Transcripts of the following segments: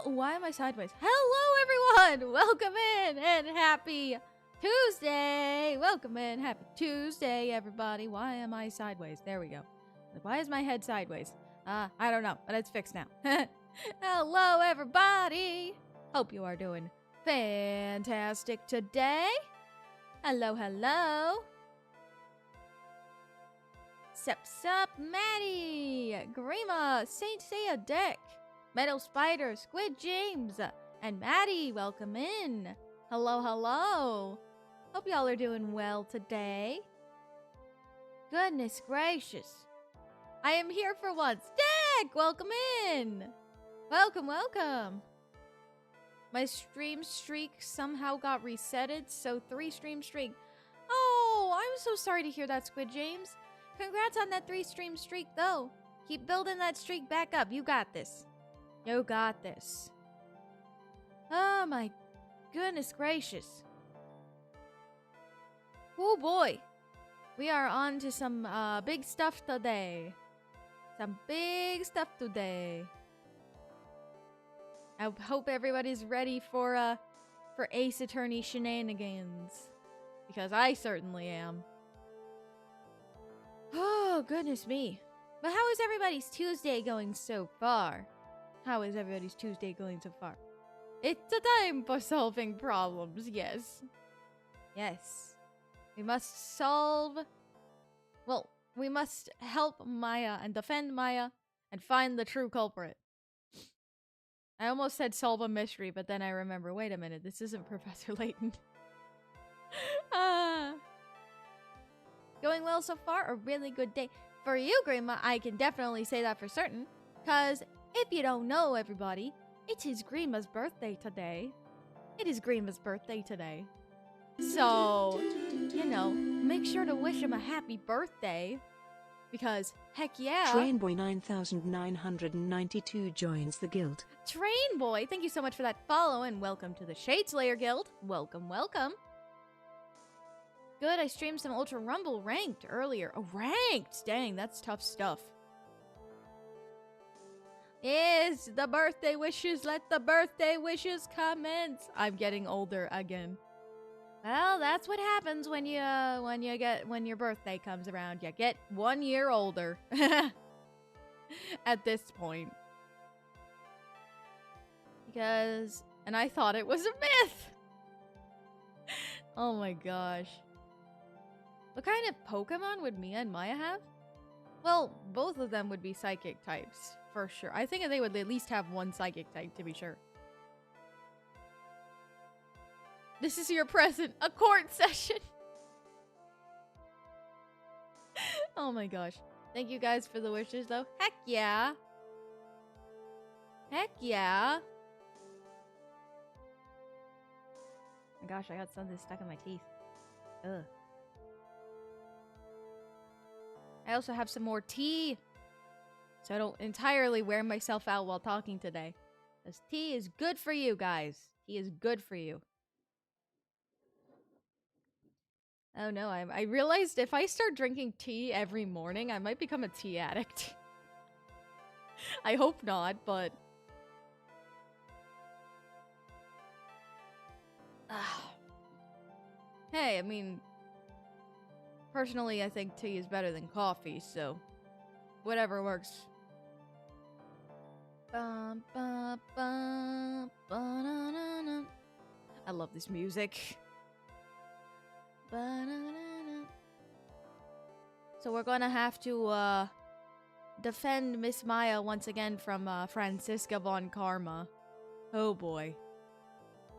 Hello! Why am I sideways? Hello, everyone! Welcome in and happy Tuesday! Welcome in, happy Tuesday, everybody. Why am I sideways? There we go. Why is my head sideways? I don't know, but it's fixed now. Hello, everybody! Hope you are doing fantastic today. Hello, hello. Sup, Maddie, Grima, Saint Seiya Dick, Meadow Spider, Squid James, and Maddie, welcome in. Hello, hello. Hope y'all are doing well today. Goodness gracious. I am here for once. Dick, welcome in. Welcome, welcome. My stream streak somehow got resetted, so 3 stream streak. Oh, I'm so sorry to hear that, Squid James. Congrats on that 3 stream streak, though. Keep building that streak back up. You got this. You got this. Oh, my goodness gracious. Oh, boy. We are on to some big stuff today. Some big stuff today. I hope everybody's ready for Ace Attorney shenanigans. Because I certainly am. Oh, goodness me. But how is everybody's Tuesday going so far? How is everybody's Tuesday going so far? It's a time for solving problems, yes. Yes. We must solve... Well, we must help Maya and defend Maya and find the true culprit. I almost said solve a mystery, but then I remember, wait a minute, this isn't Professor Layton. Going well so far? A really good day. For you, Grima, I can definitely say that for certain. Because if you don't know, everybody, it is Grima's birthday today. It is Grima's birthday today. So, you know, make sure to wish him a happy birthday. Because, heck yeah. Trainboy 9992 joins the guild. Trainboy, thank you so much for that follow and welcome to the Shadeslay Guild. Welcome, welcome. Good, I streamed some Ultra Rumble ranked earlier. Oh, ranked! Dang, that's tough stuff. Yes, the birthday wishes. Let the birthday wishes commence. I'm getting older again. Well, that's what happens when your birthday comes around. You get 1 year older. At this point. Because, and I thought it was a myth. Oh my gosh. What kind of Pokemon would Mia and Maya have? Well, both of them would be psychic types, for sure. I think they would at least have one psychic type, to be sure. This is your present, a court session! Oh my gosh. Thank you guys for the wishes, though. Heck yeah! Heck yeah! Oh my gosh, I got something stuck in my teeth. Ugh. I also have some more tea, so I don't entirely wear myself out while talking today. This tea is good for you guys. Tea is good for you. Oh no, I realized if I start drinking tea every morning, I might become a tea addict. I hope not, but... Hey, I mean... Personally, I think tea is better than coffee, so... Whatever works. I love this music. So we're gonna have to, defend Miss Maya once again from, Francisca von Karma. Oh boy.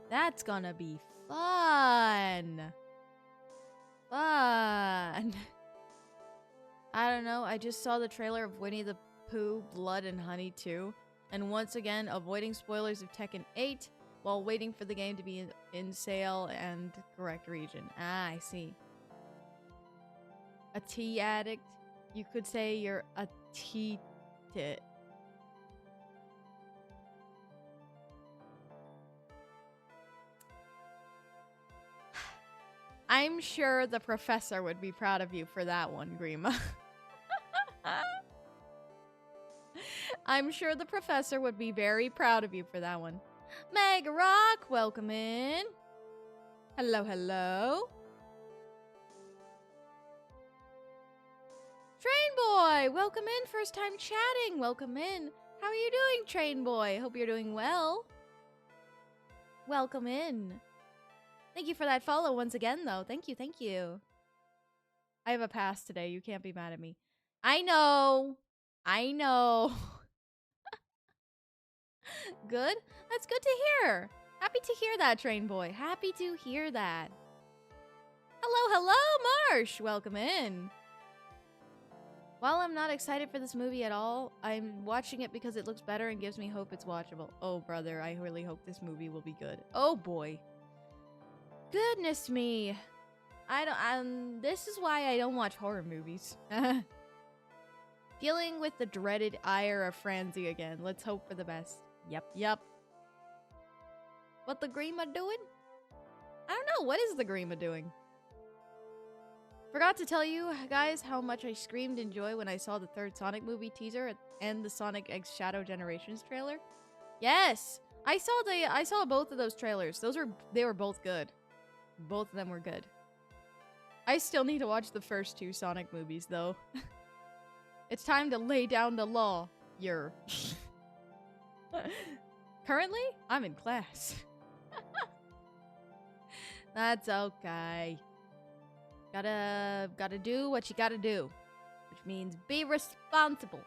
That's gonna be fun! Fun! I don't know, I just saw the trailer of Winnie the Pooh, Blood and Honey 2. And once again, avoiding spoilers of Tekken 8 while waiting for the game to be in sale and correct region. Ah, I see. A tea addict? You could say you're a tea tit. I'm sure the professor would be proud of you for that one, Grima. I'm sure the professor would be very proud of you for that one. Meg Rock, welcome in. Hello, hello. Train Boy, welcome in. First time chatting. Welcome in. How are you doing, Train Boy? Hope you're doing well. Welcome in. Thank you for that follow once again, though. Thank you, thank you. I have a pass today. You can't be mad at me. I know. I know. Good? That's good to hear. Happy to hear that, Train Boy. Happy to hear that. Hello, hello, Marsh. Welcome in. While I'm not excited for this movie at all, I'm watching it because it looks better and gives me hope it's watchable. Oh, brother, I really hope this movie will be good. Oh, boy. Goodness me. This is why I don't watch horror movies. Dealing with the dreaded ire of Franzi again. Let's hope for the best. Yep. What the Grima doing? I don't know. What is the Grima doing? Forgot to tell you guys how much I screamed in joy when I saw the third Sonic movie teaser and the Sonic X Shadow Generations trailer. Yes, I saw both of those trailers. They were both good. Both of them were good. I still need to watch the first two Sonic movies though. It's time to lay down the law. Currently, I'm in class. That's okay. Gotta do what you gotta do. Which means be responsible.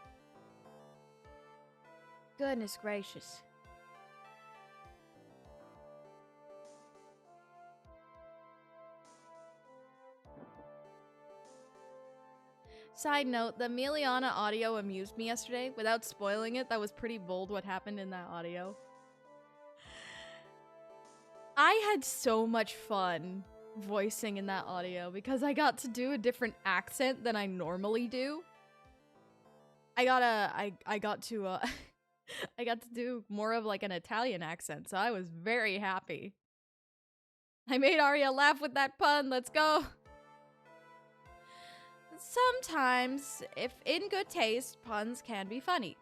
Goodness gracious. Side note, the Miliana audio amused me yesterday. Without spoiling it, that was pretty bold what happened in that audio. I had so much fun voicing in that audio because I got to do a different accent than I normally do. I got to do more of like an Italian accent, so I was very happy. I made Arya laugh with that pun. Let's go. Sometimes, if in good taste, puns can be funny.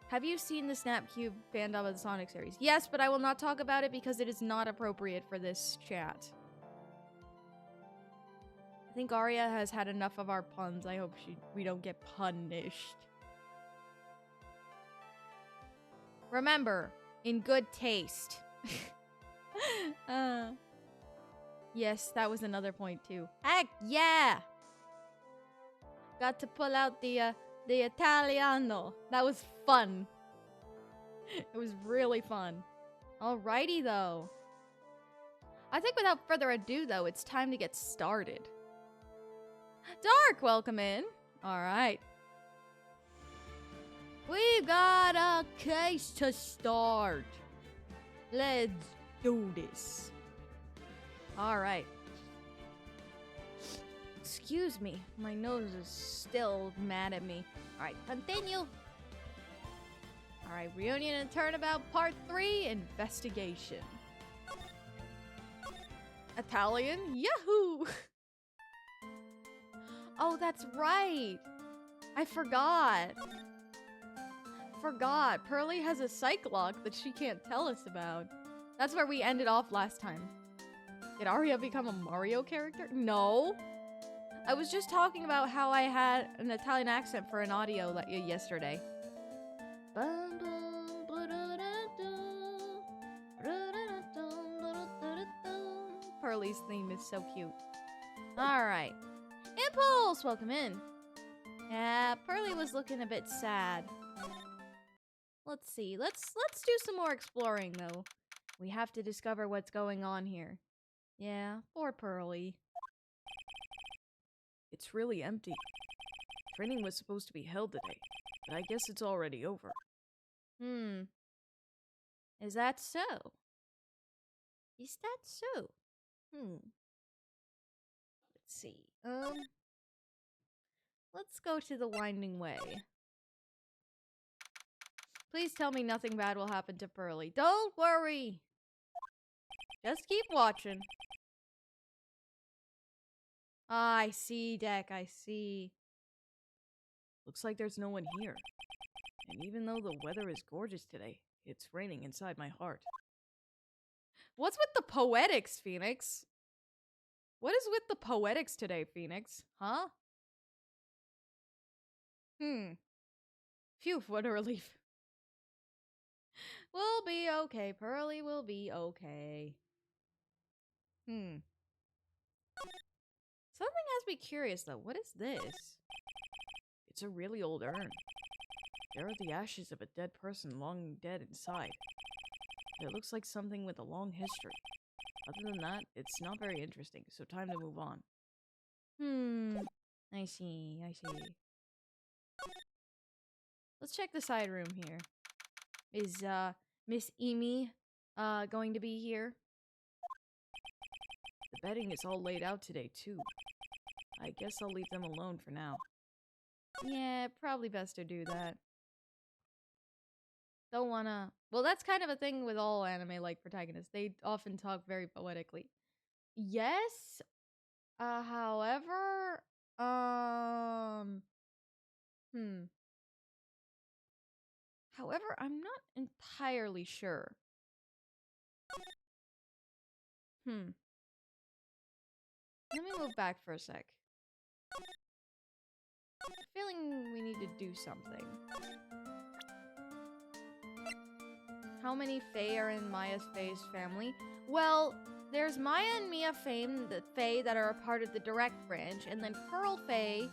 Have you seen the Snapcube fandom of the Sonic series? Yes, but I will not talk about it because it is not appropriate for this chat. I think Arya has had enough of our puns. I hope we don't get punished. Remember, in good taste. Yes, that was another point too. Heck yeah! Got to pull out the Italiano. That was fun. It was really fun. Alrighty though. I think without further ado though, it's time to get started. Dark, welcome in. Alright. We've got a case to start. Let's do this. Alright. Excuse me, my nose is still mad at me. Alright, continue. Alright, reunion and turnabout part 3, investigation. Italian? Yahoo! Oh, that's right. I forgot. Pearly has a psych lock that she can't tell us about. That's where we ended off last time. Did Arya become a Mario character? No. I was just talking about how I had an Italian accent for an audio yesterday. Pearly's theme is so cute. Alright. Impulse! Welcome in. Yeah, Pearly was looking a bit sad. Let's see. Let's do some more exploring, though. We have to discover what's going on here. Yeah, poor Pearly. It's really empty. Training was supposed to be held today, but I guess it's already over. Is that so? Is that so? Let's see. Let's go to the Winding Way. Please tell me nothing bad will happen to Pearly. Don't worry! Just keep watching. Ah, I see, Deck, I see. Looks like there's no one here. And even though the weather is gorgeous today, it's raining inside my heart. What's with the poetics, Phoenix? What is with the poetics today, Phoenix? Huh? Phew, what a relief. We'll be okay. Pearly will be okay. Something has me curious, though. What is this? It's a really old urn. There are the ashes of a dead person long dead inside. It looks like something with a long history. Other than that, it's not very interesting, so time to move on. I see. Let's check the side room here. Is, Miss Amy, going to be here? The bedding is all laid out today, too. I guess I'll leave them alone for now. Yeah, probably best to do that. Don't wanna... Well, that's kind of a thing with all anime-like protagonists. They often talk very poetically. Yes, however, However, I'm not entirely sure. Let me move back for a sec. I'm feeling we need to do something. How many Fae are in Maya's Fae's family? Well, there's Maya and Mia the Fae that are a part of the direct branch, and then Pearl Fae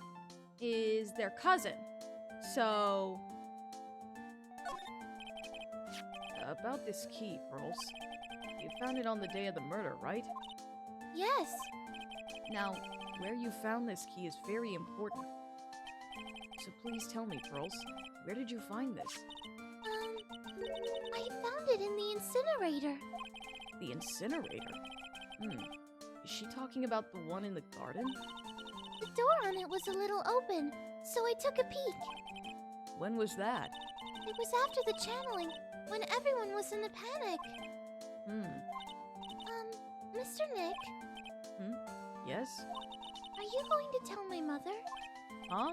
is their cousin. So... About this key, Pearls. You found it on the day of the murder, right? Yes. Now, where you found this key is very important. So please tell me, Pearls, where did you find this? I found it in the incinerator. The incinerator? Is she talking about the one in the garden? The door on it was a little open, so I took a peek. When was that? It was after the channeling, when everyone was in a panic. Mr. Nick? Yes? Are you going to tell my mother? Huh?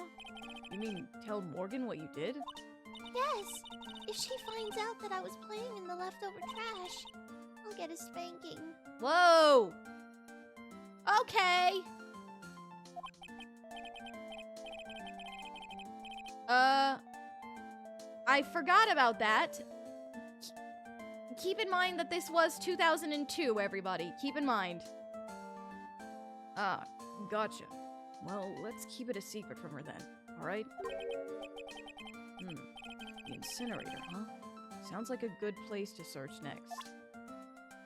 You mean tell Morgan what you did? Yes. If she finds out that I was playing in the leftover trash, I'll get a spanking. Whoa! Okay! I forgot about that. Keep in mind that this was 2002, everybody. Keep in mind. Ah, gotcha. Well, let's keep it a secret from her then, alright? The incinerator, huh? Sounds like a good place to search next.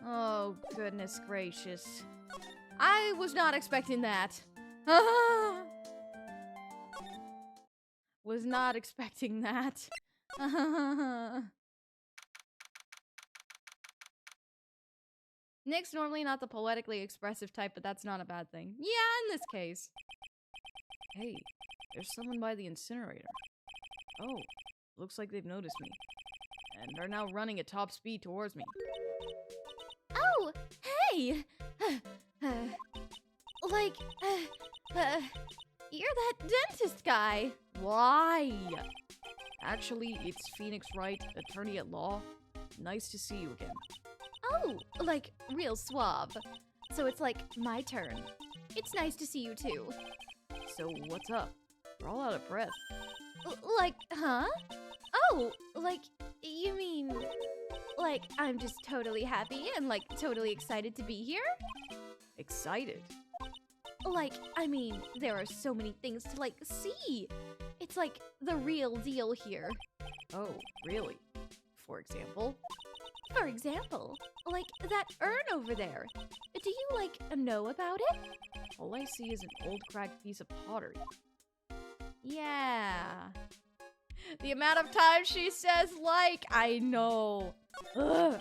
Oh, goodness gracious. I was not expecting that. Was not expecting that. Nick's normally not the poetically expressive type, but that's not a bad thing. Yeah, in this case. Hey, there's someone by the incinerator. Oh, looks like they've noticed me. And are now running at top speed towards me. Oh, Hey! You're that dentist guy. Why? Actually, it's Phoenix Wright, attorney at law. Nice to see you again. oh, Like, real suave. So it's like, my turn. It's nice to see you too. So, what's up? We're all out of breath. Like, huh? Oh, like, you mean... Like, I'm just totally happy and, like, totally excited to be here? Excited? Like, I mean, there are so many things to, like, see. It's like the real deal here. Oh, really? For example? For example, like that urn over there. Do you, like, know about it? All I see is an old cracked piece of pottery. Yeah. The amount of times she says like, I know. Ugh.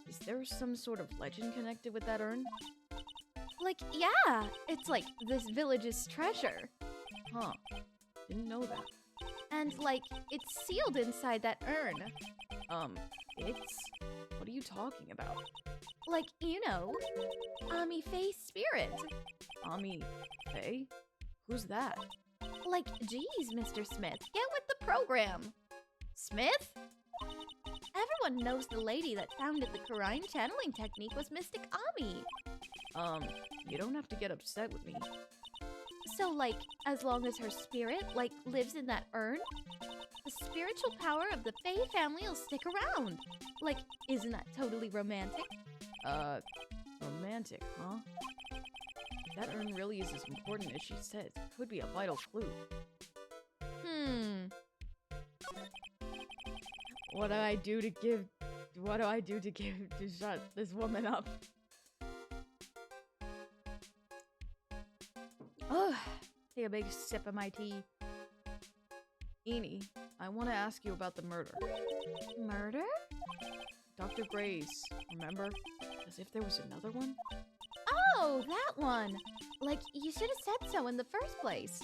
Is there some sort of legend connected with that urn? Like, yeah, it's like this village's treasure. Huh. Didn't know that. And, like, it's sealed inside that urn. It's? What are you talking about? Like, you know, Ami Faye's spirit. Ami Fay? Who's that? Like, geez, Mr. Smith, get with the program. Smith? Everyone knows the lady that founded the Kurain channeling technique was Mystic Ami. You don't have to get upset with me. So, like, as long as her spirit, like, lives in that urn, the spiritual power of the Fay family will stick around. Like, isn't that totally romantic? Romantic, huh? If that urn really is as important as she says, it could be a vital clue. What do I do to shut this woman up? Ugh, take a big sip of my tea. Eni, I want to ask you about the murder. Murder? Dr. Gray's, remember? As if there was another one? Oh, that one! Like, you should have said so in the first place.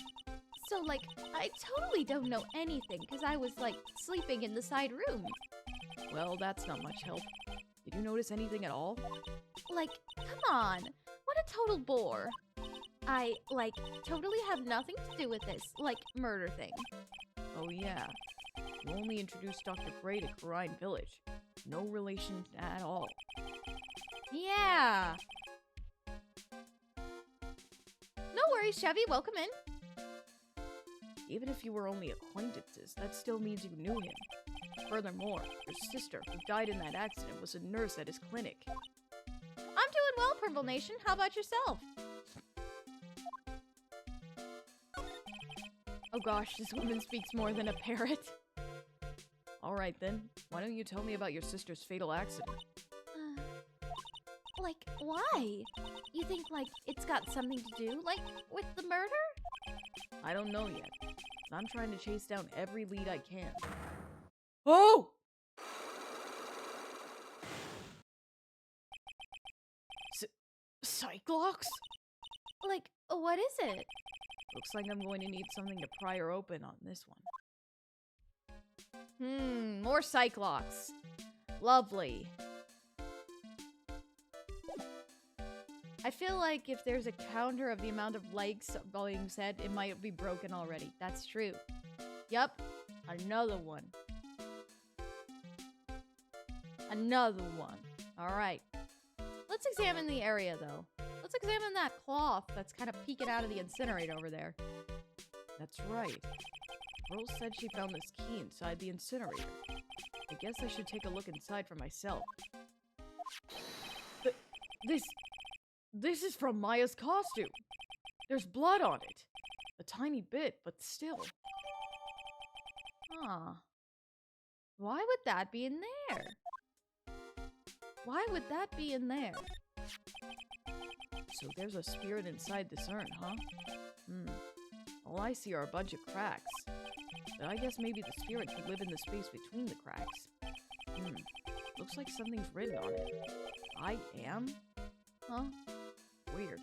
So, like, I totally don't know anything because I was, like, sleeping in the side room. Well, that's not much help. Did you notice anything at all? Like, come on. What a total bore. I, like, totally have nothing to do with this, like, murder thing. Oh yeah. You only introduced Dr. Gray to Kurain Village. No relation at all. Yeah. No worries, Chevy. Welcome in. Even if you were only acquaintances, that still means you knew him. Furthermore, your sister, who died in that accident, was a nurse at his clinic. I'm doing well, Purple Nation. How about yourself? Oh gosh, this woman speaks more than a parrot. Alright then, why don't you tell me about your sister's fatal accident? Like, why? You think, like, it's got something to do, like, with the murder? I don't know yet. I'm trying to chase down every lead I can. Oh! Cyclops? Like, what is it? Looks like I'm going to need something to pry her open on this one. More Cyclops. Lovely. I feel like if there's a counter of the amount of likes being said, it might be broken already. That's true. Yup. Another one. Another one. Alright. Let's examine the area, though. Let's examine that cloth that's kind of peeking out of the incinerator over there. That's right. Pearl said she found this key inside the incinerator. I guess I should take a look inside for myself. This is from Maya's costume. There's blood on it. A tiny bit, but still. Huh. Why would that be in there? Why would that be in there? So there's a spirit inside this urn, huh? All I see are a bunch of cracks. But I guess maybe the spirit could live in the space between the cracks. Looks like something's written on it. I am? Huh? Weird.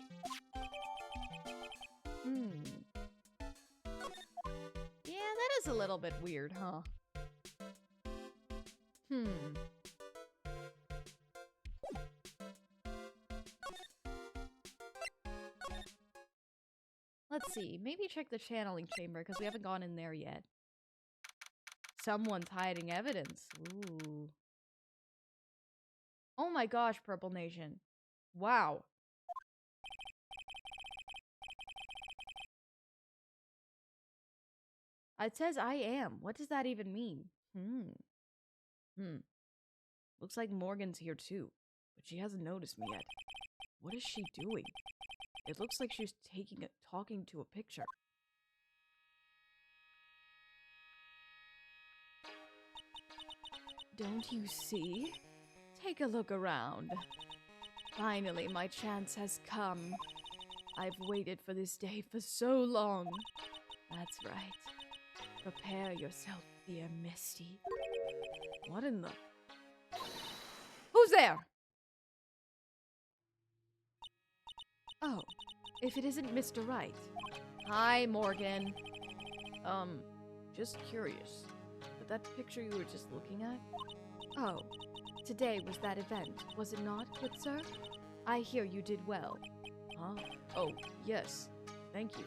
Yeah, that is a little bit weird, huh? Let's see. Maybe check the channeling chamber, because we haven't gone in there yet. Someone's hiding evidence. Ooh. Oh my gosh, Purple Nation. Wow. It says I am. What does that even mean? Looks like Morgan's here too, but she hasn't noticed me yet. What is she doing? It looks like she's talking to a picture. Don't you see? Take a look around. Finally, my chance has come. I've waited for this day for so long. That's right. Prepare yourself, dear Misty. What in the... Who's there? Oh, if it isn't Mr. Wright. Hi, Morgan. Just curious. But that picture you were just looking at? Oh, today was that event, was it not, good sir? I hear you did well. Huh? Oh, yes. Thank you.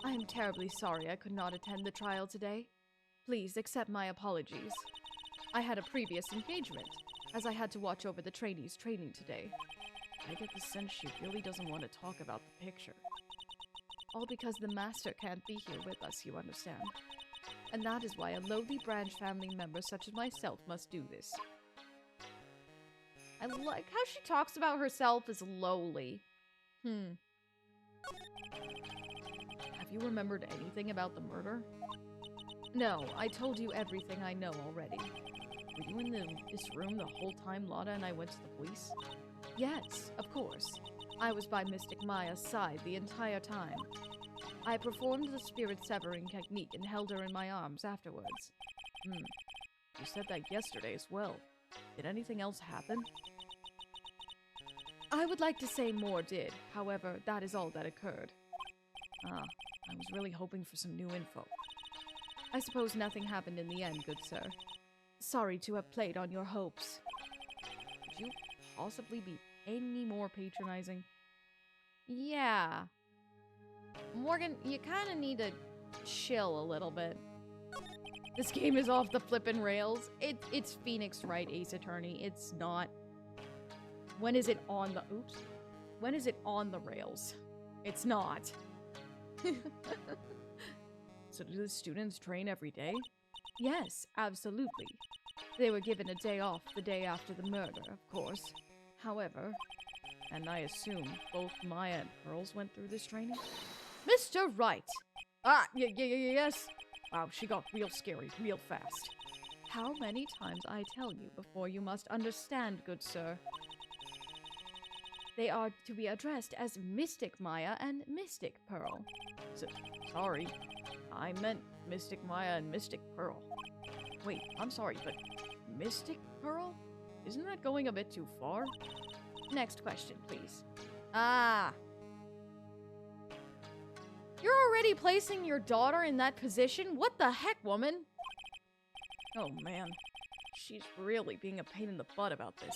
I am terribly sorry I could not attend the trial today. Please accept my apologies. I had a previous engagement, as I had to watch over the trainees' training today. I get the sense she really doesn't want to talk about the picture. All because the master can't be here with us, you understand. And that is why a lowly branch family member such as myself must do this. I like how she talks about herself as lowly. Have you remembered anything about the murder? No, I told you everything I know already. Were you in this room the whole time Lotta and I went to the police? Yes, of course. I was by Mystic Maya's side the entire time. I performed the spirit severing technique and held her in my arms afterwards. You said that yesterday as well. Did anything else happen? I would like to say more did. However, that is all that occurred. I was really hoping for some new info. I suppose nothing happened in the end, good sir. Sorry to have played on your hopes. Could you possibly be any more patronizing? Yeah. Morgan, you kind of need to chill a little bit. This game is off the flippin' rails. It's Phoenix Wright Ace Attorney. It's not. When is it on the... Oops. When is it on the rails? It's not. So do the students train every day? Yes, absolutely. They were given a day off the day after the murder, of course. However... And I assume both Maya and Pearls went through this training? Mr. Wright! Yes! Wow, she got real scary real fast. How many times I tell you before you must understand, good sir? They are to be addressed as Mystic Maya and Mystic Pearl. Sorry, I meant Mystic Maya and Mystic Pearl. Wait, I'm sorry, but Mystic Pearl? Isn't that going a bit too far? Next question, please. You're already placing your daughter in that position? What the heck, woman? Oh man, she's really being a pain in the butt about this.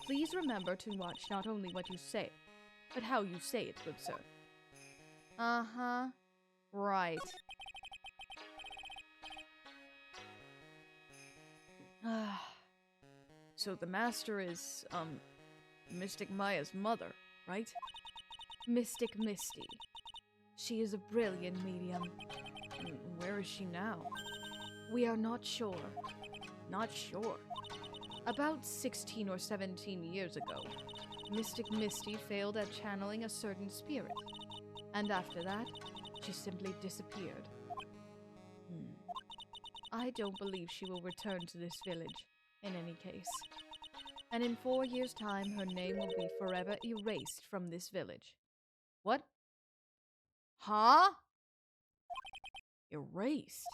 Please remember to watch not only what you say, but how you say it, good sir. Uh-huh. Right. So the master is, Mystic Maya's mother, right? Mystic Misty. She is a brilliant medium. And where is she now? We are not sure. Not sure. About 16 or 17 years ago, Mystic Misty failed at channeling a certain spirit. And after that, she simply disappeared. I don't believe she will return to this village, in any case. And in 4 years' time, her name will be forever erased from this village. What? Huh? Erased?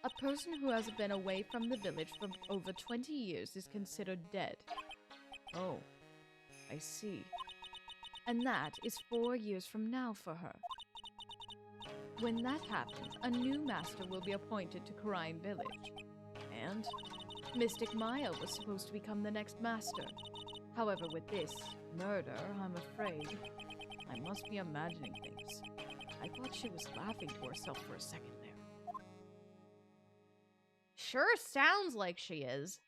A person who has been away from the village for over 20 years is considered dead. Oh, I see. And that is 4 years from now for her. When that happens, a new master will be appointed to Kurain village. And? Mystic Maya was supposed to become the next master. However, with this murder, I'm afraid I must be imagining things. I thought she was laughing to herself for a second there. Sure sounds like she is.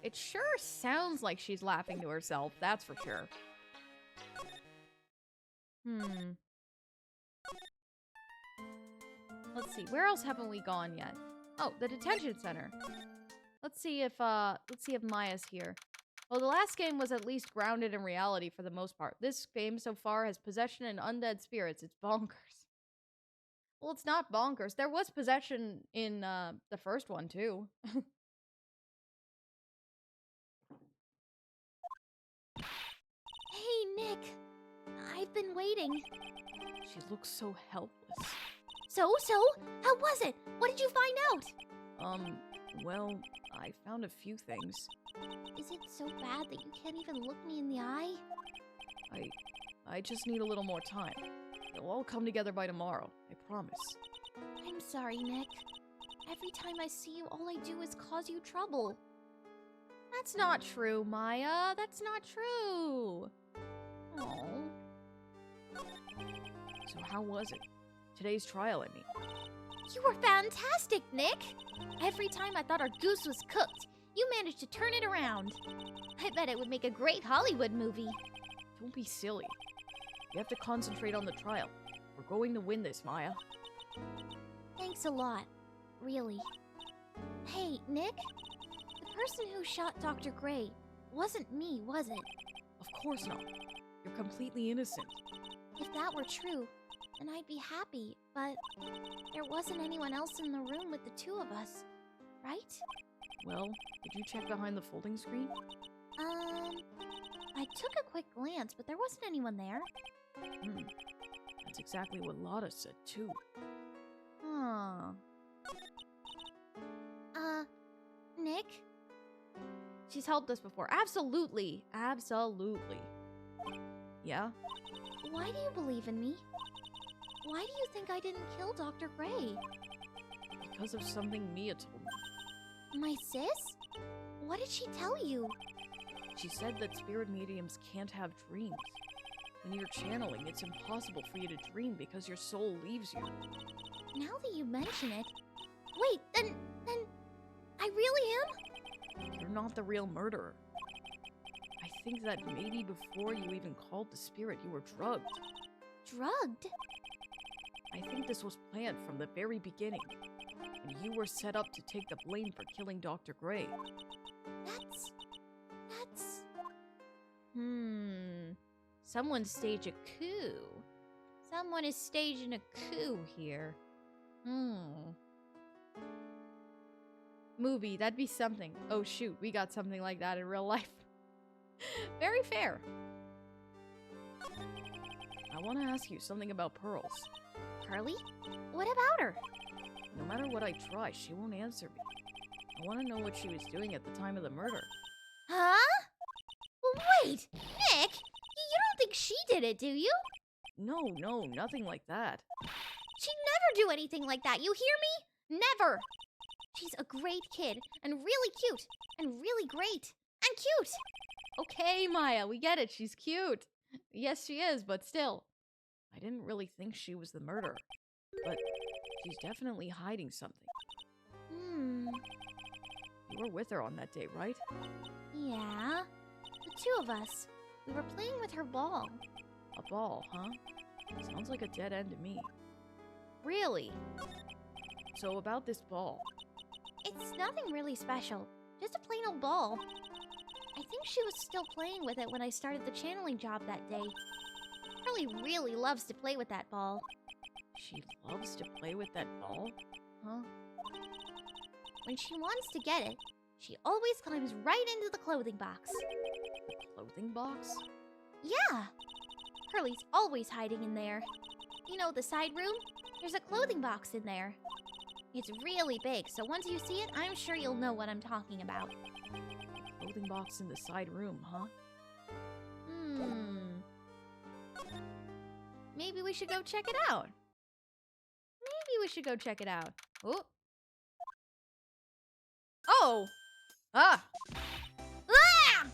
It sure sounds like she's laughing to herself, that's for sure. Let's see, where else haven't we gone yet? Oh, the detention center. Let's see if Maya's here. Well, the last game was at least grounded in reality for the most part. This game so far has possession and undead spirits. It's bonkers. Well, it's not bonkers. There was possession in the first one too. Hey, Nick. I've been waiting. She looks so helpless. So? How was it? What did you find out? Well, I found a few things. Is it so bad that you can't even look me in the eye? I just need a little more time. It'll all come together by tomorrow, I promise. I'm sorry, Nick. Every time I see you, all I do is cause you trouble. That's not true, Maya. That's not true. Oh. So how was it? Today's trial, I mean. You were fantastic, Nick! Every time I thought our goose was cooked, you managed to turn it around. I bet it would make a great Hollywood movie. Don't be silly. You have to concentrate on the trial. We're going to win this, Maya. Thanks a lot. Really. Hey, Nick? The person who shot Dr. Gray wasn't me, was it? Of course not. You're completely innocent. If that were true, then I'd be happy, but there wasn't anyone else in the room with the two of us, right? Well, did you check behind the folding screen? I took a quick glance, but there wasn't anyone there. That's exactly what Lotta said, too. Huh. Nick? She's helped us before. Absolutely. Absolutely. Yeah? Why do you believe in me? Why do you think I didn't kill Dr. Gray? Because of something Mia told me. My sis? What did she tell you? She said that spirit mediums can't have dreams. When you're channeling, it's impossible for you to dream because your soul leaves you. Now that you mention it... Wait, then... I really am? You're not the real murderer. I think that maybe before you even called the spirit, you were drugged. Drugged? I think this was planned from the very beginning. And you were set up to take the blame for killing Dr. Gray. That's... Someone staged a coup. Someone is staging a coup here. Movie, that'd be something. Oh shoot, we got something like that in real life. Very fair. I want to ask you something about Pearls. Curly? What about her? No matter what I try, she won't answer me. I want to know what she was doing at the time of the murder. Huh? Well, wait! Nick! You don't think she did it, do you? No, nothing like that. She'd never do anything like that, you hear me? Never! She's a great kid, and really cute, and really great, and cute! Okay, Maya, we get it. She's cute. Yes, she is, but still. I didn't really think she was the murderer, but she's definitely hiding something. You were with her on that day, right? Yeah. The two of us. We were playing with her ball. A ball, huh? Sounds like a dead end to me. Really? So about this ball. It's nothing really special. Just a plain old ball. I think she was still playing with it when I started the channeling job that day. Curly really loves to play with that ball. She loves to play with that ball? Huh? When she wants to get it, she always climbs right into the clothing box. The clothing box? Yeah! Curly's always hiding in there. You know the side room? There's a clothing box in there. It's really big, so once you see it, I'm sure you'll know what I'm talking about. Clothing box in the side room, huh? Maybe we should go check it out. Oh. Oh! Ah! Ah!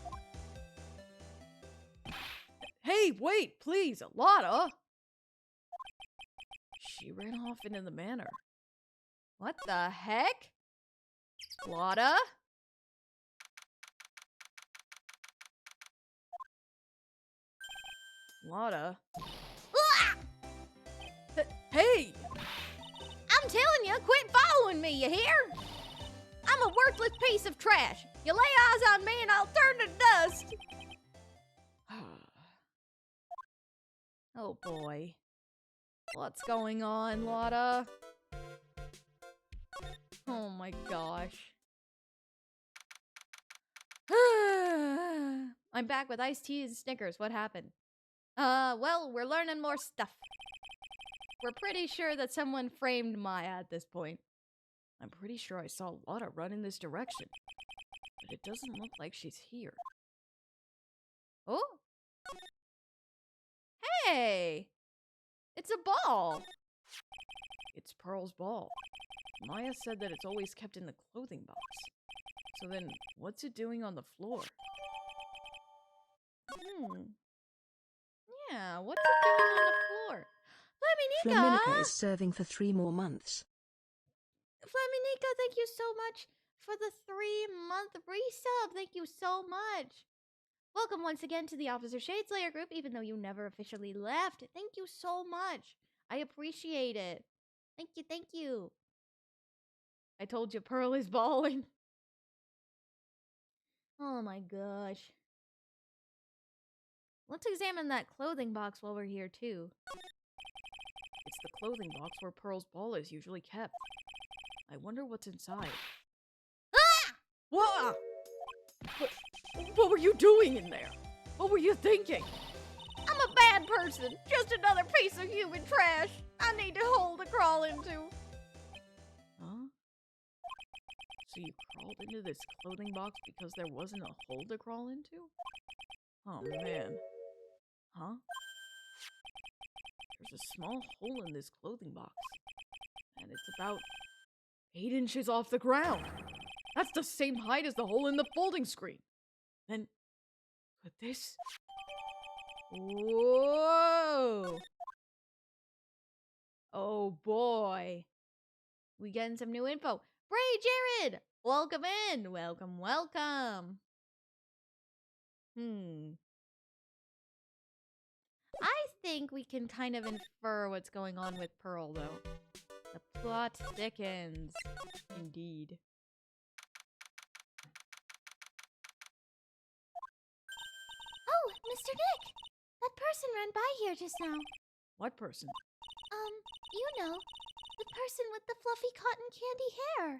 Hey, wait, please, Lotta! She ran off into the manor. What the heck? Lotta? Lotta? Ah! Hey! I'm telling you, quit following me, you hear? I'm a worthless piece of trash. You lay eyes on me and I'll turn to dust. Oh boy. What's going on, Lotta? Oh my gosh. I'm back with iced tea and Snickers. What happened? Well, we're learning more stuff. We're pretty sure that someone framed Maya at this point. I'm pretty sure I saw Lotta run in this direction. But it doesn't look like she's here. Oh? Hey! It's a ball! It's Pearl's ball. Maya said that it's always kept in the clothing box. So then, what's it doing on the floor? Yeah, what's it doing on the Flaminica is serving for 3 more months. Flaminica, thank you so much for the 3-month resub. Thank you so much. Welcome once again to the Officer Shadeslay group, even though you never officially left. Thank you so much. I appreciate it. Thank you, thank you. I told you Pearl is balling. Oh my gosh. Let's examine that clothing box while we're here, too. It's the clothing box where Pearl's ball is usually kept. I wonder what's inside. Ah! What? What were you doing in there? What were you thinking? I'm a bad person. Just another piece of human trash I need a hole to crawl into. Huh? So you crawled into this clothing box because there wasn't a hole to crawl into? Oh man. Huh? There's a small hole in this clothing box. And it's about 8 inches off the ground. That's the same height as the hole in the folding screen. Then, could this... Whoa! Oh boy. We getting some new info. Bray Jared! Welcome in! Welcome, welcome. I think we can kind of infer what's going on with Pearl, though. The plot thickens. Indeed. Oh, Mr. Nick! That person ran by here just now. What person? You know, the person with the fluffy cotton candy hair.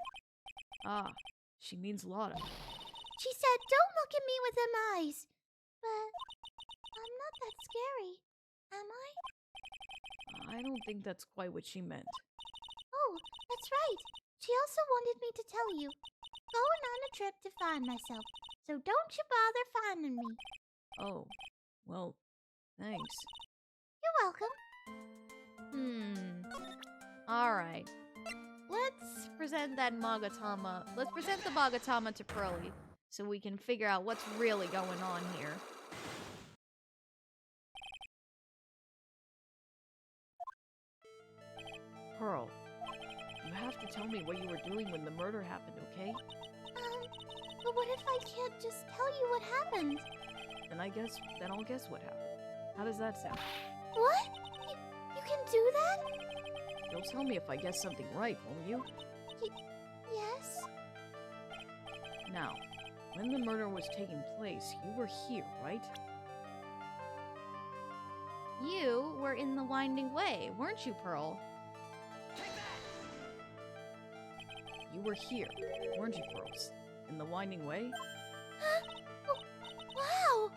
Ah, she means Lotta. She said, "Don't look at me with them eyes." But I'm not that scary, am I? I don't think that's quite what she meant. Oh, that's right. She also wanted me to tell you. Going on a trip to find myself, so don't you bother finding me. Oh, well, thanks. You're welcome. Alright. Let's present that Magatama. Let's present the Magatama to Pearly so we can figure out what's really going on here. Pearl, you have to tell me what you were doing when the murder happened, okay? But what if I can't just tell you what happened? Then I'll guess what happened. How does that sound? What? You can do that? You'll tell me if I guess something right, won't you? Yes? Now, when the murder was taking place, you were here, right? You were in the Winding Way, weren't you, Pearl? You were here, weren't you, Pearls? In the Winding Way? Oh, wow!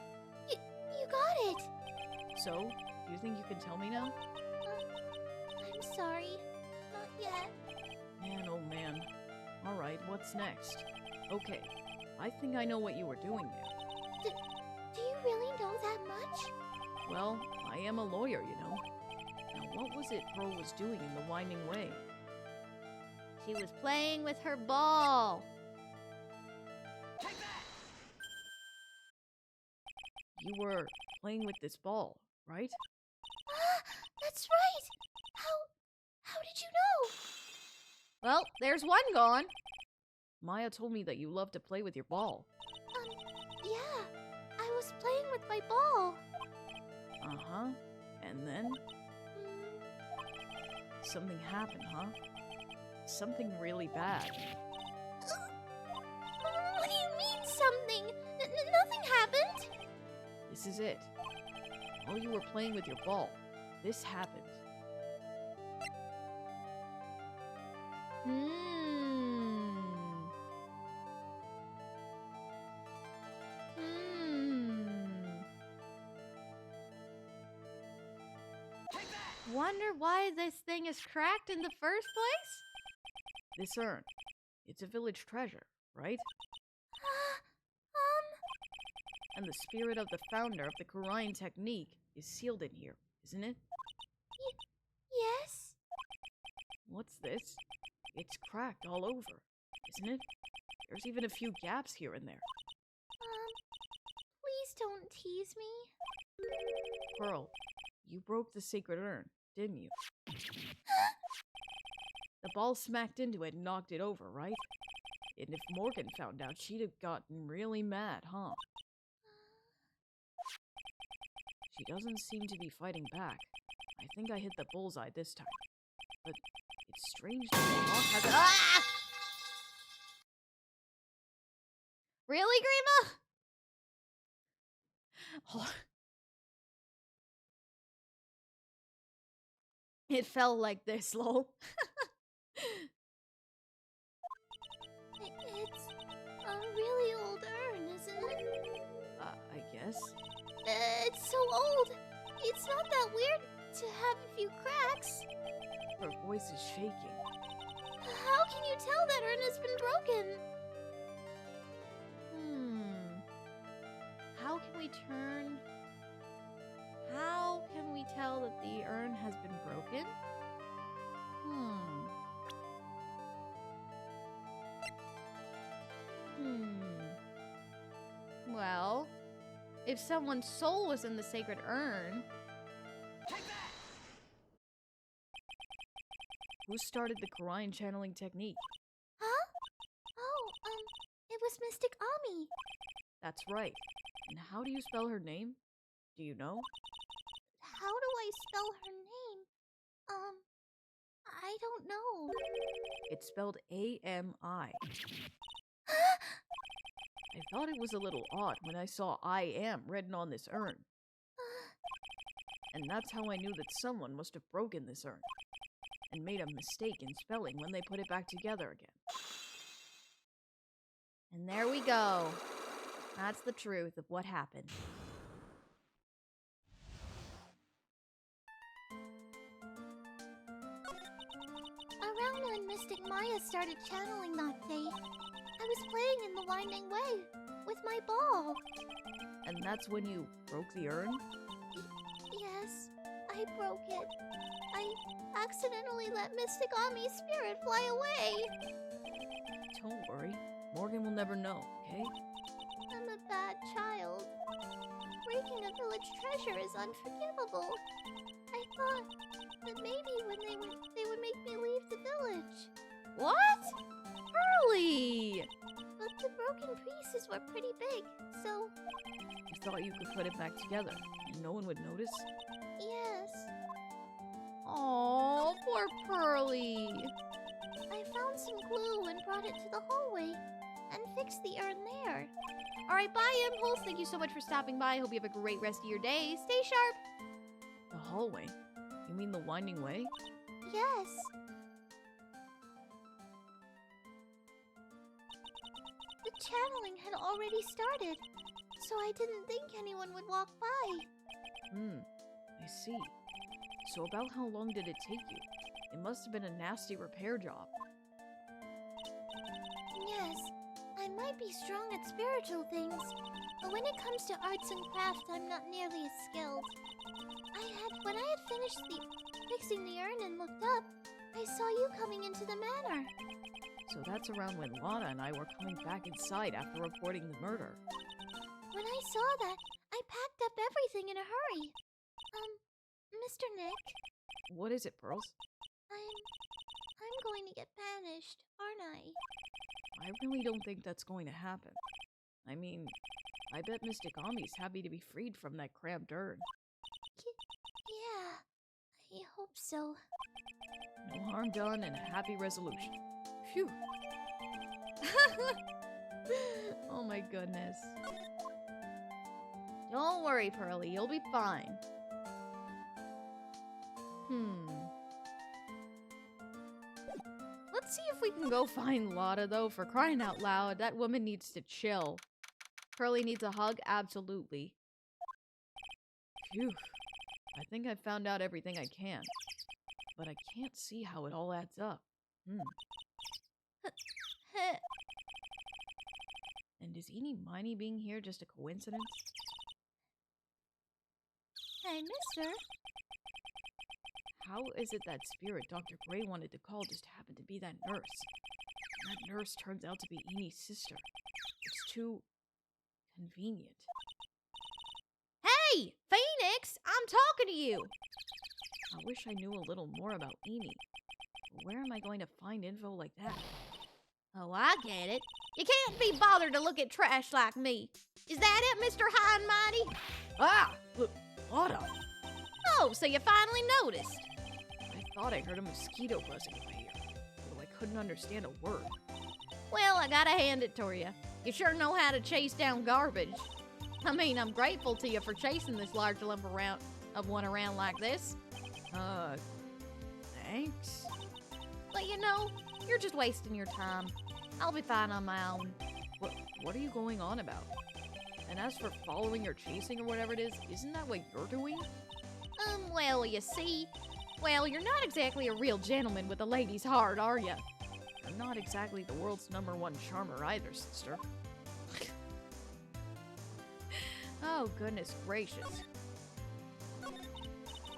You got it! So, do you think you can tell me now? I'm sorry. Not yet. Man, oh man. Alright, what's next? Okay, I think I know what you were doing there. Do you really know that much? Well, I am a lawyer, you know. Now, what was it Pearl was doing in the Winding Way? She was playing with her ball. You were playing with this ball, right? That's right! How did you know? Well, there's one gone. Maya told me that you love to play with your ball. Yeah. I was playing with my ball. Uh-huh. And then? Something happened, huh? Something really bad. What do you mean, something? Nothing happened. This is it. While you were playing with your ball, this happened. Wonder why this thing is cracked in the first place? This urn. It's a village treasure, right? And the spirit of the founder of the Kurain technique is sealed in here, isn't it? Yes? What's this? It's cracked all over, isn't it? There's even a few gaps here and there. Please don't tease me. Pearl, you broke the sacred urn, didn't you? The ball smacked into it and knocked it over, right? And if Morgan found out, she'd have gotten really mad, huh? She doesn't seem to be fighting back. I think I hit the bullseye this time. But it's strange that the lock hasn't— Ah! Really, Grima? Oh. It felt like this, lol. It's a really old urn, isn't it? I guess. It's so old. It's not that weird to have a few cracks. Her voice is shaking. How can you tell that urn has been broken? How can we turn... How can we tell that the urn has been broken? Well, if someone's soul was in the sacred urn... Who started the Kurain channeling technique? Huh? Oh, it was Mystic Ami. That's right. And how do you spell her name? Do you know? How do I spell her name? I don't know. It's spelled A-M-I. I thought it was a little odd when I saw I am written on this urn. And that's how I knew that someone must have broken this urn and made a mistake in spelling when they put it back together again. And there we go. That's the truth of what happened. Around when Mystic Maya started channeling that day, I was playing in the Winding Way with my ball. And that's when you broke the urn? Yes, I broke it. I accidentally let Mystic Ami's spirit fly away. Don't worry. Morgan will never know, okay? I'm a bad child. Breaking a village treasure is unforgivable. I thought that maybe when they would make me leave the village. What? Pearly! But the broken pieces were pretty big, so You thought you could put it back together and no one would notice? yes. Oh, poor Pearly. I found some glue and brought it to the hallway and fixed the urn there. All right, bye, Impulse. Thank you so much for stopping by. I hope you have a great rest of your day. Stay sharp. The hallway? You mean the Winding Way? Yes. The channeling had already started, so I didn't think anyone would walk by. I see. So about how long did it take you? It must have been a nasty repair job. Yes, I might be strong at spiritual things, but when it comes to arts and craft, I'm not nearly as skilled. When I had finished fixing the urn and looked up, I saw you coming into the manor. So that's around when Lotta and I were coming back inside after reporting the murder. When I saw that, I packed up everything in a hurry. Mr. Nick, What is it, Pearls? I'm going to get banished, aren't I? I really don't think that's going to happen. I mean, I bet Mystic Ami's happy to be freed from that cramped urn. Yeah, I hope so. No harm done and a happy resolution. Phew. Oh my goodness. Don't worry, Pearly. You'll be fine. Let's see if we can go find Lotta, though. For crying out loud, that woman needs to chill. Pearly needs a hug? Absolutely. Phew. I think I've found out everything I can. But I can't see how it all adds up. And is eating Miney being here just a coincidence? Hey, mister. How is it that spirit Dr. Gray wanted to call just happened to be that nurse? And that nurse turns out to be Enie's sister. It's too convenient. Hey! Phoenix! I'm talking to you! I wish I knew a little more about Eni. Where am I going to find info like that? Oh, I get it. You can't be bothered to look at trash like me. Is that it, Mr. High and Mighty? Ah! Look, Lotta! Oh, so you finally noticed. I thought I heard a mosquito buzzing in my ear, although I couldn't understand a word. Well, I gotta hand it to you. You sure know how to chase down garbage. I mean, I'm grateful to you for chasing this large lump of one around like this. Thanks? But you know, you're just wasting your time. I'll be fine on my own. What are you going on about? And as for following or chasing or whatever it is, isn't that what you're doing? Well, you see, well, you're not exactly a real gentleman with a lady's heart, are you? I'm not exactly the world's #1 charmer either, sister. Oh, goodness gracious.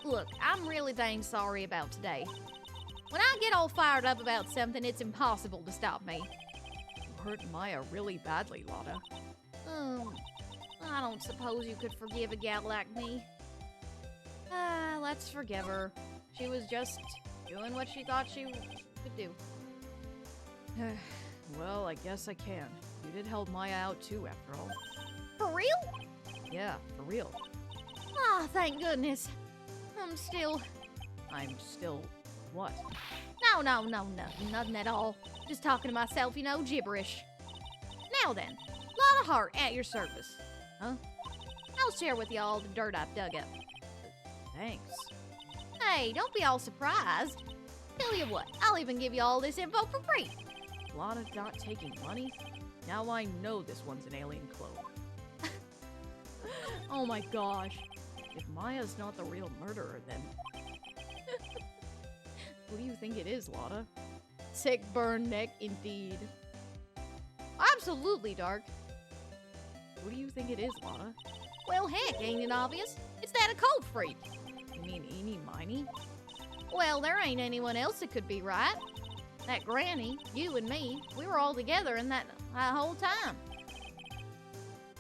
Look, I'm really dang sorry about today. When I get all fired up about something, it's impossible to stop me. You hurt Maya really badly, Lotta. I don't suppose you could forgive a gal like me. Let's forgive her. She was just doing what she thought she could do. Well, I guess I can. You did help Maya out too, after all. For real? Yeah, for real. Ah, thank goodness. I'm still what? No, nothing at all. Just talking to myself, you know, gibberish. Now then, lot of heart at your service. Huh? I'll share with you all the dirt I've dug up. Thanks. Hey, don't be all surprised. Tell you what, I'll even give you all this info for free. Lotta not taking money? Now I know this one's an alien clone. Oh my gosh. If Maya's not the real murderer, then... Who do you think it is, Lotta? Sick burn neck, indeed. Absolutely, Dark. Who do you think it is, Lotta? Well, heck, ain't it obvious? It's that occult freak. You mean Eni Miney? Well, there ain't anyone else that could be, right? That granny, you and me, we were all together in that whole time.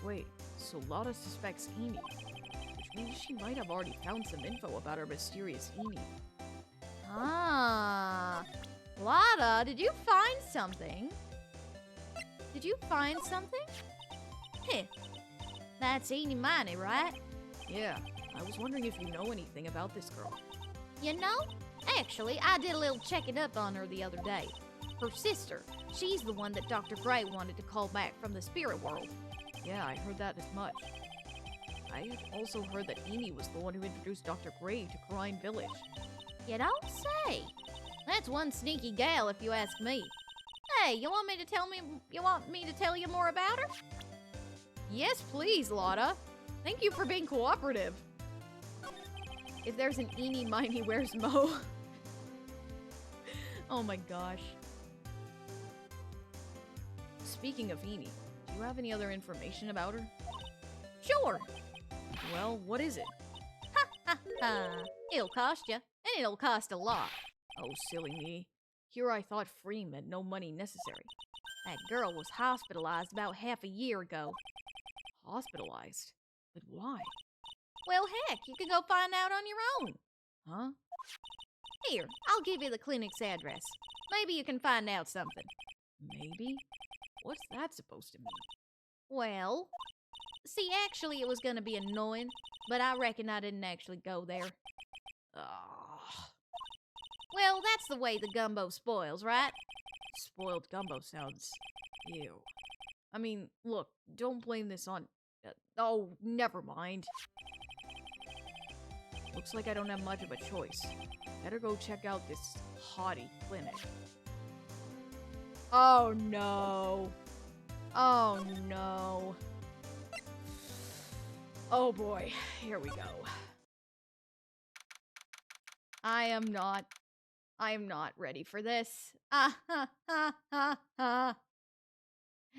Wait, so Lotta suspects Eni, which means she might have already found some info about our mysterious Eni. Ah. Lotta, did you find something? Did you find something? Heh. That's Eni Miney, right? Yeah, I was wondering if you know anything about this girl. You know, actually, I did a little checking up on her the other day. Her sister, she's the one that Dr. Gray wanted to call back from the spirit world. Yeah, I heard that as much. I had also heard that Eni was the one who introduced Dr. Gray to Kurain village. You don't say. That's one sneaky gal, if you ask me. Hey, you want me to tell you more about her? Yes, please, Lotta. Thank you for being cooperative. If there's an Eni Miney, where's Mo? Oh my gosh. Speaking of Eni, do you have any other information about her? Sure. Well, what is it? It'll cost you, and it'll cost a lot. Oh, silly me. Here I thought free meant no money necessary. That girl was hospitalized about half a year ago. Hospitalized? But why? Well, heck, you can go find out on your own. Huh? Here, I'll give you the clinic's address. Maybe you can find out something. Maybe? What's that supposed to mean? Well, see, actually it was gonna be annoying, but I reckon I didn't actually go there. Well, that's the way the gumbo spoils, right? Spoiled gumbo sounds... ew. I mean, look, don't blame this on... oh, never mind. Looks like I don't have much of a choice. Better go check out this haughty clinic. Oh no. Oh no. Oh boy, here we go. I am not ready for this.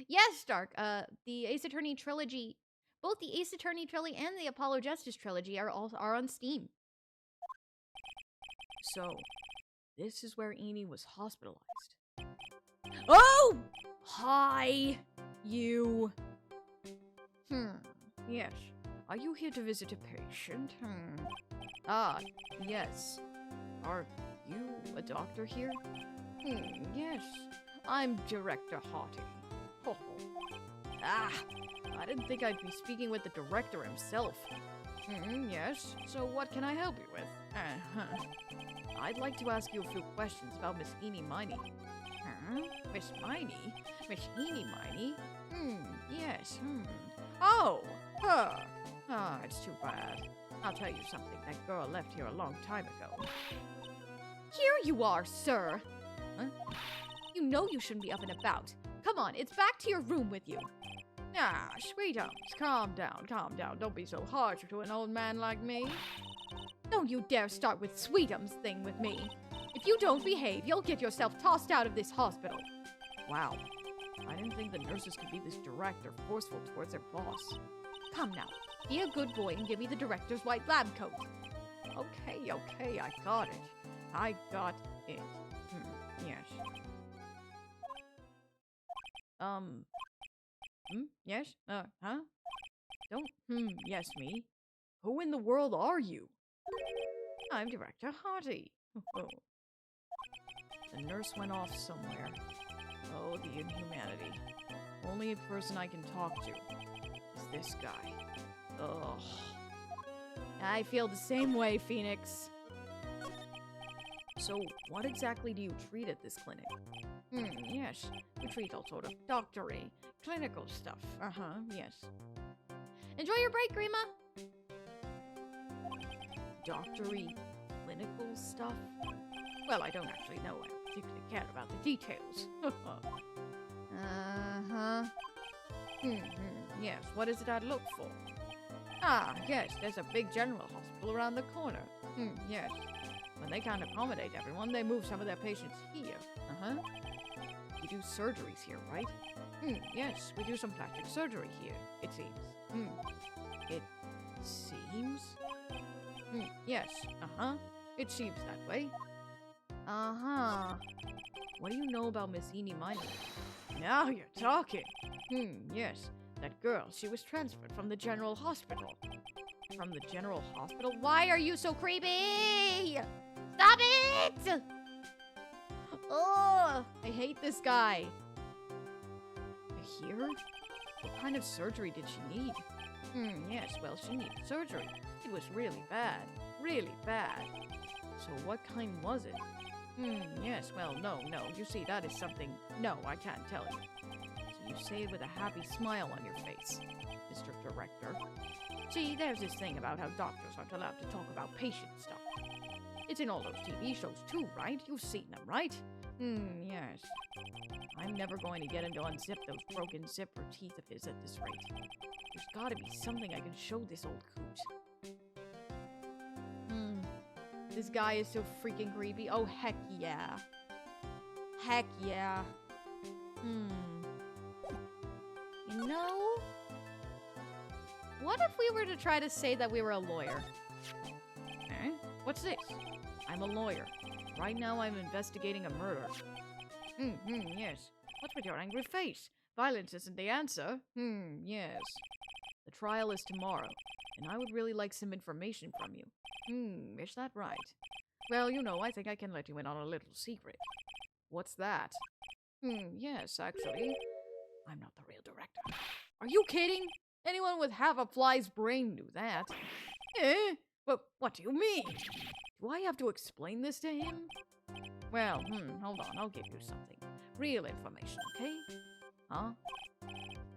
Yes, Stark, the Ace Attorney trilogy, both the Ace Attorney trilogy and the Apollo Justice trilogy are on Steam. So, this is where Eni was hospitalized. Oh! Hi, you. Yes, Are you here to visit a patient? Ah, yes. Are you a doctor here? Yes. I'm Director Hottie. Ho ho. Ah, I didn't think I'd be speaking with the director himself. Yes. So what can I help you with? I'd like to ask you a few questions about Miss Miney. Miss Miney? Miss Miney? Yes. Oh, her. Ah, it's too bad. I'll tell you something. That girl left here a long time ago. Here you are, sir. Huh? You know you shouldn't be up and about. Come on, it's back to your room with you. Ah, sweetums, calm down, calm down. Don't be so harsh to an old man like me. Don't you dare start with sweetums thing with me. If you don't behave, you'll get yourself tossed out of this hospital. Wow. I didn't think the nurses could be this direct or forceful towards their boss. Come now, be a good boy and give me the director's white lab coat. Okay, I got it. I got it. Yes. Yes? Huh? Don't, yes, me. Who in the world are you? I'm Director Hottie. The nurse went off somewhere. Oh, the inhumanity. Only a person I can talk to is this guy. Ugh. I feel the same way, Phoenix. So, what exactly do you treat at this clinic? Yes. We treat all sort of doctory, clinical stuff. Yes. Enjoy your break, Grima. Doctory, clinical stuff? Well, I don't actually know. I particularly care about the details. Yes, what is it I'd look for? Ah, yes, there's a big general hospital around the corner. Yes. When they can't accommodate everyone, they move some of their patients here. You do surgeries here, right? Yes, we do some plastic surgery here, it seems. It seems? Yes, it seems that way. What do you know about Miss Miney? Now you're talking. Yes, that girl, she was transferred from the general hospital. From the general hospital? Why are you so creepy? Stop it! Oh, I hate this guy. Here? What kind of surgery did she need? Yes, well, she needed surgery. It was really bad. Really bad. So what kind was it? Yes, well, no. You see, that is something... No, I can't tell you. So you say it with a happy smile on your face, Mr. Director. See, there's this thing about how doctors aren't allowed to talk about patient stuff. It's in all those TV shows too, right? You've seen them, right? Yes. I'm never going to get him to unzip those broken zipper teeth of his at this rate. There's gotta be something I can show this old coot. This guy is so freaking creepy. Oh, heck yeah. Heck yeah. You know, what if we were to try to say that we were a lawyer? Eh? What's this? I'm a lawyer. Right now I'm investigating a murder. Yes. What's with your angry face? Violence isn't the answer. Yes. The trial is tomorrow, and I would really like some information from you. Is that right? Well, you know, I think I can let you in on a little secret. What's that? Yes, actually. I'm not the real director. Are you kidding? Anyone with half a fly's brain knew that. Eh? But what do you mean? Do I have to explain this to him? Well, hold on, I'll give you something. Real information, okay? Huh?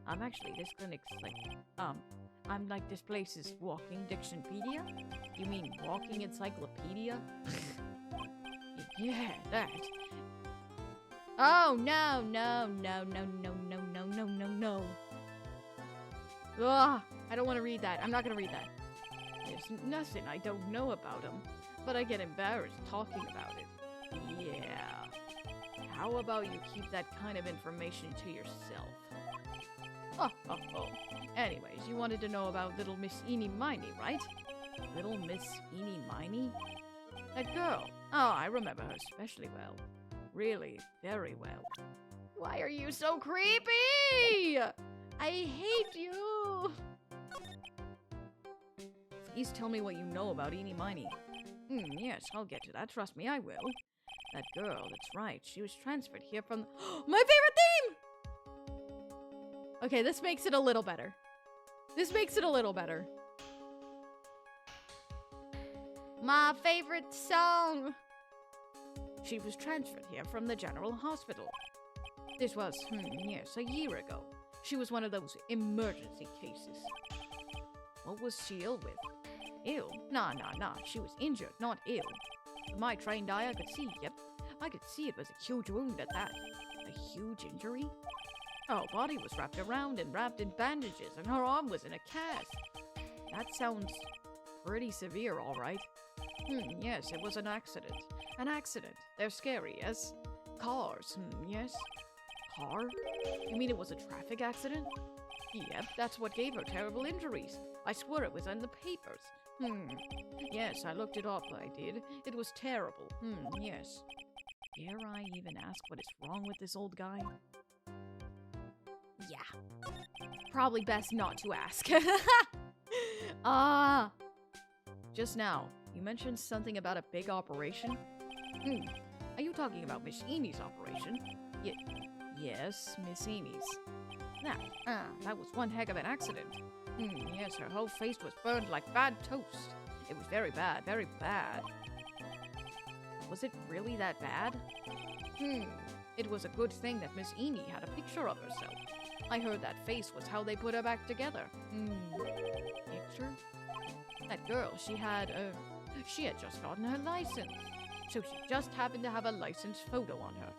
I'm actually, this clinic's like, I'm like this place's walking dictionpedia? You mean walking encyclopedia? Yeah, that. Oh, no. Ugh, I don't want to read that. I'm not going to read that. There's nothing I don't know about him, but I get embarrassed talking about it. Yeah. How about you keep that kind of information to yourself? Oh. Anyways, you wanted to know about little Miss Miney, right? Little Miss Miney? That girl. Oh, I remember her especially well. Really, very well. Why are you so creepy? I hate you. Please tell me what you know about Eenie Miney. Yes, I'll get to that. Trust me, I will. That girl, that's right. She was transferred here from... My favorite theme! Okay, this makes it a little better. This makes it a little better. My favorite song. She was transferred here from the general hospital. This was, yes, a year ago. She was one of those emergency cases. What was she ill with? Ill? Nah. She was injured, not ill. With my trained eye, I could see, yep. I could see it was a huge wound at that. A huge injury? Her whole body was wrapped around and wrapped in bandages, and her arm was in a cast. That sounds pretty severe, all right. Yes, it was an accident. An accident. They're scary, yes? Cars, yes? Car? You mean it was a traffic accident? Yep, that's what gave her terrible injuries. I swear it was in the papers. Yes, I looked it up, I did. It was terrible. Yes. Dare I even ask what is wrong with this old guy? Yeah. Probably best not to ask. Just now, you mentioned something about a big operation? Are you talking about Miss Enie's operation? Yes, Miss Enie's. That was one heck of an accident. Yes, her whole face was burned like bad toast. It was very bad, very bad. Was it really that bad? It was a good thing that Miss Enie had a picture of herself. I heard that face was how they put her back together. Picture? That girl, she had just gotten her license. So she just happened to have a license photo on her.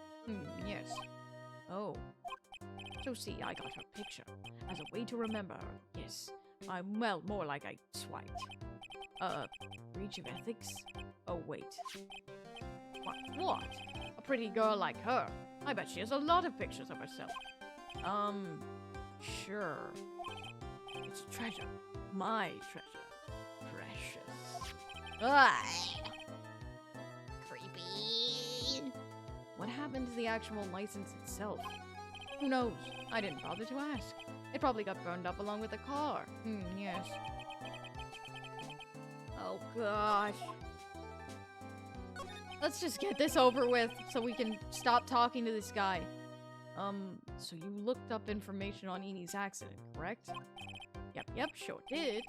Yes. Oh. So see, I got her picture as a way to remember her. Yes. Well, more like I swiped. Breach of ethics? Oh, wait. What? A pretty girl like her? I bet she has a lot of pictures of herself. Sure. It's treasure. My treasure. Precious. Ugh. Creepy. What happened to the actual license itself? Who knows? I didn't bother to ask. It probably got burned up along with the car. Yes. Oh gosh. Let's just get this over with so we can stop talking to this guy. So you looked up information on Enie's accident, correct? Yep, sure did.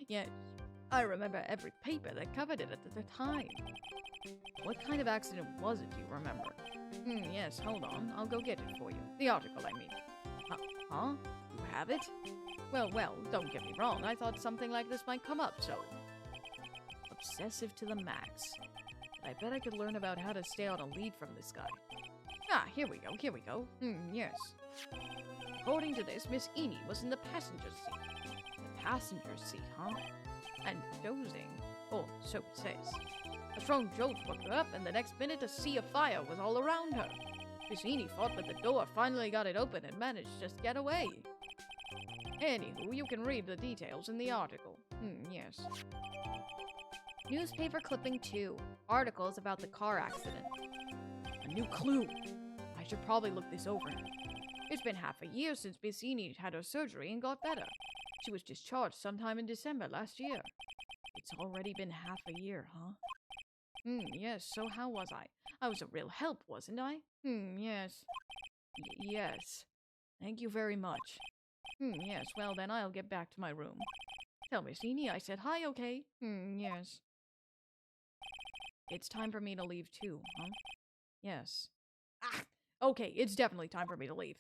Yes. I remember every paper that covered it at the time. What kind of accident was it, do you remember? Yes, hold on. I'll go get it for you. The article, I mean. Huh? You have it? Well, don't get me wrong. I thought something like this might come up, so... Obsessive to the max. But I bet I could learn about how to stay on a lead from this guy. Here we go. Yes. According to this, Miss Enie was in the passenger seat. The passenger seat, huh? And dozing. Oh, so it says. A strong jolt woke her up, and the next minute a sea of fire was all around her. Miss Enie fought with the door, finally got it open, and managed to just get away. Anywho, you can read the details in the article. Yes. Newspaper clipping 2. Articles about the car accident. A new clue. I should probably look this over. It's been half a year since Miss Enie had her surgery and got better. She was discharged sometime in December last year. It's already been half a year, huh? Yes, so how was I? I was a real help, wasn't I? Yes. Yes. Thank you very much. Yes, well then I'll get back to my room. Tell Miss Enie I said hi, okay? Yes. It's time for me to leave too, huh? Yes. Okay, it's definitely time for me to leave.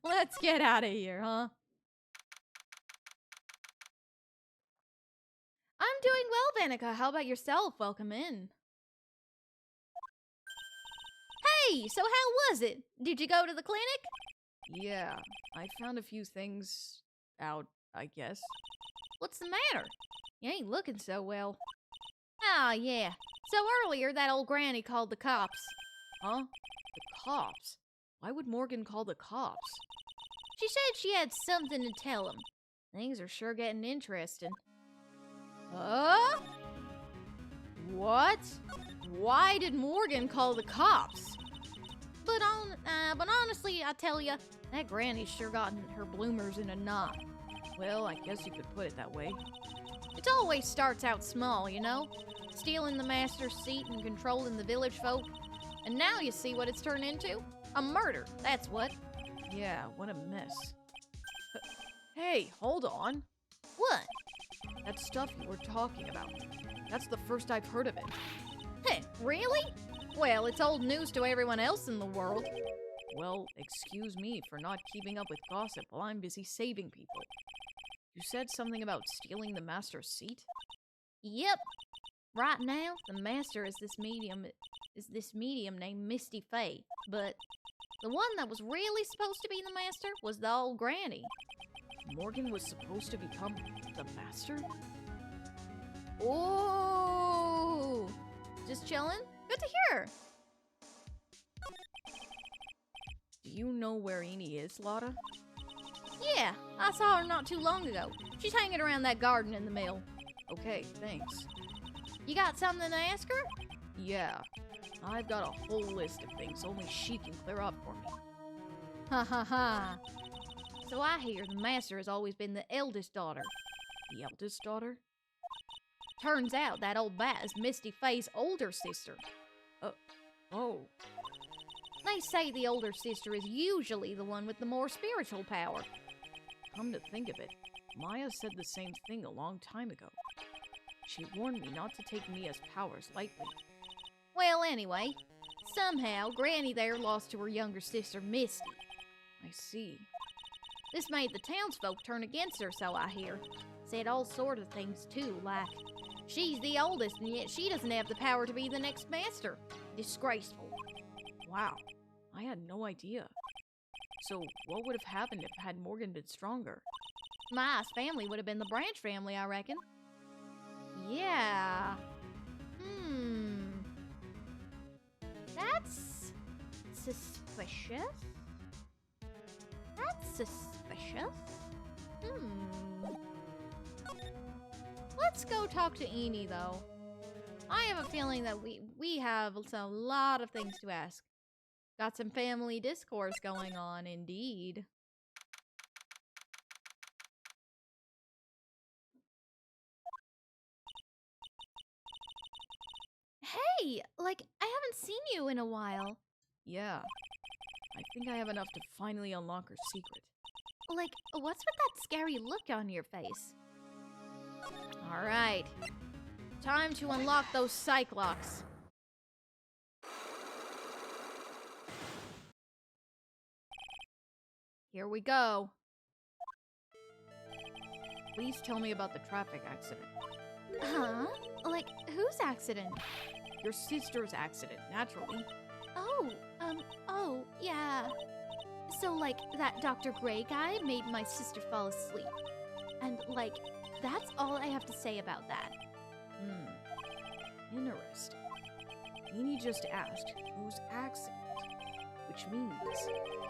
Let's get out of here, huh? I'm doing well, Vanica. How about yourself? Welcome in. Hey, so how was it? Did you go to the clinic? Yeah, I found a few things out, I guess. What's the matter? You ain't looking so well. Ah, yeah. So earlier, that old granny called the cops. Huh? The cops? Why would Morgan call the cops? She said she had something to tell him. Things are sure getting interesting. What? Why did Morgan call the cops? But honestly, I tell ya, that granny's sure gotten her bloomers in a knot. Well, I guess you could put it that way. It always starts out small, you know? Stealing the master's seat and controlling the village folk. And now you see what it's turned into? A murder, that's what. Yeah, what a mess. Hey, hold on. What? That stuff you were talking about. That's the first I've heard of it. Heh, really? Well, it's old news to everyone else in the world. Well, excuse me for not keeping up with gossip while I'm busy saving people. You said something about stealing the master's seat? Yep. Right now, the master is this medium named Misty Fay, but the one that was really supposed to be the master was the old granny. Morgan was supposed to become the master? Ooh! Just chillin'? Good to hear. Do you know where Eni is, Lotta? Yeah, I saw her not too long ago. She's hanging around that garden in the mill. Okay, thanks. You got something to ask her? Yeah, I've got a whole list of things only she can clear up for me. Ha ha ha. So I hear the master has always been the eldest daughter. The eldest daughter? Turns out that old bat is Misty Fay's older sister. Oh, They say the older sister is usually the one with the more spiritual power. come to think of it, Maya said the same thing a long time ago. She warned me not to take Mia's powers lightly. Well, anyway, somehow Granny there lost to her younger sister, Misty. I see. This made the townsfolk turn against her, so I hear. Said all sort of things, too, like she's the oldest and yet she doesn't have the power to be the next master. Disgraceful. Wow, I had no idea. So what would have happened if had Morgan been stronger? Maya's family would have been the Branch family, I reckon. Yeah. That's suspicious. That's suspicious. Let's go talk to Eni, though. I have a feeling that we have a lot of things to ask. Got some family discourse going on, indeed. Hey, like, I haven't seen you in a while. Yeah, I think I have enough to finally unlock her secret. Like, what's with that scary look on your face? Alright. Time to unlock those Cyclocks. Here we go. Please tell me about the traffic accident. Huh? Like, whose accident? Your sister's accident, naturally. Oh, yeah. So, like, that Dr. Gray guy made my sister fall asleep. And, like, that's all I have to say about that. Interesting. Eni just asked whose accident, which means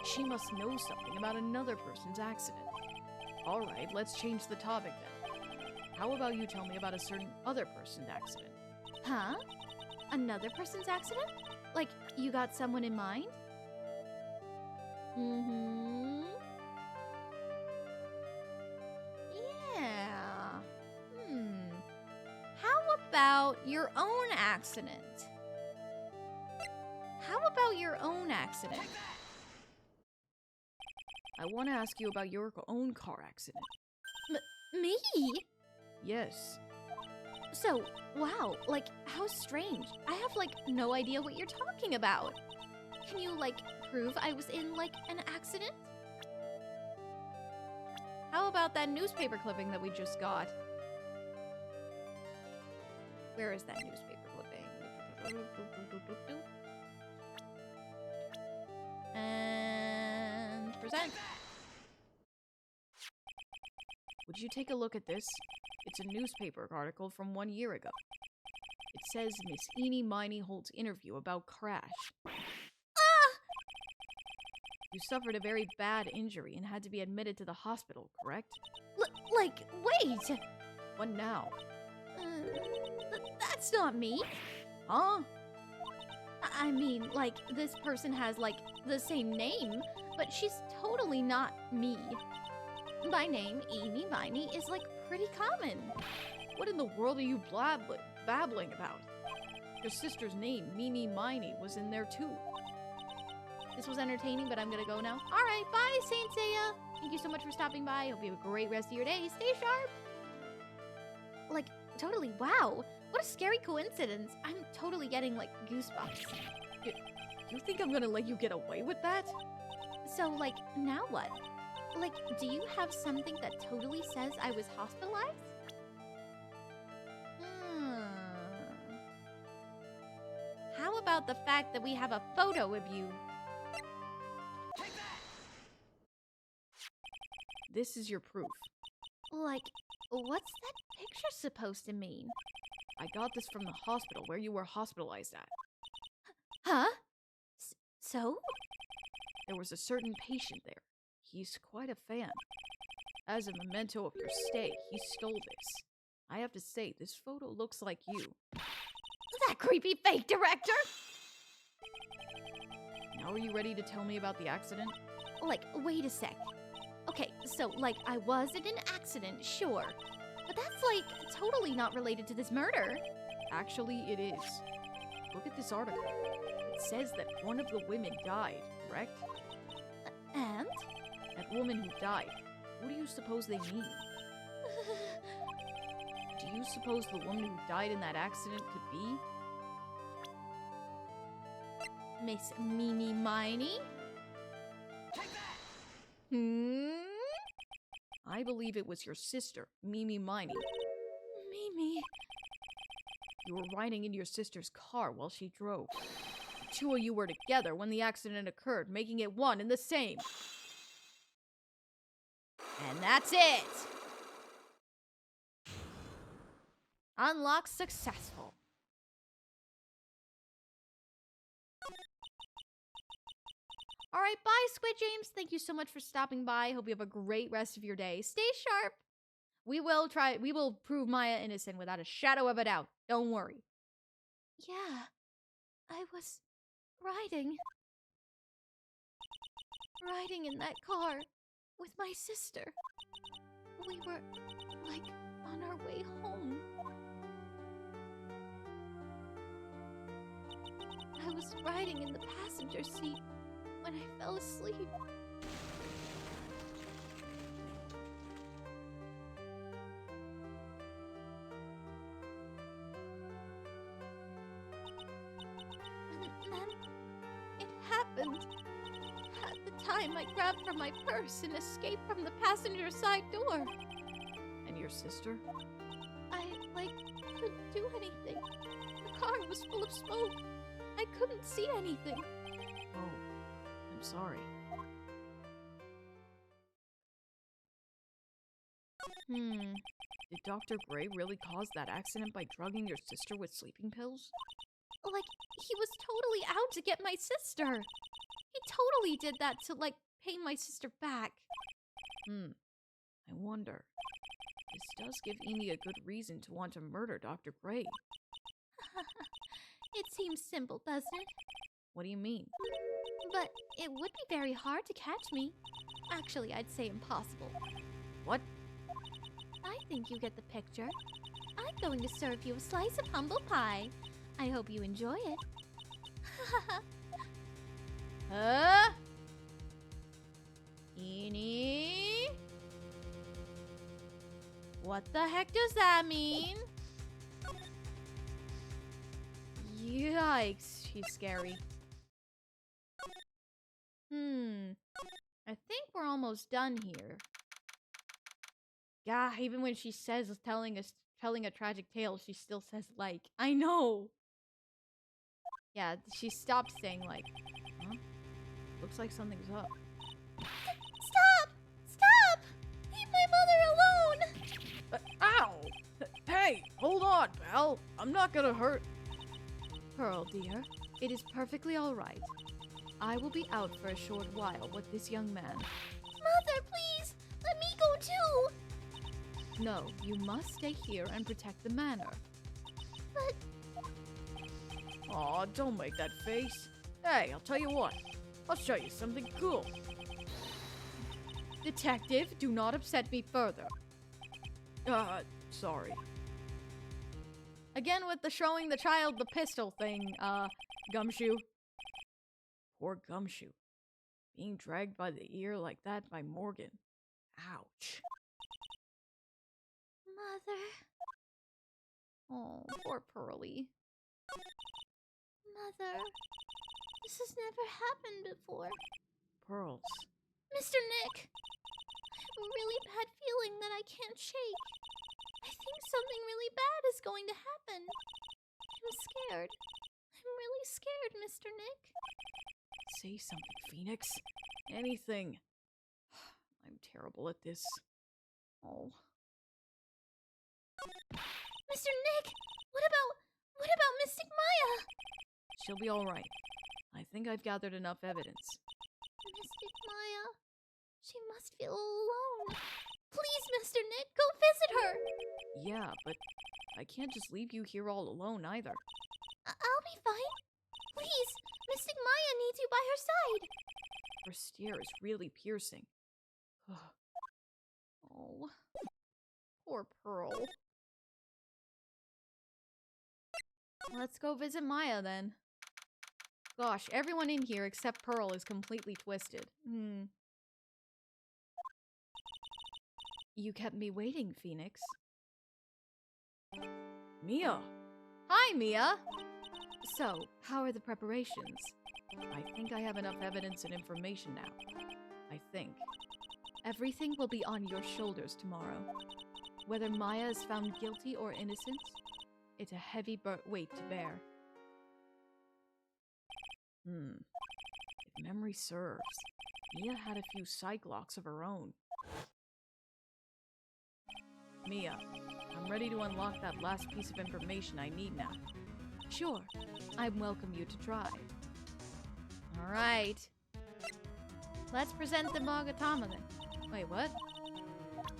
she must know something about another person's accident. Alright, let's change the topic then. How about you tell me about a certain other person's accident? Huh? Another person's accident? Like, you got someone in mind? Yeah. How about your own accident? How about your own accident? I want to ask you about your own car accident. Me? Yes. So, wow, like, how strange. I have, like, no idea what you're talking about. Can you, like, prove I was in, like, an accident? How about that newspaper clipping that we just got? Where is that newspaper clipping? And present. Would you take a look at this? It's a newspaper article from 1 year ago. It says Miss Eni Miney holds interview about crash. You suffered a very bad injury and had to be admitted to the hospital, correct? Like, wait! What now? That's not me. Huh? I mean, like, this person has, like, the same name, but she's totally not me. My name, Eeny Miney, is like pretty common. What in the world are you babbling about? Your sister's name, Miney, was in there too. This was entertaining, but I'm gonna go now. Alright, bye, Saint Seiya. Thank you so much for stopping by. Hope you have a great rest of your day. Stay sharp. Like, totally, wow. What a scary coincidence. I'm totally getting, like, goosebumps. You think I'm gonna let you get away with that? So, like, now what? Like, do you have something that totally says I was hospitalized? How about the fact that we have a photo of you? This is your proof. Like, what's that picture supposed to mean? I got this from the hospital where you were hospitalized at. Huh? So? There was a certain patient there. He's quite a fan. As a memento of your stay, he stole this. I have to say, this photo looks like you. That creepy fake director! Now are you ready to tell me about the accident? Like, wait a sec. Okay, so, like, I was in an accident, sure. But that's, like, totally not related to this murder. Actually, it is. Look at this article. It says that one of the women died, correct? And? That woman who died. What do you suppose they mean? Do you suppose the woman who died in that accident could be? Miss Mimi Miney? I believe it was your sister, Miney. Mimi. You were riding in your sister's car while she drove. The two of you were together when the accident occurred, making it one and the same. And that's it! Unlock successful. Alright, bye, Squid James. Thank you so much for stopping by. Hope you have a great rest of your day. Stay sharp. We will prove Maya innocent without a shadow of a doubt. Don't worry. Yeah, I was riding in that car with my sister. We were, like, on our way home. I was riding in the passenger seat when I fell asleep. And then it happened. At the time, I grabbed for my purse and escaped from the passenger side door. And your sister? I, like, couldn't do anything. The car was full of smoke. I couldn't see anything. Oh, I'm sorry. Did Dr. Gray really cause that accident by drugging your sister with sleeping pills? Like, he was totally out to get my sister. He totally did that to, like, pay my sister back. I wonder. This does give Amy a good reason to want to murder Dr. Gray. It seems simple, doesn't it? What do you mean? But it would be very hard to catch me. Actually, I'd say impossible. What? I think you get the picture. I'm going to serve you a slice of humble pie. I hope you enjoy it. Eeny? What the heck does that mean? Yikes, she's scary. I think we're almost done here. Yeah, even when she says telling a tragic tale, she still says like. I know. Yeah, she stopped saying like. Huh? Looks like something's up. Stop! Stop! Leave my mother alone! Ow! Hey, hold on, pal. I'm not gonna hurt. Pearl, dear, it is perfectly all right. I will be out for a short while with this young man. Mother, please! Let me go too! No, you must stay here and protect the manor. But... Aw, don't make that face. Hey, I'll tell you what. I'll show you something cool. Detective, do not upset me further. Sorry. Again with the showing the child the pistol thing, Gumshoe. Poor Gumshoe. Being dragged by the ear like that by Morgan. Ouch. Mother. Oh, poor Pearly. Mother. This has never happened before. Pearls. Mr. Nick! I have a really bad feeling that I can't shake. I think something really bad is going to happen. I'm scared. I'm really scared, Mr. Nick. Say something, Phoenix. Anything. I'm terrible at this. Oh. Mr. Nick! What about Mystic Maya? She'll be alright. I think I've gathered enough evidence. Mystic Maya. She must feel alone. Please, Mr. Nick, go visit her! Yeah, but I can't just leave you here all alone either. I'll be fine. Please, Mystic Maya needs you by her side. Her stare is really piercing. Oh. Poor Pearl. Let's go visit Maya then. Gosh, everyone in here except Pearl is completely twisted. You kept me waiting, Phoenix. Mia! Hi, Mia! So, how are the preparations? I think I have enough evidence and information now. I think. Everything will be on your shoulders tomorrow. Whether Maya is found guilty or innocent, it's a heavy weight to bear. If memory serves, Mia had a few psych-locks of her own. Mia, I'm ready to unlock that last piece of information I need now. Sure, I welcome you to try. Alright. Let's present the Mogatama then. Wait, what?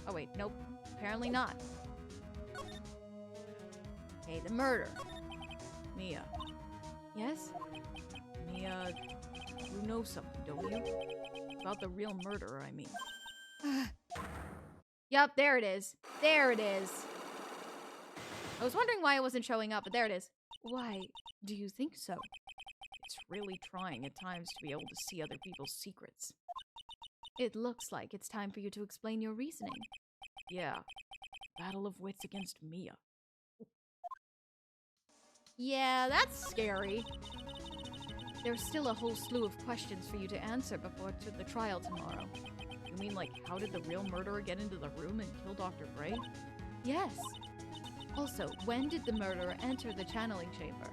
Oh wait, nope. Apparently not. Okay, the murder. Mia. Yes? Mia, you know something, don't you? About the real murderer, I mean. Yup, there it is. There it is. I was wondering why it wasn't showing up, but there it is. Why do you think so? It's really trying at times to be able to see other people's secrets. It looks like it's time for you to explain your reasoning. Yeah. Battle of wits against Mia. Yeah, that's scary. There's still a whole slew of questions for you to answer before the trial tomorrow. You mean like, how did the real murderer get into the room and kill Dr. Gray? Yes. Also, when did the murderer enter the channeling chamber?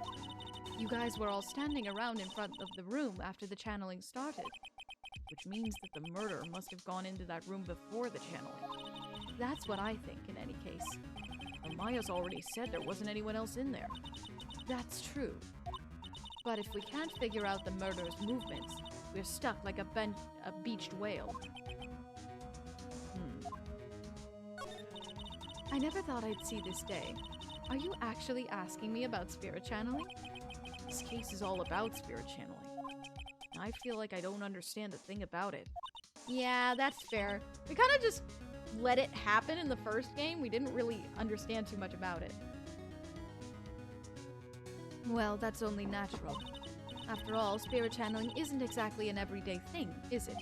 You guys were all standing around in front of the room after the channeling started. Which means that the murderer must have gone into that room before the channeling. That's what I think in any case. But Maya's already said there wasn't anyone else in there. That's true. But if we can't figure out the murderer's movements, we're stuck like a beached whale. I never thought I'd see this day. Are you actually asking me about spirit channeling? This case is all about spirit channeling. I feel like I don't understand a thing about it. Yeah, that's fair. We kind of just let it happen in the first game. We didn't really understand too much about it. Well, that's only natural. After all, spirit channeling isn't exactly an everyday thing, is it?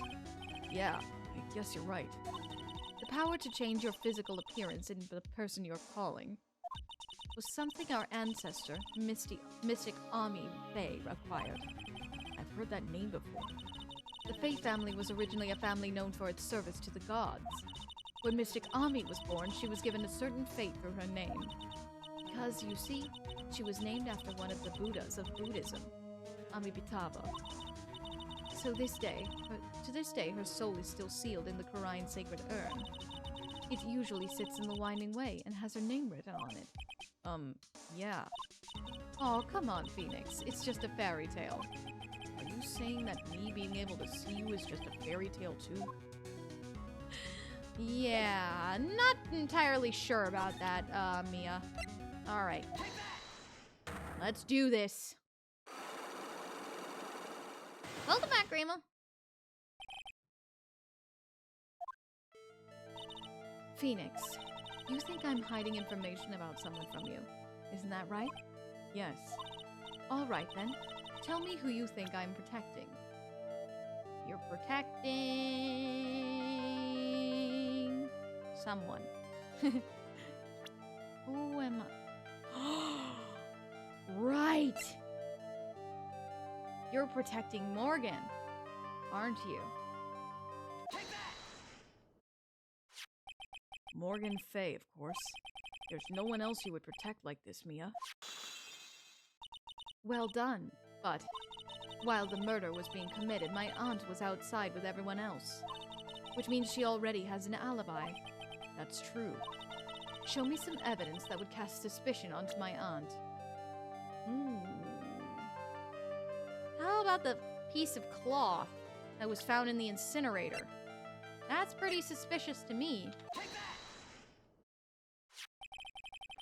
Yeah, I guess you're right. The power to change your physical appearance into the person you're calling was something our ancestor, Mystic Ami Fay, acquired. I've heard that name before. The Fay family was originally a family known for its service to the gods. When Mystic Ami was born, she was given a certain fate through her name. Because, you see, she was named after one of the Buddhas of Buddhism, Amitabha. So to this day, her soul is still sealed in the Kurain sacred urn. It usually sits in the Winding Way and has her name written on it. Yeah. Oh, come on, Phoenix. It's just a fairy tale. Are you saying that me being able to see you is just a fairy tale too? Yeah, not entirely sure about that, Mia. Alright. Let's do this. Welcome back, Grandma. Phoenix, you think I'm hiding information about someone from you, isn't that right? Yes. All right then. Tell me who you think I'm protecting. You're protecting someone. Who am I? Right! You're protecting Morgan, aren't you? Morgan Fay, of course. There's no one else you would protect like this, Mia. Well done, but while the murder was being committed, my aunt was outside with everyone else, which means she already has an alibi. That's true. Show me some evidence that would cast suspicion onto my aunt. How about the piece of cloth that was found in the incinerator? That's pretty suspicious to me.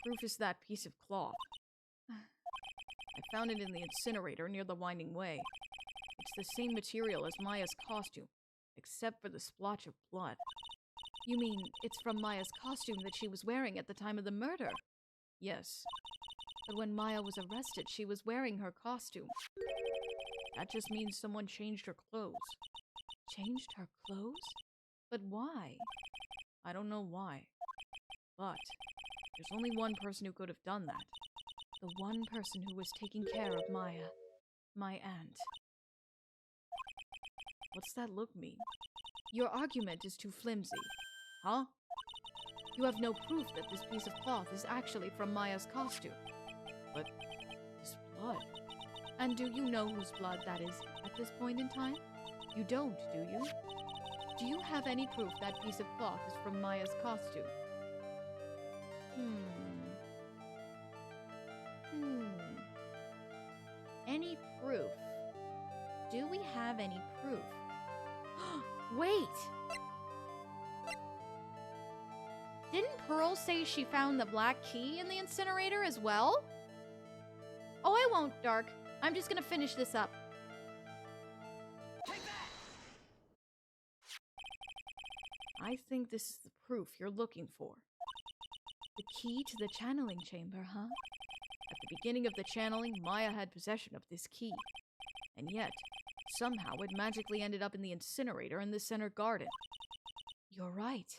Proof is that piece of cloth. I found it in the incinerator near the winding way. It's the same material as Maya's costume, except for the splotch of blood. You mean it's from Maya's costume that she was wearing at the time of the murder? Yes. But when Maya was arrested, she was wearing her costume. That just means someone changed her clothes. Changed her clothes? But why? I don't know why. But there's only one person who could have done that. The one person who was taking care of Maya. My aunt. What's that look mean? Your argument is too flimsy. Huh? You have no proof that this piece of cloth is actually from Maya's costume. But this blood... And do you know whose blood that is at this point in time? You don't, do you? Do you have any proof that piece of cloth is from Maya's costume? Any proof? Do we have any proof? Wait! Didn't Pearl say she found the black key in the incinerator as well? Oh, I won't, Dark. I'm just gonna finish this up. I think this is the proof you're looking for. The key to the channeling chamber, huh? At the beginning of the channeling, Maya had possession of this key. And yet, somehow it magically ended up in the incinerator in the center garden. You're right.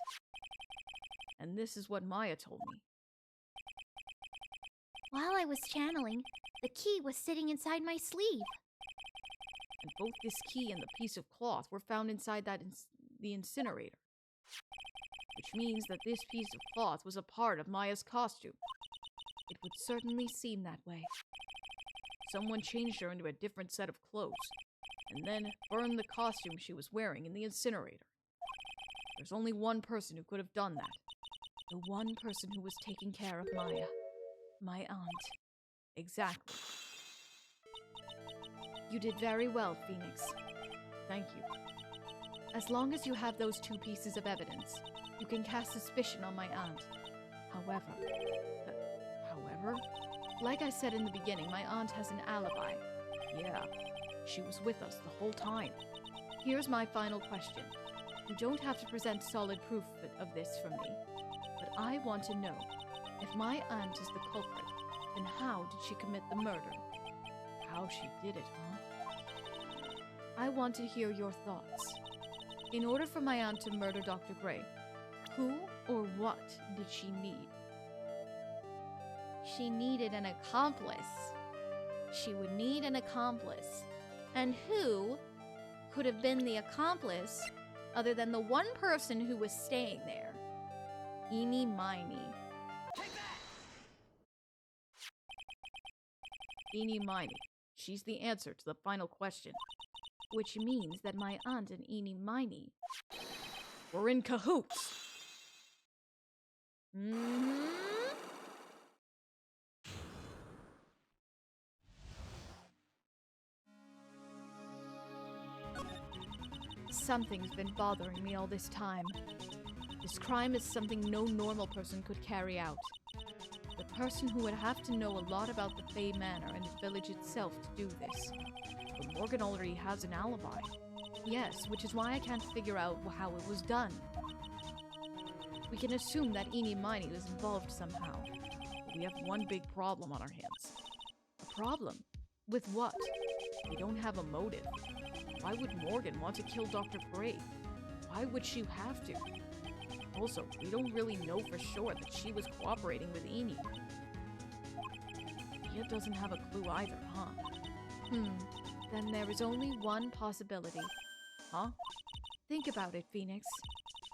And this is what Maya told me. While I was channeling, the key was sitting inside my sleeve. And both this key and the piece of cloth were found inside the incinerator. Which means that this piece of cloth was a part of Maya's costume. It would certainly seem that way. Someone changed her into a different set of clothes, and then burned the costume she was wearing in the incinerator. There's only one person who could have done that. The one person who was taking care of Maya. My aunt. Exactly. You did very well, Phoenix. Thank you. As long as you have those two pieces of evidence, you can cast suspicion on my aunt. However, like I said in the beginning, my aunt has an alibi. Yeah, she was with us the whole time. Here's my final question. You don't have to present solid proof of this from me, but I want to know, if my aunt is the culprit, then how did she commit the murder? How she did it, huh? I want to hear your thoughts. In order for my aunt to murder Dr. Gray, who or what did she need? She needed an accomplice. She would need an accomplice. And who could have been the accomplice other than the one person who was staying there? Miney. Miney. She's the answer to the final question. Which means that my aunt and Miney were in cahoots. Something's been bothering me all this time. This crime is something no normal person could carry out. The person who would have to know a lot about the Fay Manor and the village itself to do this. But Morgan already has an alibi. Yes, which is why I can't figure out how it was done. We can assume that Eenie Miney was involved somehow. We have one big problem on our hands. A problem? With what? We don't have a motive. Why would Morgan want to kill Dr. Prey? Why would she have to? Also, we don't really know for sure that she was cooperating with Eenie. Mia doesn't have a clue either, huh? Then there is only one possibility. Huh? Think about it, Phoenix.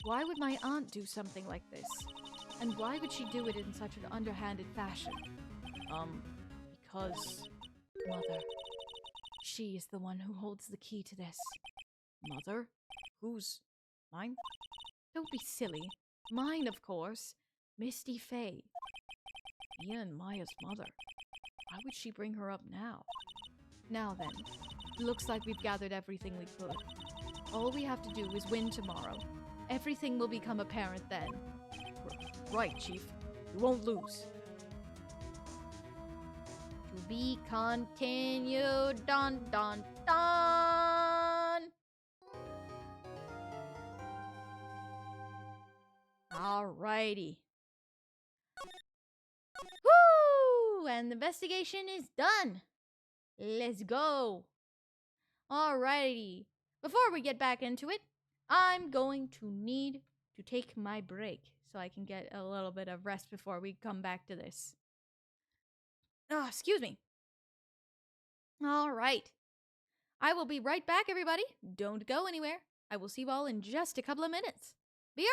Why would my aunt do something like this? And why would she do it in such an underhanded fashion? Because... Mother. She is the one who holds the key to this. Mother? Who's... mine? Don't be silly. Mine, of course. Misty Fay. Mia and Maya's mother. Why would she bring her up now? Now then, looks like we've gathered everything we could. All we have to do is win tomorrow. Everything will become apparent then. Right, Chief. We won't lose. To be continued. Dun dun dun! Alrighty. Woo! And the investigation is done. Let's go. Alrighty. Before we get back into it, I'm going to need to take my break so I can get a little bit of rest before we come back to this. Oh, excuse me. Alright. I will be right back, everybody. Don't go anywhere. I will see you all in just a couple of minutes. BRB!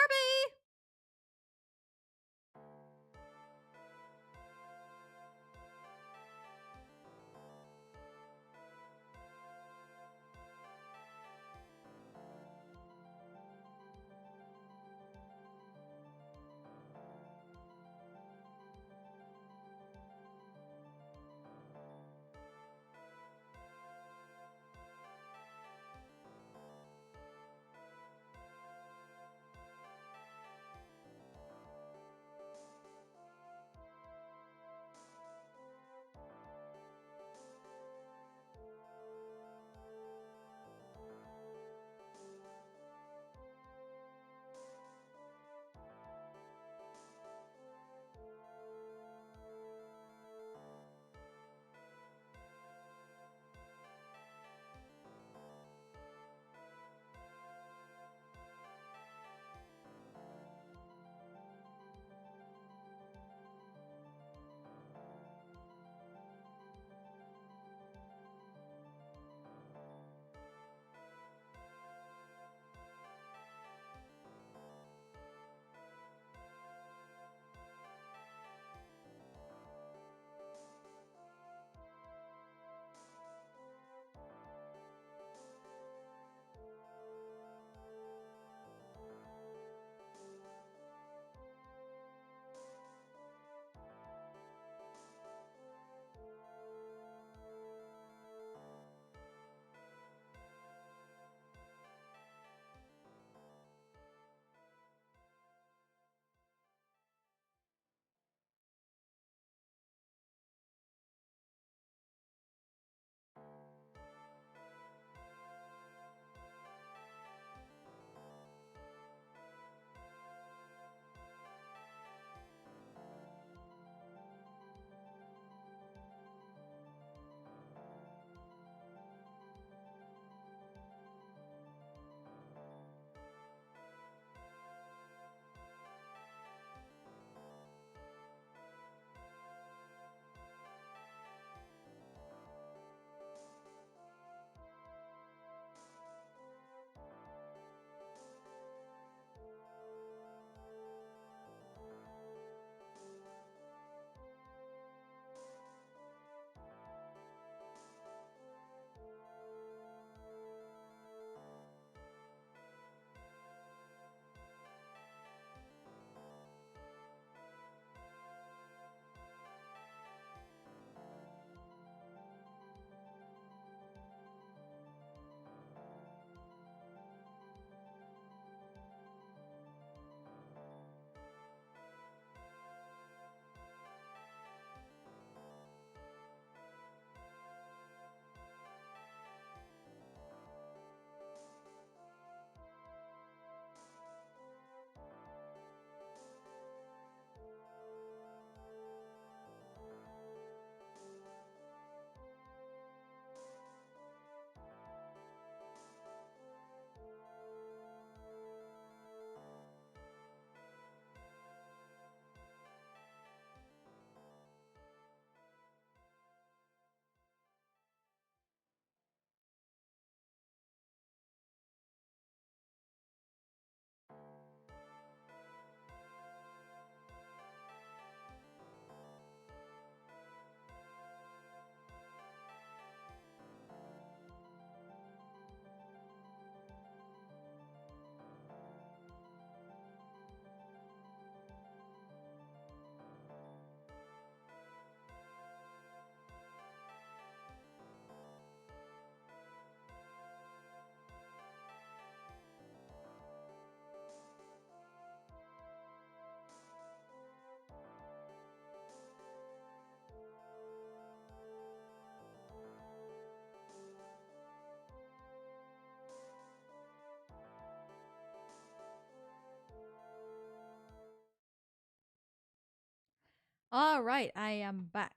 All right, I am back.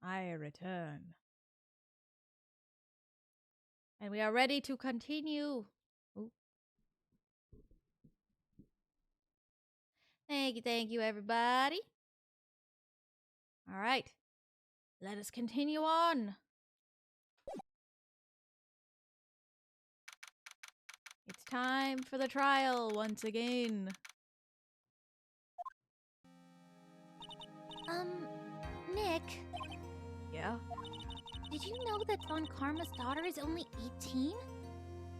I return. And we are ready to continue. Ooh. Thank you, everybody. All right, let us continue on. It's time for the trial once again. Nick, Yeah? did you know that Von Karma's daughter is only 18?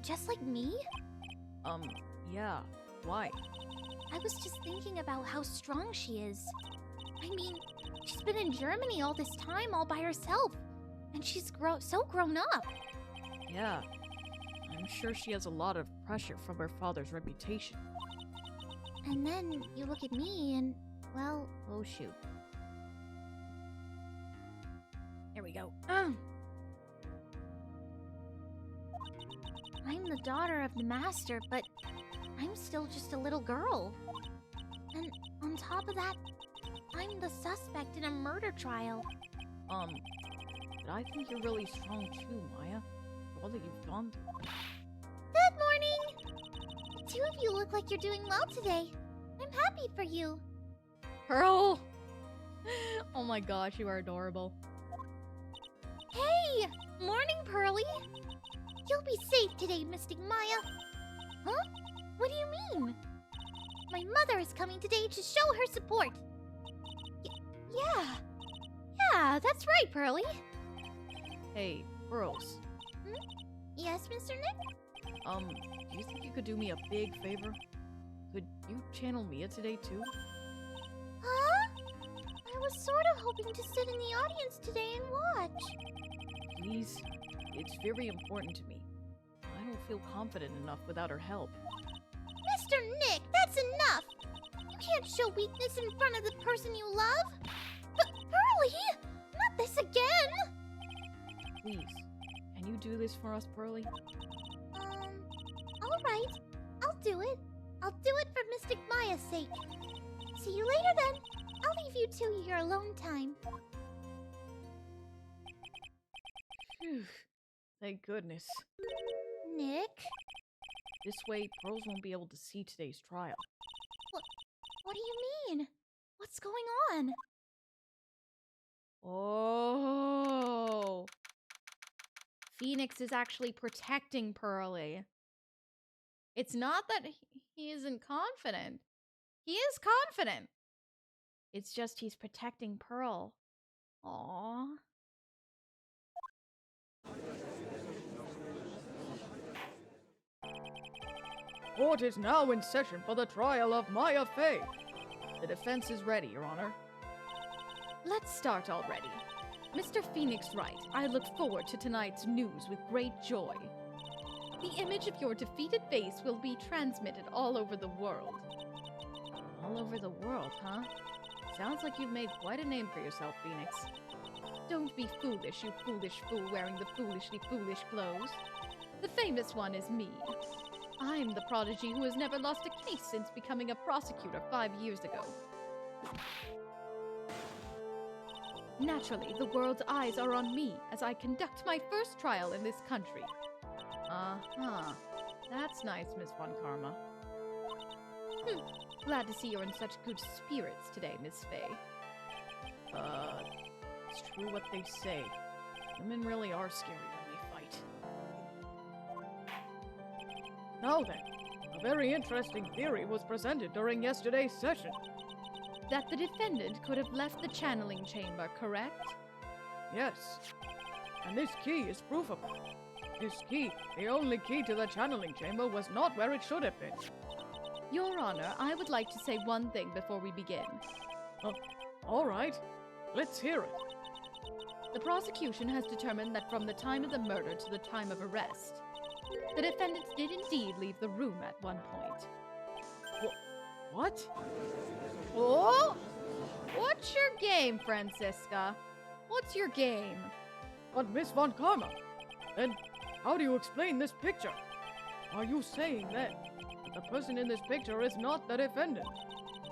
Just like me? Yeah. Why? I was just thinking about how strong she is. I mean, she's been in Germany all this time all by herself. And she's so grown up. Yeah. I'm sure she has a lot of pressure from her father's reputation. And then you look at me and, well, Oh, shoot. Here we go. I'm the daughter of the master, but I'm still just a little girl. And on top of that, I'm the suspect in a murder trial. But I think you're really strong too, Maya. For all that you've gone through. Good morning! The two of you look like you're doing well today. I'm happy for you. Pearl! Oh my gosh, you are adorable. Hey! Morning, Pearly! You'll be safe today, Mystic Maya. Huh? What do you mean? My mother is coming today to show her support. Yeah, that's right, Pearly. Hey, Pearls. Yes, Mr. Nick? Do you think you could do me a big favor? Could you channel Mia today too? Huh? I was sort of hoping to sit in the audience today and watch. Please? It's very important to me. I don't feel confident enough without her help. Mr. Nick, that's enough! You can't show weakness in front of the person you love! But, Pearly! Not this again! Please, can you do this for us, Pearly? Alright. I'll do it. I'll do it for Mystic Maya's sake. See you later then. I'll leave you two your alone time. Phew. Thank goodness. Nick? This way, Pearls won't be able to see today's trial. What do you mean? What's going on? Oh. Phoenix is actually protecting Pearly. It's not that he isn't confident. He is confident. It's just he's protecting Pearl. Aww. Court is now in session for the trial of Maya Fay. The defense is ready, Your Honor. Let's start already. Mr. Phoenix Wright, I look forward to tonight's news with great joy. The image of your defeated face will be transmitted all over the world. All over the world, huh? Sounds like you've made quite a name for yourself, Phoenix. Don't be foolish, you foolish fool wearing the foolishly foolish clothes. The famous one is me. I'm the prodigy who has never lost a case since becoming a prosecutor 5 years ago. Naturally, the world's eyes are on me as I conduct my first trial in this country. Uh-huh. That's nice, Miss Von Karma. Glad to see you're in such good spirits today, Miss Fay. It's true what they say. Women really are scary when they fight. Now then, a very interesting theory was presented during yesterday's session. That the defendant could have left the channeling chamber, correct? Yes. And this key is proof of it. This key, the only key to the channeling chamber, was not where it should have been. Your Honor, I would like to say one thing before we begin. All right. Let's hear it. The prosecution has determined that from the time of the murder to the time of arrest, the defendants did indeed leave the room at one point. What? Oh? What's your game, Francisca? What's your game? But Miss Von Karma, then how do you explain this picture? Are you saying then that the person in this picture is not the defendant?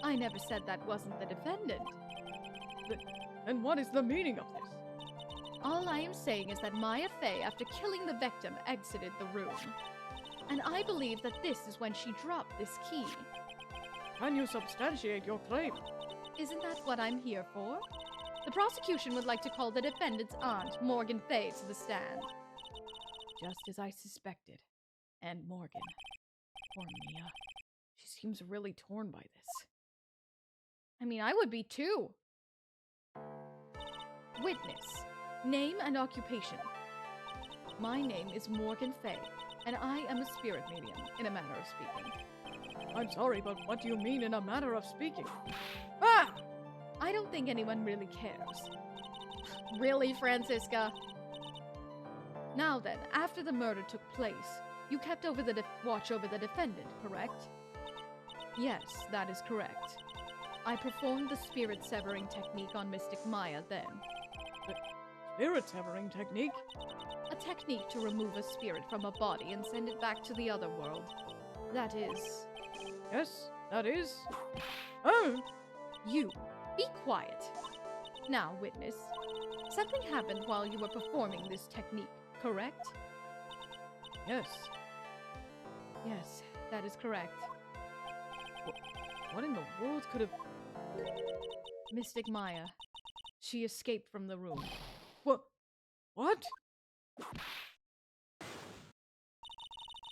I never said that wasn't the defendant. Then what is the meaning of this? All I am saying is that Maya Fay, after killing the victim, exited the room. And I believe that this is when she dropped this key. Can you substantiate your claim? Isn't that what I'm here for? The prosecution would like to call the defendant's aunt, Morgan Fay, to the stand. Just as I suspected. And Morgan. Poor Mia. She seems really torn by this. I mean, I would be too. Witness. Name and occupation. My name is Morgan Fay, and I am a spirit medium, in a manner of speaking. I'm sorry, but what do you mean in a manner of speaking? Ah! I don't think anyone really cares. Really, Francisca? Now then, after the murder took place, you kept watch over the defendant, correct? Yes, that is correct. I performed the spirit severing technique on Mystic Maya then. The spirit severing technique? A technique to remove a spirit from a body and send it back to the other world. That is... Yes, that is... Oh! You, be quiet. Now, witness, something happened while you were performing this technique, correct? Yes. Yes, that is correct. What in the world could have... Mystic Maya. She escaped from the room. What?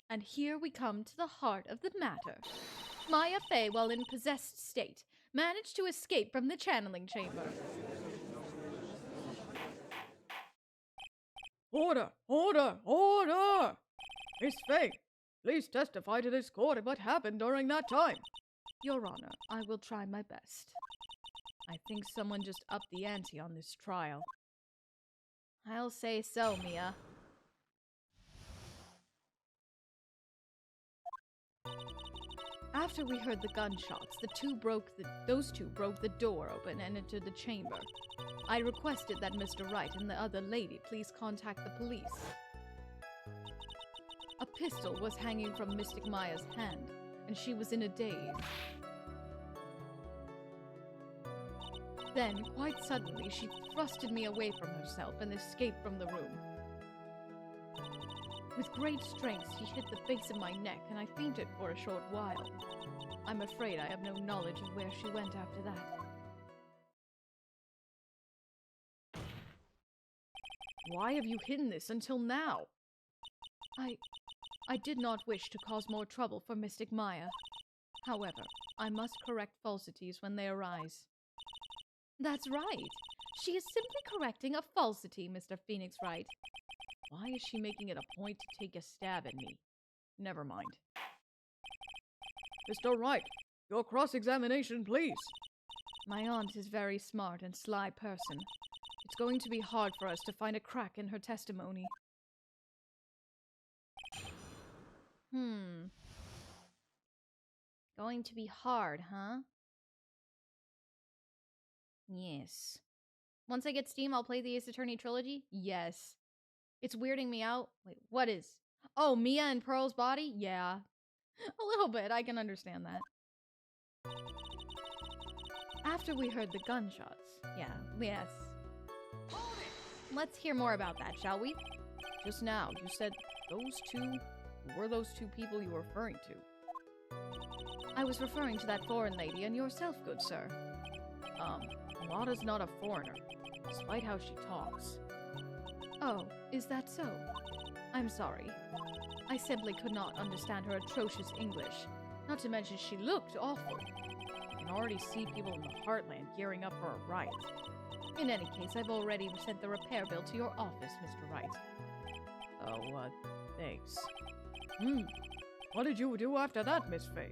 And here we come to the heart of the matter. Maya Fay, while in possessed state, managed to escape from the channeling chamber. Order! Order! Order! Miss Fay, please testify to this court of what happened during that time. Your Honor, I will try my best. I think someone just upped the ante on this trial. I'll say so, Mia. After we heard the gunshots, those two broke the door open and entered the chamber. I requested that Mr. Wright and the other lady please contact the police. A pistol was hanging from Mystic Maya's hand, and she was in a daze. Then, quite suddenly, she thrusted me away from herself and escaped from the room. With great strength, she hit the base of my neck, and I fainted for a short while. I'm afraid I have no knowledge of where she went after that. Why have you hidden this until now? I did not wish to cause more trouble for Mystic Maya. However, I must correct falsities when they arise. That's right. She is simply correcting a falsity, Mr. Phoenix Wright. Why is she making it a point to take a stab at me? Never mind. Mr. Wright, your cross-examination, please. My aunt is a very smart and sly person. It's going to be hard for us to find a crack in her testimony. Going to be hard, huh? Yes. Once I get Steam, I'll play the Ace Attorney trilogy? Yes. It's weirding me out. Wait, what is? Oh, Mia and Pearl's body? Yeah. A little bit, I can understand that. After we heard the gunshots. Yeah, yes. Let's hear more about that, shall we? Just now, you said those two... Who were those two people you were referring to? I was referring to that foreign lady and yourself, good sir. Lotta's not a foreigner, despite how she talks. Oh, is that so? I'm sorry. I simply could not understand her atrocious English. Not to mention she looked awful. I can already see people in the Heartland gearing up for a riot. In any case, I've already sent the repair bill to your office, Mr. Wright. Oh, thanks. What did you do after that, Miss Fay?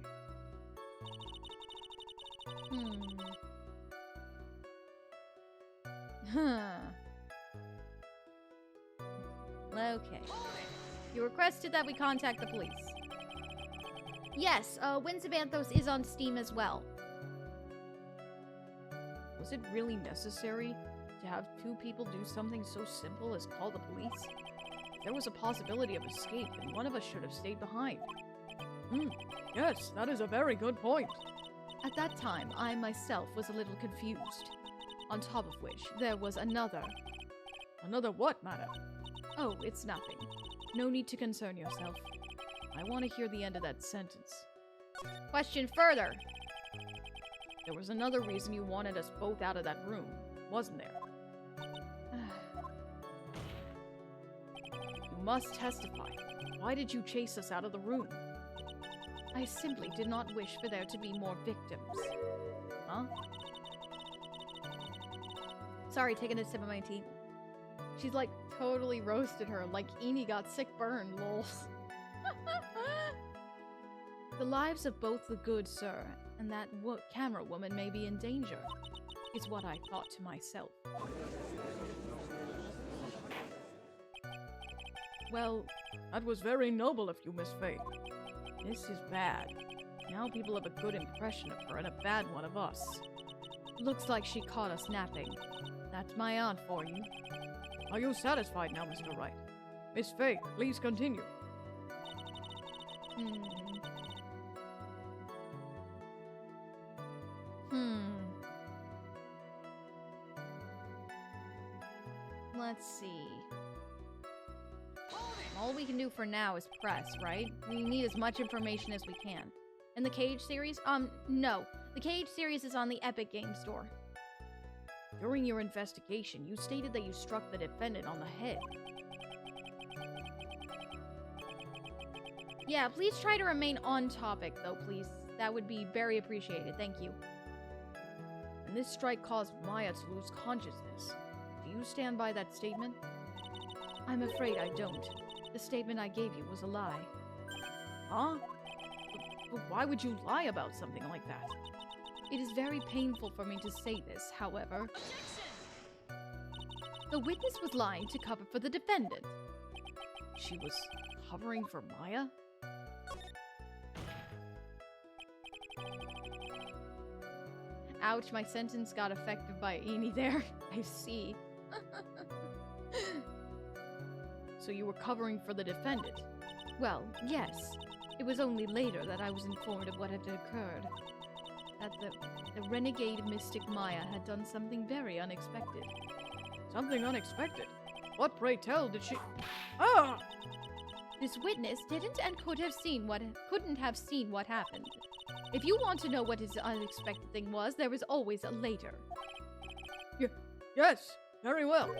Okay. You requested that we contact the police. Yes, Winds of Anthos is on Steam as well. Was it really necessary to have two people do something so simple as call the police? If there was a possibility of escape, then one of us should have stayed behind. Yes, that is a very good point. At that time, I myself was a little confused. On top of which, there was another. Another what, madam? Oh, it's nothing. No need to concern yourself. I want to hear the end of that sentence. Question further. There was another reason you wanted us both out of that room, wasn't there? You must testify. Why did you chase us out of the room? I simply did not wish for there to be more victims. Huh? Sorry, taking a sip of my tea. She's like totally roasted her, like Eni got sick burn, lol. The lives of both the good sir and that camera woman may be in danger, is what I thought to myself. Well, that was very noble of you, Miss Fay. This is bad. Now people have a good impression of her and a bad one of us. Looks like she caught us napping. That's my aunt for you. Are you satisfied now, Mr. Wright? Miss Fay, please continue. Let's see. All we can do for now is press, right? We need as much information as we can. And the Cage series? No. The Cage series is on the Epic Games Store. During your investigation, you stated that you struck the defendant on the head. Yeah, please try to remain on topic, though, please. That would be very appreciated. Thank you. And this strike caused Maya to lose consciousness. Do you stand by that statement? I'm afraid I don't. The statement I gave you was a lie. Huh? But why would you lie about something like that? It is very painful for me to say this, however. The witness was lying to cover for the defendant. She was covering for Maya? Ouch, my sentence got affected by Eni there. I see. So you were covering for the defendant? Well, yes. It was only later that I was informed of what had occurred. That the renegade mystic Maya had done something very unexpected. Something unexpected? What, pray tell, did she... Ah! This witness didn't and couldn't have seen what happened. If you want to know what his unexpected thing was, there was always a later. Yes, very well.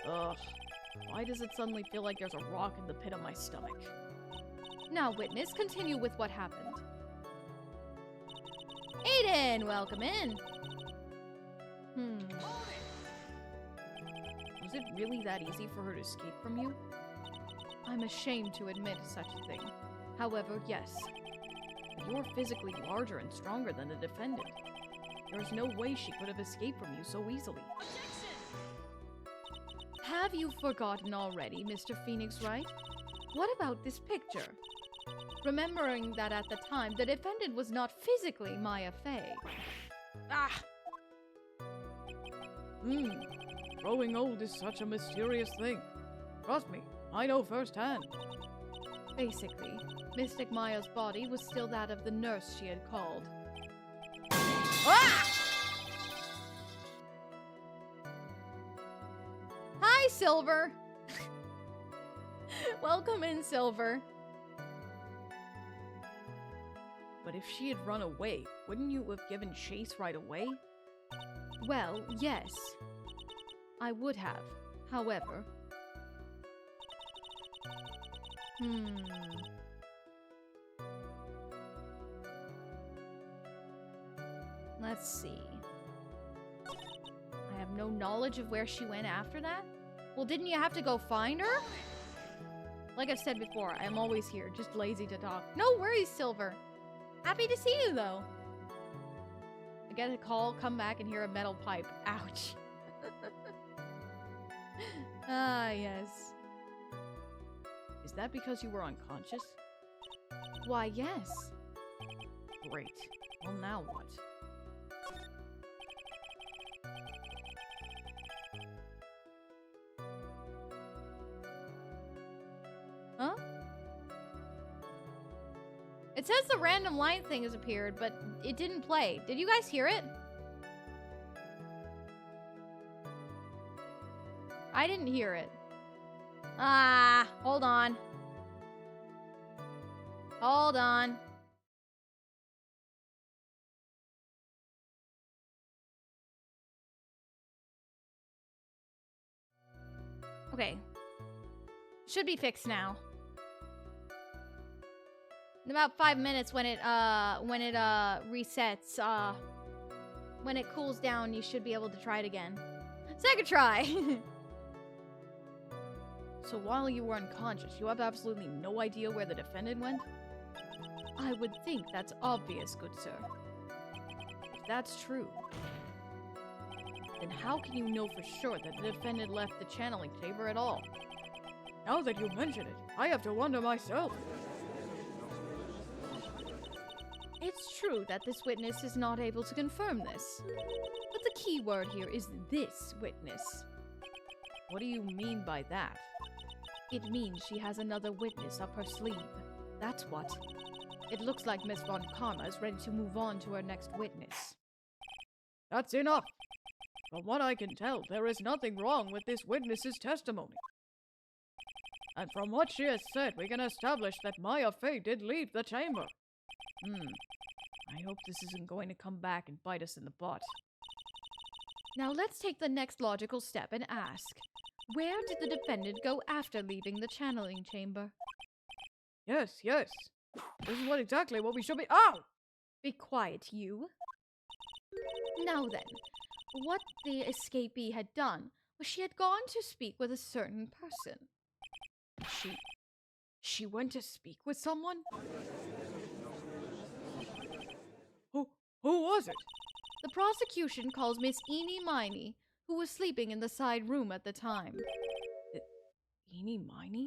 Ugh, why does it suddenly feel like there's a rock in the pit of my stomach? Now, witness, continue with what happened. Aiden, welcome in. Was it really that easy for her to escape from you? I'm ashamed to admit such a thing. However, yes. But you're physically larger and stronger than the defendant. There's no way she could have escaped from you so easily. Have you forgotten already, Mr. Phoenix Wright? What about this picture? Remembering that at the time, the defendant was not physically Maya Fay. Ah! Growing old is such a mysterious thing. Trust me, I know firsthand. Basically, Mystic Maya's body was still that of the nurse she had called. Ah! Hi, Silver! Welcome in, Silver. But if she had run away, wouldn't you have given chase right away? Well, yes. I would have. However... Let's see. I have no knowledge of where she went after that? Well, didn't you have to go find her? Like I've said before, I am always here, just lazy to talk. No worries, Silver. Happy to see you, though. I get a call, come back, and hear a metal pipe. Ouch. Ah, yes. Is that because you were unconscious? Why, yes. Great. Well, now what? Huh? It says the random line thing has appeared, but it didn't play. Did you guys hear it? I didn't hear it. Ah, hold on. Hold on. Okay. Should be fixed now. In about 5 minutes when it resets, when it cools down, you should be able to try it again. Second try! So while you were unconscious, you have absolutely no idea where the defendant went? I would think that's obvious, good sir. If that's true, then how can you know for sure that the defendant left the channeling chamber at all? Now that you mention it, I have to wonder myself. It's true that this witness is not able to confirm this. But the key word here is this witness. What do you mean by that? It means she has another witness up her sleeve. That's what. It looks like Miss Von Karma is ready to move on to her next witness. That's enough! From what I can tell, there is nothing wrong with this witness's testimony. And from what she has said, we can establish that Maya Fay did leave the chamber. I hope this isn't going to come back and bite us in the butt. Now let's take the next logical step and ask, where did the defendant go after leaving the channeling chamber? Yes. This is exactly what we should be— Ow! Be quiet, you. Now then, what the escapee had done was she had gone to speak with a certain person. She went to speak with someone? Who was it? The prosecution calls Miss Miney, who was sleeping in the side room at the time. Miney?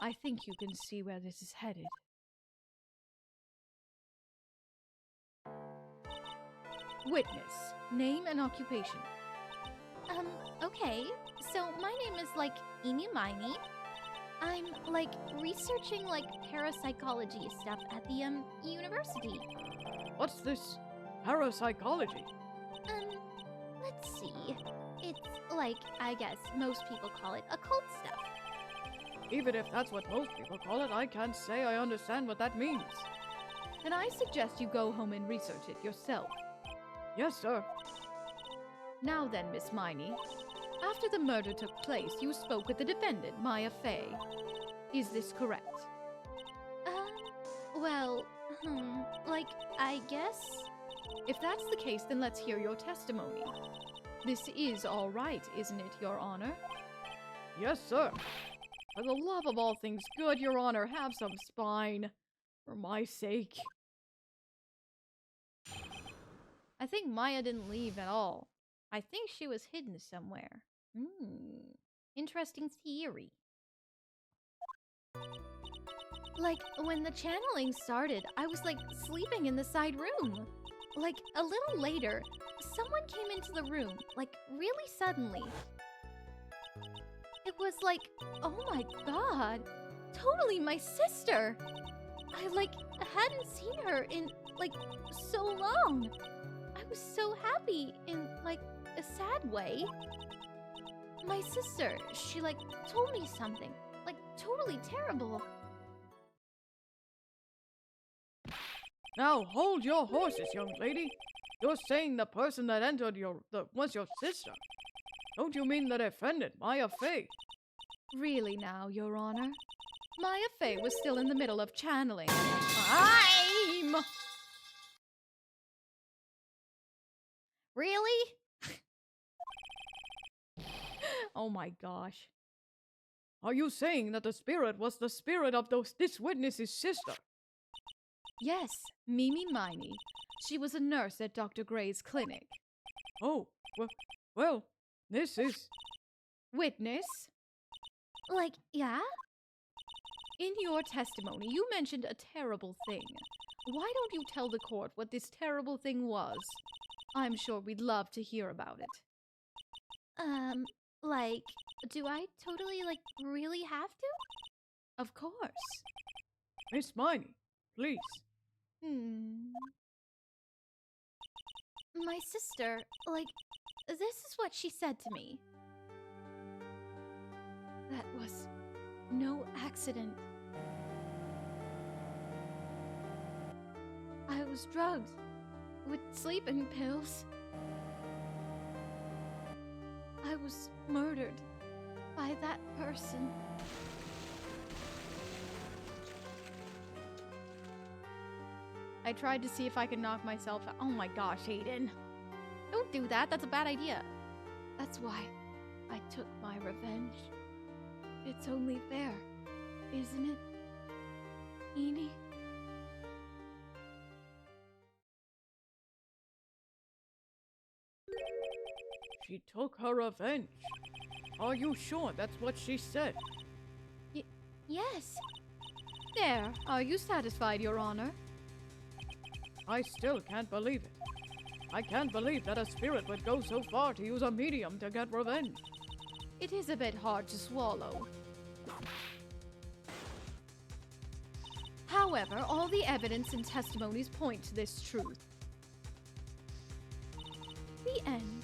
I think you can see where this is headed. Witness, name and occupation. Okay. So my name is, Miney. I'm, researching, parapsychology stuff at the, university. What's this parapsychology? Let's see. It's, I guess most people call it occult stuff. Even if that's what most people call it, I can't say I understand what that means. Then I suggest you go home and research it yourself. Yes, sir. Now then, Miss Miney, after the murder took place, you spoke with the defendant, Maya Fay. Is this correct? I guess? If that's the case, then let's hear your testimony. This is all right, isn't it, Your Honor? Yes, sir. For the love of all things good, Your Honor, have some spine. For my sake. I think Maya didn't leave at all. I think she was hidden somewhere. Interesting theory. When the channeling started, I was, sleeping in the side room. A little later, someone came into the room, really suddenly. It was oh my god, totally my sister. I, hadn't seen her in, so long. I was so happy in, a sad way. My sister, she, told me something, totally terrible. Now hold your horses, young lady. You're saying the person that entered was your sister. Don't you mean the defendant, Maya Fay? Really now, Your Honor? Maya Fay was still in the middle of channeling. Really? Oh my gosh. Are you saying that the spirit was the spirit of this witness's sister? Yes, Mimi Miney. She was a nurse at Dr. Gray's clinic. Oh, well, this is... Witness? Yeah? In your testimony, you mentioned a terrible thing. Why don't you tell the court what this terrible thing was? I'm sure we'd love to hear about it. Do I totally, really have to? Of course. Miss Miney, please. My sister, this is what she said to me. That was no accident. I was drugged with sleeping pills. I was murdered by that person. I tried to see if I could knock myself out. Oh my gosh, Aiden. Don't do that. That's a bad idea. That's why I took my revenge. It's only fair, isn't it, Miney? She took her revenge. Are you sure that's what she said? Yes. There. Are you satisfied, Your Honor? I still can't believe it. I can't believe that a spirit would go so far to use a medium to get revenge. It is a bit hard to swallow. However, all the evidence and testimonies point to this truth. The end.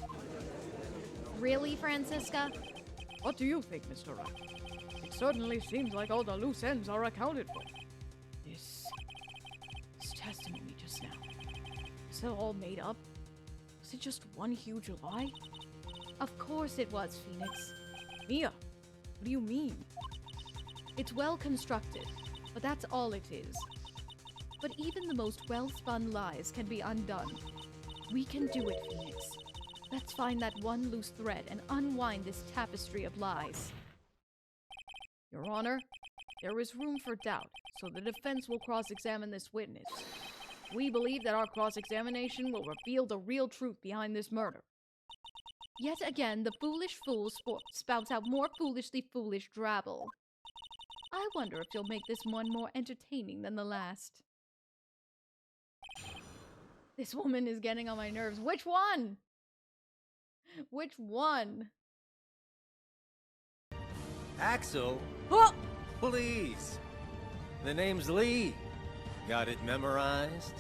Really, Francisca? What do you think, Mr. Wright? It certainly seems like all the loose ends are accounted for. This testimony just now. Is it all made up? Was it just one huge lie? Of course it was, Phoenix. Mia, what do you mean? It's well constructed, but that's all it is. But even the most well-spun lies can be undone. We can do it, Phoenix. Let's find that one loose thread and unwind this tapestry of lies. Your Honor, there is room for doubt, so the defense will cross-examine this witness. We believe that our cross-examination will reveal the real truth behind this murder. Yet again, the foolish fool spouts out more foolishly foolish drabble. I wonder if you'll make this one more entertaining than the last. This woman is getting on my nerves. Which one? Which one? Axel, Oh! please. The name's Lee. Got it memorized?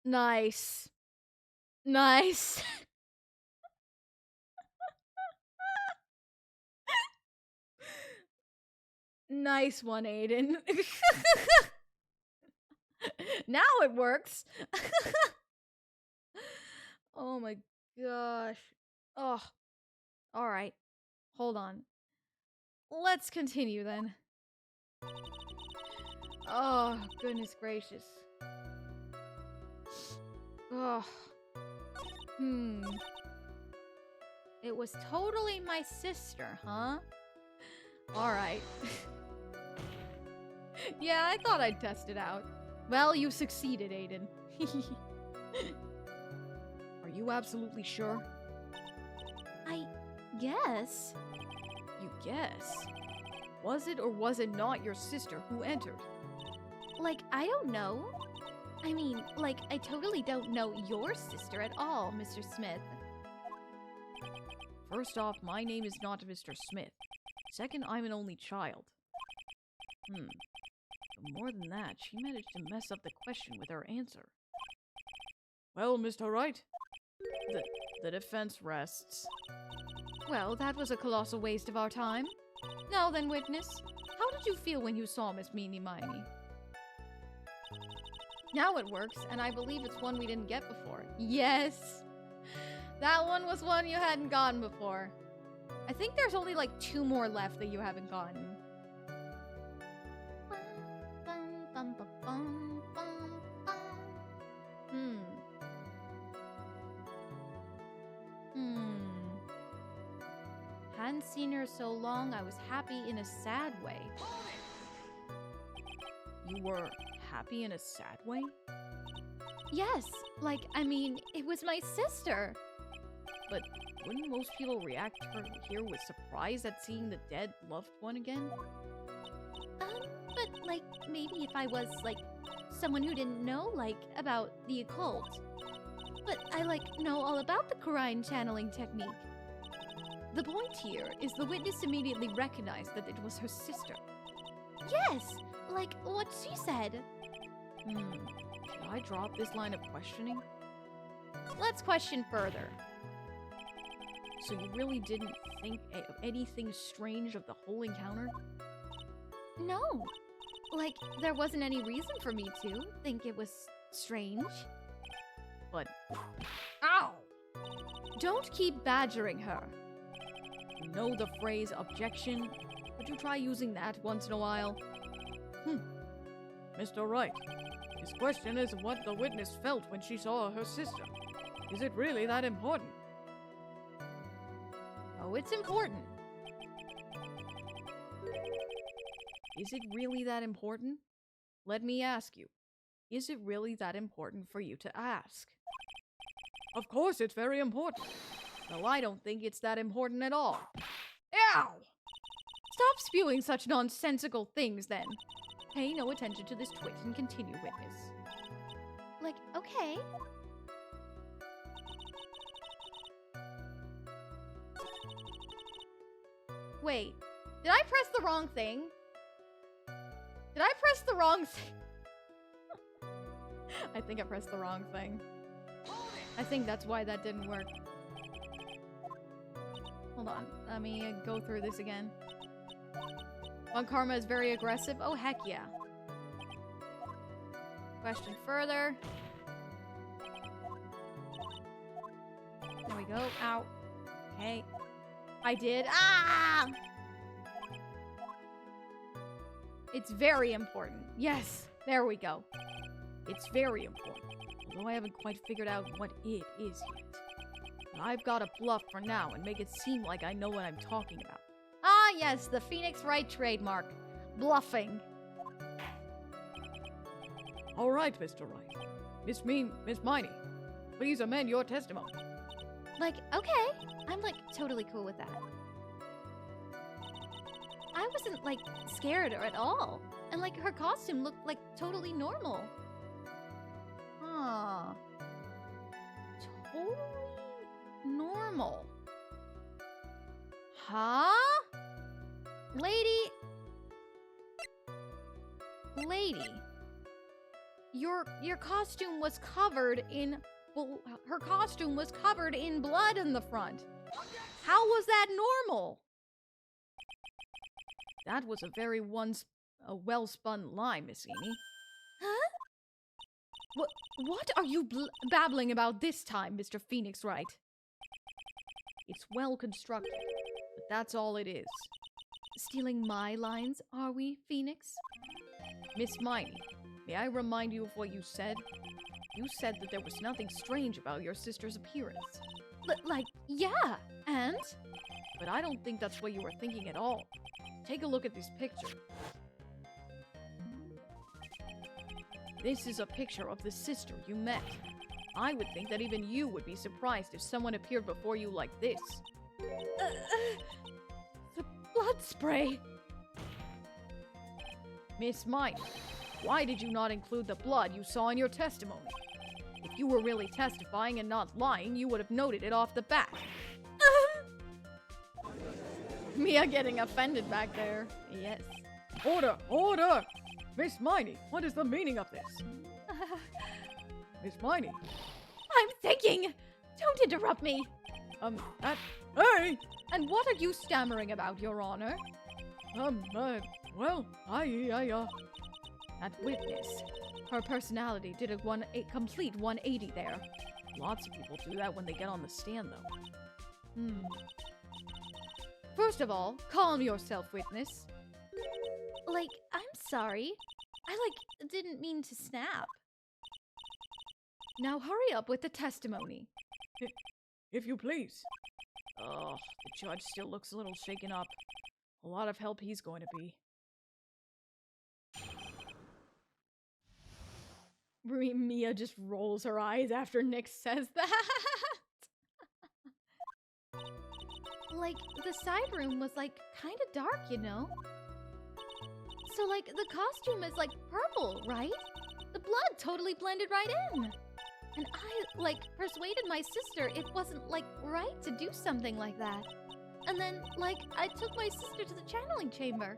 Nice. Nice. Nice one, Aiden. Now it works. Oh my gosh. Oh. All right. Hold on. Let's continue then. Oh, goodness gracious. Oh. It was totally my sister, huh? Alright. Yeah, I thought I'd test it out. Well, you succeeded, Aiden. Are you absolutely sure? I guess. You guess? Was it or was it not your sister who entered? Like, I don't know. I mean, like, I totally don't know your sister at all, Mr. Smith. First off, my name is not Mr. Smith. Second, I'm an only child. But more than that, she managed to mess up the question with her answer. Well, Mr. Wright, the defense rests. Well, that was a colossal waste of our time. Now then, witness, how did you feel when you saw Miss Miney? Now it works, and I believe it's one we didn't get before. Yes! That one was one you hadn't gotten before. I think there's only like 2 more left that you haven't gotten. Hadn't seen her so long, I was happy in a sad way. You were happy in a sad way? Yes, like, I mean, it was my sister. But wouldn't most people react here with surprise at seeing the dead loved one again? But, like, maybe if I was, like, someone who didn't know, like, about the occult. But I, like, know all about the Kurain channeling technique. The point here is the witness immediately recognized that it was her sister. Yes, like what she said. Should I drop this line of questioning? Let's question further. So you really didn't think anything strange of the whole encounter? No. Like, there wasn't any reason for me to think it was strange. But... Ow! Don't keep badgering her. You know the phrase objection? Would you try using that once in a while? Mr. Wright, his question is what the witness felt when she saw her sister. Is it really that important? Oh, it's important. Is it really that important? Let me ask you. Is it really that important for you to ask? Of course it's very important. Well, I don't think it's that important at all. Ow! Stop spewing such nonsensical things, then. Pay no attention to this twit and continue, witness. Like, okay. Wait, did I press the wrong thing? Did I press the wrong thing? I think I pressed the wrong thing. I think that's why that didn't work. Hold on, let me go through this again. One Karma is very aggressive? Oh, heck yeah. Question further. There we go. Ow. Okay. I did. Ah! It's very important. Yes, there we go. It's very important, although I haven't quite figured out what it is yet. But I've got to bluff for now and make it seem like I know what I'm talking about. Ah, yes, the Phoenix Wright trademark. Bluffing. All right, Mr. Wright. Miss Miney, please amend your testimony. Like, okay. I'm, like, totally cool with that. I wasn't, like, scared or at all. And, like, her costume looked, like, totally normal. Huh. Totally normal. Huh? Lady, your costume was covered in her costume was covered in blood in the front. How was that normal? That was a very well-spun lie, Miss Amy. Huh? What are you babbling about this time, Mr. Phoenix Wright? It's well constructed, but that's all it is. Stealing my lines, are we, Phoenix? Miss Miney, may I remind you of what you said? You said that there was nothing strange about your sister's appearance. Like, yeah, and? But I don't think that's what you were thinking at all. Take a look at this picture. This is a picture of the sister you met. I would think that even you would be surprised if someone appeared before you like this. The blood spray! Miss Miney, why did you not include the blood you saw in your testimony? If you were really testifying and not lying, you would have noted it off the bat. Mia getting offended back there. Yes. Order! Order! Miss Miney, what is the meaning of this? Miss Miney. I'm thinking! Don't interrupt me! Hey! And what are you stammering about, Your Honor? Well, That witness. Her personality did a complete 180 there. Lots of people do that when they get on the stand, though. First of all, calm yourself, witness. Like, I'm sorry. I, like, didn't mean to snap. Now hurry up with the testimony. If you please. Oh, the judge still looks a little shaken up. A lot of help he's going to be. Mia just rolls her eyes after Nick says that. Like, the side room was, like, kind of dark, you know? So, like, the costume is, like, purple, right? The blood totally blended right in. And I, like, persuaded my sister it wasn't, like, right to do something like that. And then, like, I took my sister to the channeling chamber.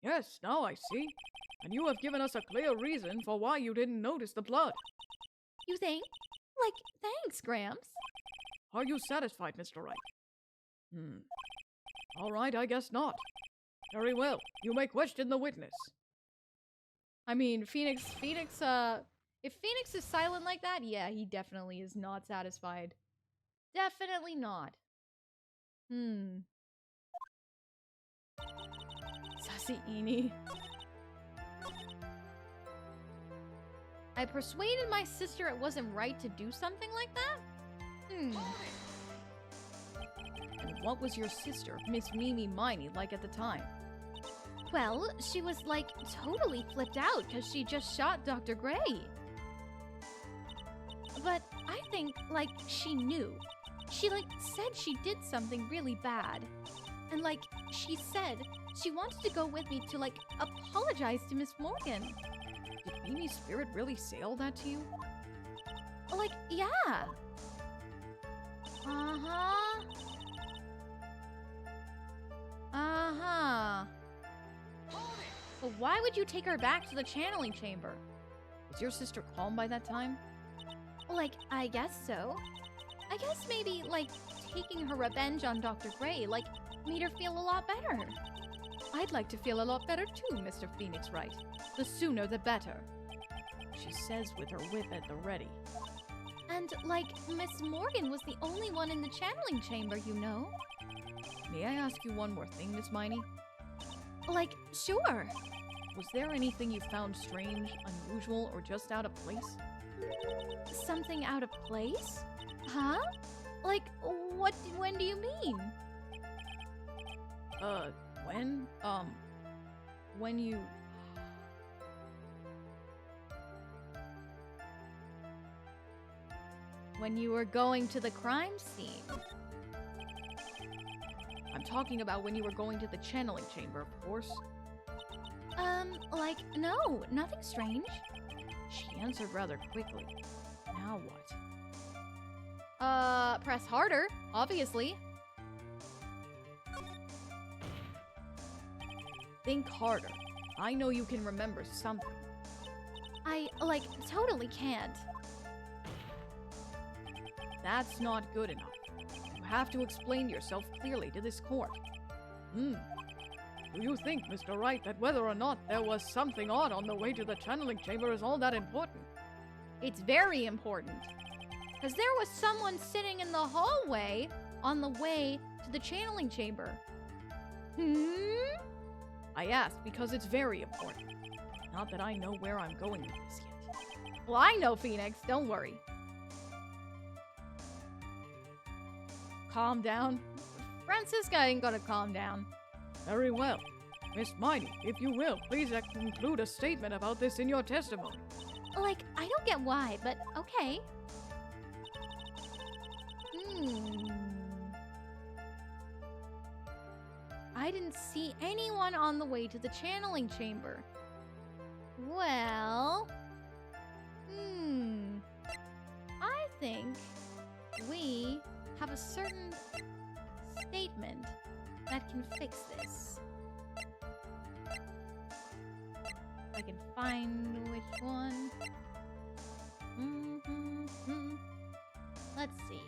Yes, now I see. And you have given us a clear reason for why you didn't notice the blood. You think? Like, thanks, Gramps. Are you satisfied, Mr. Wright? All right, I guess not. Very well. You may question the witness. I mean, Phoenix, if Phoenix is silent like that, yeah, he definitely is not satisfied. Definitely not. Sassy Eenie. I persuaded my sister it wasn't right to do something like that? And what was your sister, Miss Mimi Miney, like at the time? Well, she was, like, totally flipped out because she just shot Dr. Gray. But I think, like, she knew. She, like, said she did something really bad. And, like, she said she wanted to go with me to, like, apologize to Miss Morgan. Did Mimi's spirit really say all that to you? Like, yeah. Uh-huh. Uh-huh. But why would you take her back to the channeling chamber? Was your sister calm by that time? Like, I guess so. I guess maybe, like, taking her revenge on Dr. Gray, like, made her feel a lot better. I'd like to feel a lot better too, Mr. Phoenix Wright. The sooner the better. She says with her whip at the ready. And, like, Miss Morgan was the only one in the channeling chamber, you know? May I ask you one more thing, Miss Miney? Like, sure. Was there anything you found strange, unusual, or just out of place? Something out of place? Huh? Like, when do you mean? When? When you... When you were going to the crime scene. I'm talking about when you were going to the channeling chamber, of course. Like, no, nothing strange. She answered rather quickly. Now what? Press harder, obviously. Think harder. I know you can remember something. I, like, totally can't. That's not good enough. You have to explain yourself clearly to this court. Do you think, Mr. Wright, that whether or not there was something odd on the way to the channeling chamber is all that important? It's very important. Because there was someone sitting in the hallway on the way to the channeling chamber. I asked because it's very important. Not that I know where I'm going with this yet. Well, I know, Phoenix. Don't worry. Calm down. Francisca ain't gonna calm down. Very well. Miss Miney, if you will, please include a statement about this in your testimony. Like, I don't get why, but okay. I didn't see anyone on the way to the channeling chamber. Well... I think we have a certain statement that can fix this. I can find which one. Let's see.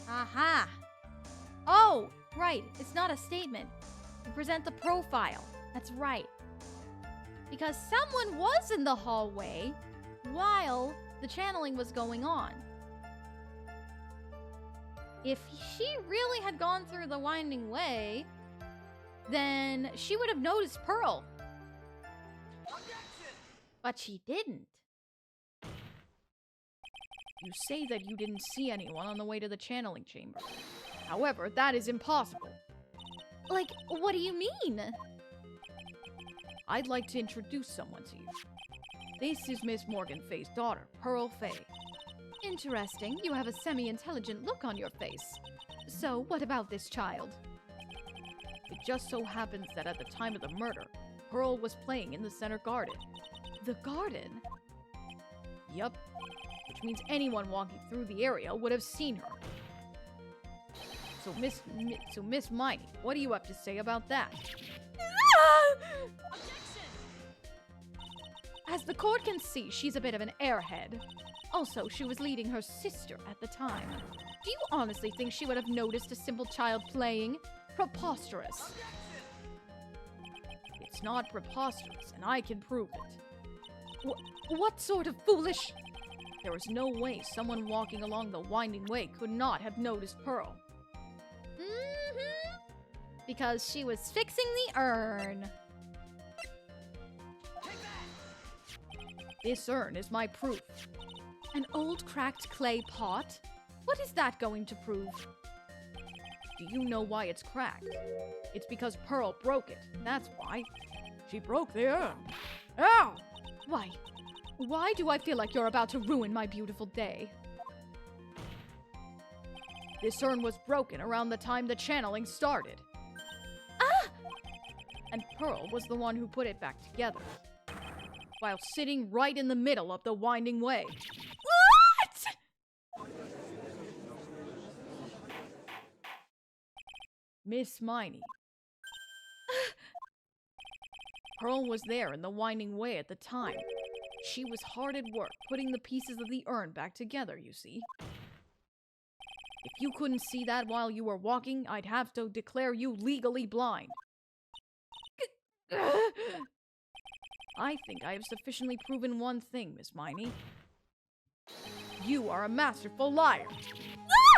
Aha! Oh, right. It's not a statement. You present the profile. That's right. Because someone was in the hallway while the channeling was going on. If she really had gone through the winding way, then she would have noticed Pearl. But she didn't. You say that you didn't see anyone on the way to the channeling chamber. However, that is impossible. Like, what do you mean? I'd like to introduce someone to you. This is Miss Morgan Fay's daughter, Pearl Fay. Interesting. You have a semi-intelligent look on your face. So, what about this child? It just so happens that at the time of the murder, Pearl was playing in the center garden. The garden? Yup. Which means anyone walking through the area would have seen her. So Miss Miney, what do you have to say about that? As the court can see, she's a bit of an airhead. Also, she was leading her sister at the time. Do you honestly think she would have noticed a simple child playing? Preposterous. It's not preposterous, and I can prove it. What sort of foolish... There was no way someone walking along the winding way could not have noticed Pearl. Mm-hmm. Because she was fixing the urn. This urn is my proof. An old cracked clay pot? What is that going to prove? Do you know why it's cracked? It's because Pearl broke it. That's why. She broke the urn. Ow! Why do I feel like you're about to ruin my beautiful day? This urn was broken around the time the channeling started. Ah! And Pearl was the one who put it back together, while sitting right in the middle of the winding way. What? Miss Miney. Pearl was there in the winding way at the time. She was hard at work putting the pieces of the urn back together, you see. If you couldn't see that while you were walking, I'd have to declare you legally blind. I think I have sufficiently proven one thing, Miss Miney. You are a masterful liar.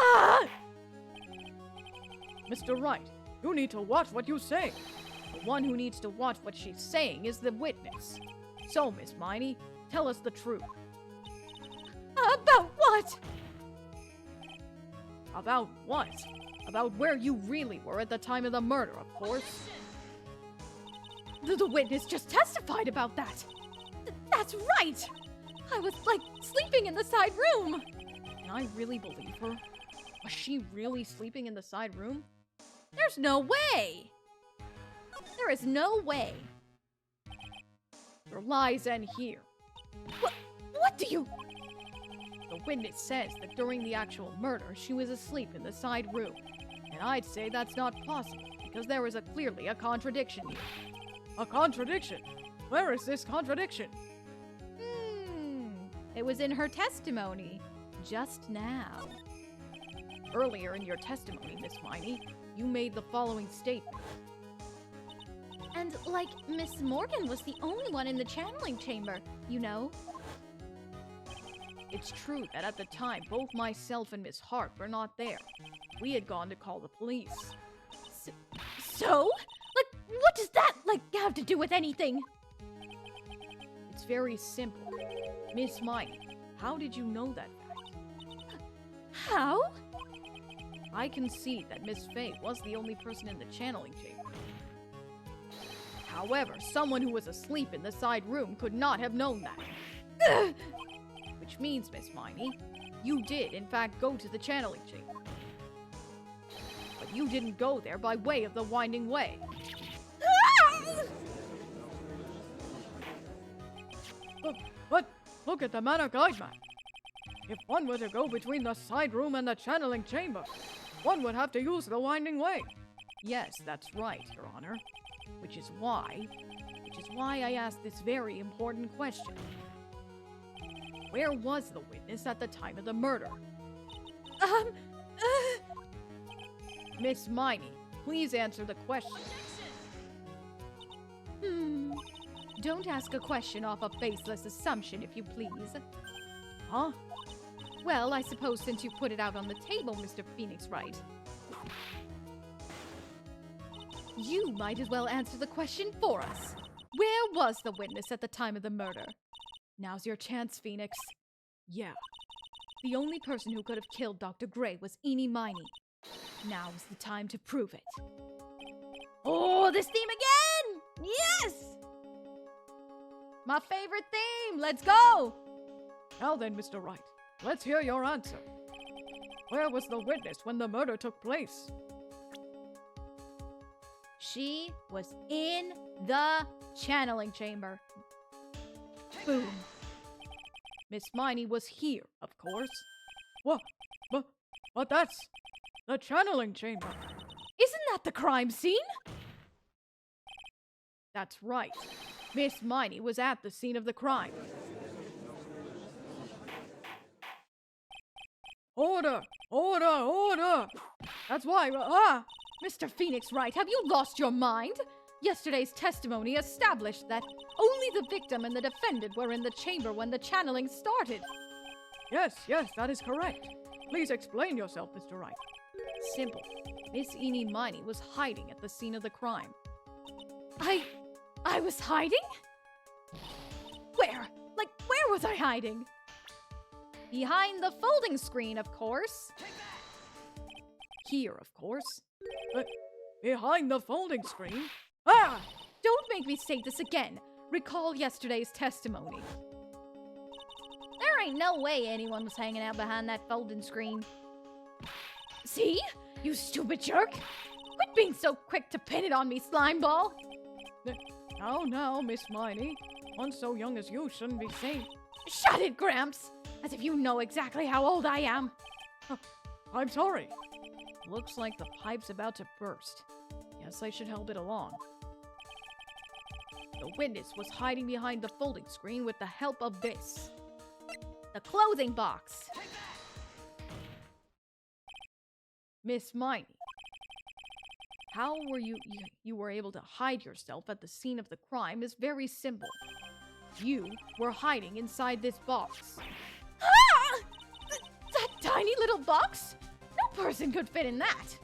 Ah! Mr. Wright, you need to watch what you say. The one who needs to watch what she's saying is the witness. So, Miss Miney, tell us the truth. About what? About what? About where you really were at the time of the murder, of course. The witness just testified about that. That's right. I was, sleeping in the side room. Can I really believe her? Was she really sleeping in the side room? There's no way. There is no way. Your lies end here. What do you... The witness says that during the actual murder, she was asleep in the side room. And I'd say that's not possible, because there is clearly a contradiction here. A contradiction? Where is this contradiction? It was in her testimony. Just now. Earlier in your testimony, Miss Miney, you made the following statement. And, Miss Morgan was the only one in the channeling chamber, you know? It's true that at the time, both myself and Miss Hart were not there. We had gone to call the police. So? What does that, have to do with anything? It's very simple. Miss Miney, how did you know that fact? How? I concede that Miss Fay was the only person in the channeling chamber. However, someone who was asleep in the side room could not have known that. Which means, Miss Miney, you did, in fact, go to the channeling chamber. But you didn't go there by way of the winding way. But look at the manor guide map. If one were to go between the side room and the channeling chamber, one would have to use the winding way. Yes, that's right, Your Honor. Which is why I asked this very important question. Where was the witness at the time of the murder? Miss Miney, please answer the question. Don't ask a question off a baseless assumption, if you please. Huh? Well, I suppose since you put it out on the table, Mr. Phoenix Wright, you might as well answer the question for us. Where was the witness at the time of the murder? Now's your chance, Phoenix. Yeah. The only person who could have killed Dr. Gray was Miney. Now is the time to prove it. Oh, this theme again! Yes! My favorite theme! Let's go! Now then, Mr. Wright, let's hear your answer. Where was the witness when the murder took place? She was in the channeling chamber. Boom. Miss Miney was here, of course. What? But that's the channeling chamber. Isn't that the crime scene? That's right. Miss Miney was at the scene of the crime. Order! Order! Order! That's why, Mr. Phoenix Wright, have you lost your mind? Yesterday's testimony established that only the victim and the defendant were in the chamber when the channeling started. Yes, that is correct. Please explain yourself, Mr. Wright. Simple. Miss Miney was hiding at the scene of the crime. I was hiding? Where? Like, where was I hiding? Behind the folding screen, of course. Here, of course. Behind the folding screen? Don't make me say this again. Recall yesterday's testimony. There ain't no way anyone was hanging out behind that folding screen. See? You stupid jerk! Quit being so quick to pin it on me, slimeball! Now, Miss Miney. One so young as you shouldn't be saying... Shut it, Gramps! As if you know exactly how old I am. I'm sorry. Looks like the pipe's about to burst. Guess I should help it along. The witness was hiding behind the folding screen with the help of this. The clothing box. Miss Miney, how were you were able to hide yourself at the scene of the crime is very simple. You were hiding inside this box. That tiny little box? No person could fit in that.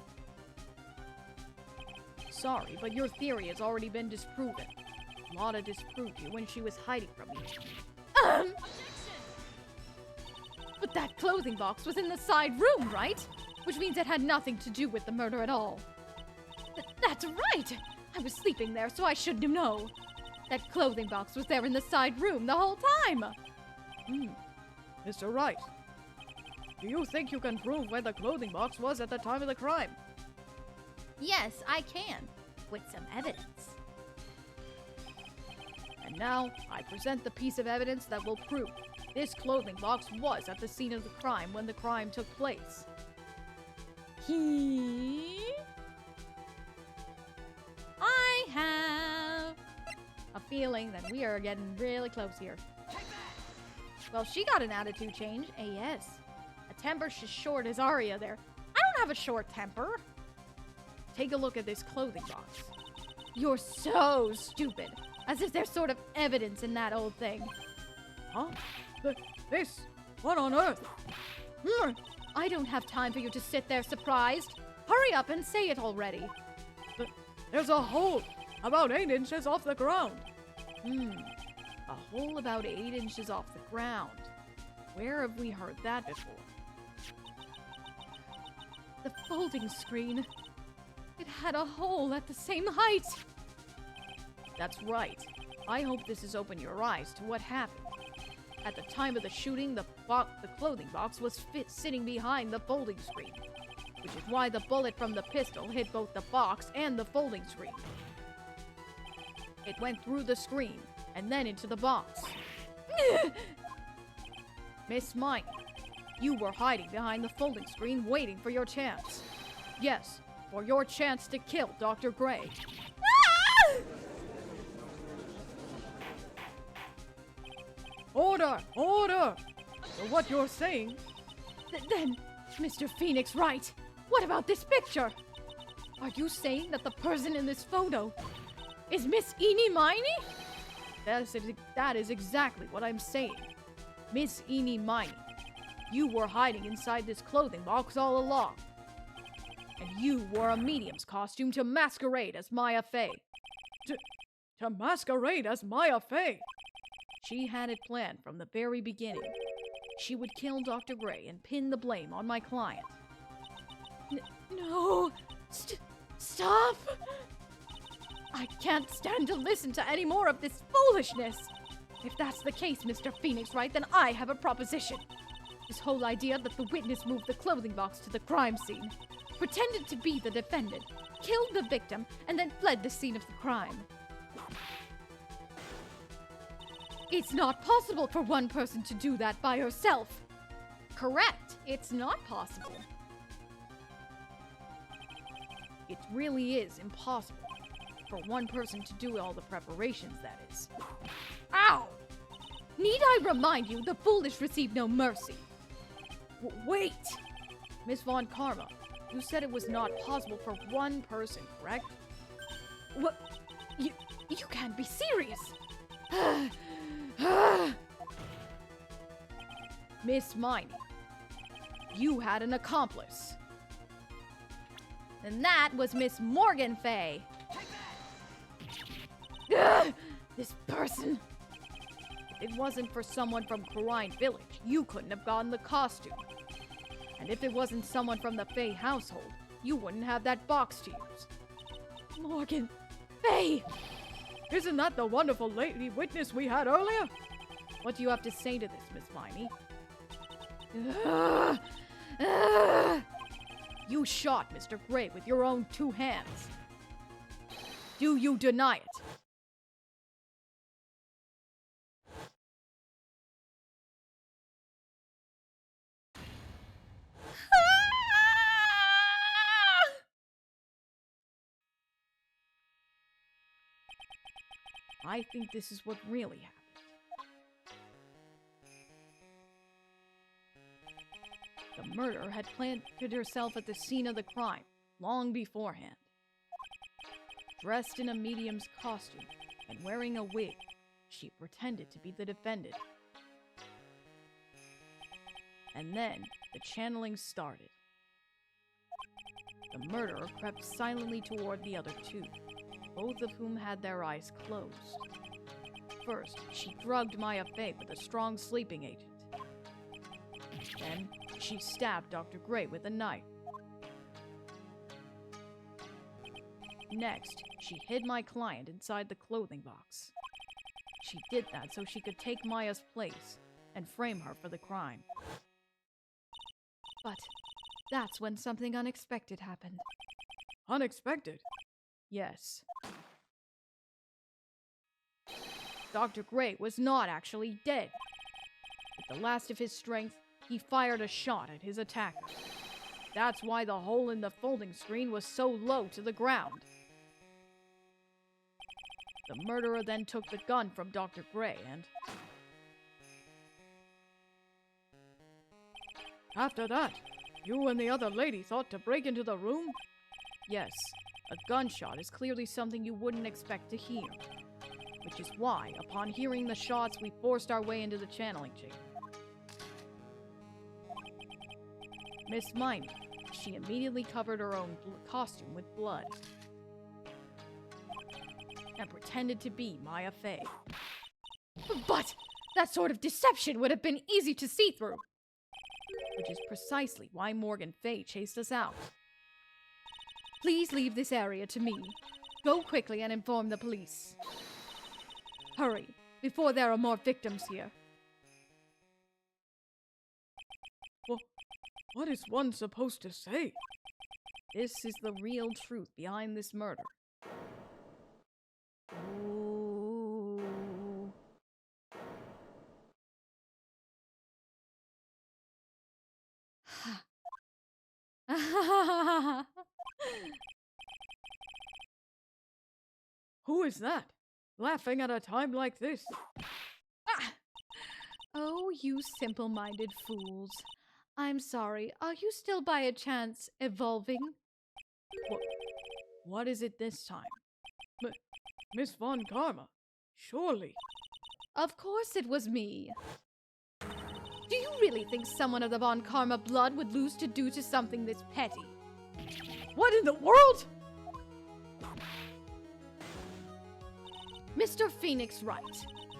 Sorry, but your theory has already been disproven. Lotta disproved you when she was hiding from you. But that clothing box was in the side room, right? Which means it had nothing to do with the murder at all. That's right! I was sleeping there, so I shouldn't have known. That clothing box was there in the side room the whole time. Mr. Wright, do you think you can prove where the clothing box was at the time of the crime? Yes, I can. With some evidence. And now, I present the piece of evidence that will prove this clothing box was at the scene of the crime when the crime took place. I have a feeling that we are getting really close here. Well, she got an attitude change. Yes. A temper as short as Arya there. I don't have a short temper. Take a look at this clothing box. You're so stupid. As if there's sort of evidence in that old thing. Huh? This? What on earth? I don't have time for you to sit there surprised. Hurry up and say it already. There's a hole about 8 inches off the ground. A hole about 8 inches off the ground. Where have we heard that before? The folding screen. It had a hole at the same height. That's right. I hope this has opened your eyes to what happened. At the time of the shooting, the clothing box was sitting behind the folding screen, which is why the bullet from the pistol hit both the box and the folding screen. It went through the screen and then into the box. Miss Miney, you were hiding behind the folding screen waiting for your chance. Yes, for your chance to kill Dr. Gray. Order! Order! So what you're saying... Then, Mr. Phoenix Wright, what about this picture? Are you saying that the person in this photo is Miss Miney? That is exactly what I'm saying. Miss Miney, you were hiding inside this clothing box all along. And you wore a medium's costume to masquerade as Maya Fay. To masquerade as Maya Fay? She had it planned from the very beginning. She would kill Dr. Gray and pin the blame on my client. No! Stop! I can't stand to listen to any more of this foolishness! If that's the case, Mr. Phoenix Wright, then I have a proposition. This whole idea that the witness moved the clothing box to the crime scene, pretended to be the defendant, killed the victim, and then fled the scene of the crime. It's not possible for one person to do that by herself. Correct. It's not possible. It really is impossible. for one person to do all the preparations, that is. Ow! Need I remind you, the foolish receive no mercy. Wait! Miss Von Karma, you said it was not possible for one person, correct? What? You can't be serious. Miss Miney, you had an accomplice. And that was Miss Morgan Fay. This person. If it wasn't for someone from Kurain village, you couldn't have gotten the costume. And if it wasn't someone from the Fay household, you wouldn't have that box to use. Morgan Fay! Isn't that the wonderful lady witness we had earlier? What do you have to say to this, Miss Miney? You shot Mr. Gray with your own 2 hands. Do you deny it? I think this is what really happened. The murderer had planted herself at the scene of the crime long beforehand. Dressed in a medium's costume and wearing a wig, she pretended to be the defendant. And then the channeling started. The murderer crept silently toward the other 2, both of whom had their eyes closed. First, she drugged Maya Fay with a strong sleeping agent. Then, she stabbed Dr. Gray with a knife. Next, she hid my client inside the clothing box. She did that so she could take Maya's place and frame her for the crime. But that's when something unexpected happened. Unexpected? Yes. Dr. Gray was not actually dead. With the last of his strength, he fired a shot at his attacker. That's why the hole in the folding screen was so low to the ground. The murderer then took the gun from Dr. Gray and... After that, you and the other lady thought to break into the room? Yes, a gunshot is clearly something you wouldn't expect to hear. Which is why, upon hearing the shots, we forced our way into the channeling chamber. Miss Miney, she immediately covered her own costume with blood. And pretended to be Maya Fay. But that sort of deception would have been easy to see through. Which is precisely why Morgan Fay chased us out. Please leave this area to me. Go quickly and inform the police. Hurry, before there are more victims here. What is one supposed to say? This is the real truth behind this murder. Ooh. Who is that? Laughing at a time like this? Ah! Oh, you simple-minded fools. I'm sorry, are you still by a chance evolving? What is it this time? Miss Von Karma, surely. Of course it was me. Do you really think someone of the Von Karma blood would lose to do to something this petty? What in the world? Mr. Phoenix Wright,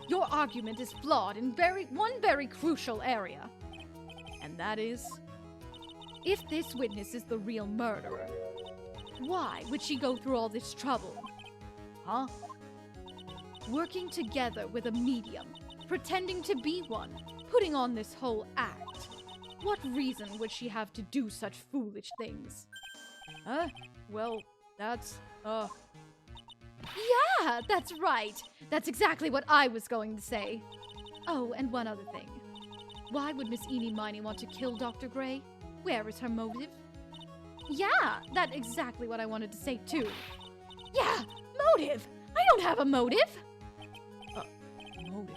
your argument is flawed in one very crucial area. And that is? If this witness is the real murderer, why would she go through all this trouble? Huh? Working together with a medium, pretending to be one, putting on this whole act. What reason would she have to do such foolish things? Huh? Well, that's, Yeah, that's right. That's exactly what I was going to say. Oh, and one other thing. Why would Miss Miney want to kill Dr. Gray? Where is her motive? Yeah, that's exactly what I wanted to say too. Yeah, motive? I don't have a motive. Motive.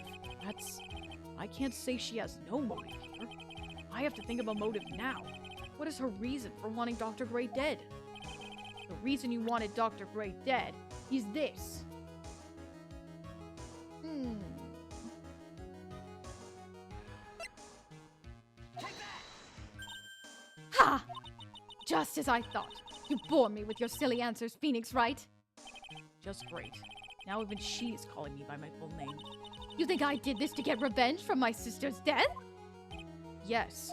I can't say she has no motive here. I have to think of a motive now. What is her reason for wanting Dr. Gray dead? The reason you wanted Dr. Gray dead is this. Ha! Just as I thought. You bore me with your silly answers, Phoenix, right? Just great. Now even she is calling me by my full name. You think I did this to get revenge for my sister's death? Yes.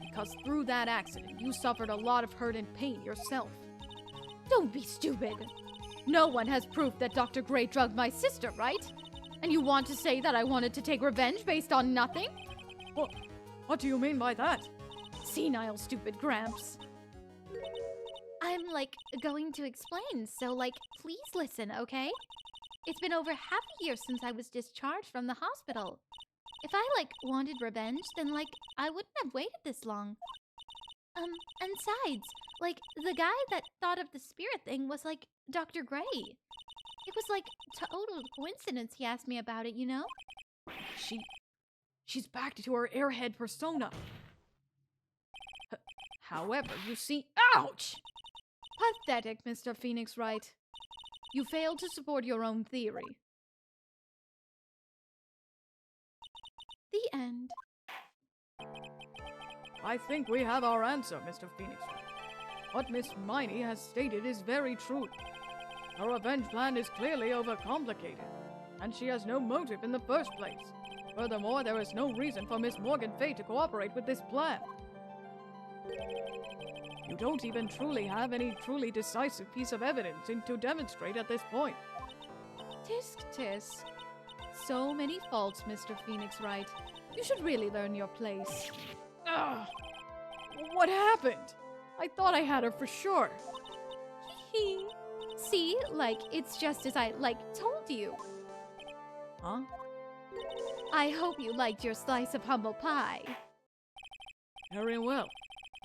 Because through that accident, you suffered a lot of hurt and pain yourself. Don't be stupid. No one has proof that Dr. Gray drugged my sister, right? And you want to say that I wanted to take revenge based on nothing? What do you mean by that? Senile, stupid Gramps. I'm, going to explain, so, please listen, okay? It's been over half a year since I was discharged from the hospital. If I, wanted revenge, then, I wouldn't have waited this long. And besides, the guy that thought of the spirit thing was, Dr. Gray. It was, total coincidence he asked me about it, you know? She's back to her airhead persona. However, you see— Ouch! Pathetic, Mr. Phoenix Wright. You failed to support your own theory. The end. I think we have our answer, Mr. Phoenix. What Miss Miney has stated is very true. Her revenge plan is clearly overcomplicated, and she has no motive in the first place. Furthermore, there is no reason for Miss Morgan Fay to cooperate with this plan. You don't even truly have any truly decisive piece of evidence to demonstrate at this point. Tisk tisk. So many faults, Mr. Phoenix Wright. You should really learn your place. Ugh! What happened? I thought I had her for sure. Hee. See, it's just as I, told you. Huh? I hope you liked your slice of humble pie. Very well.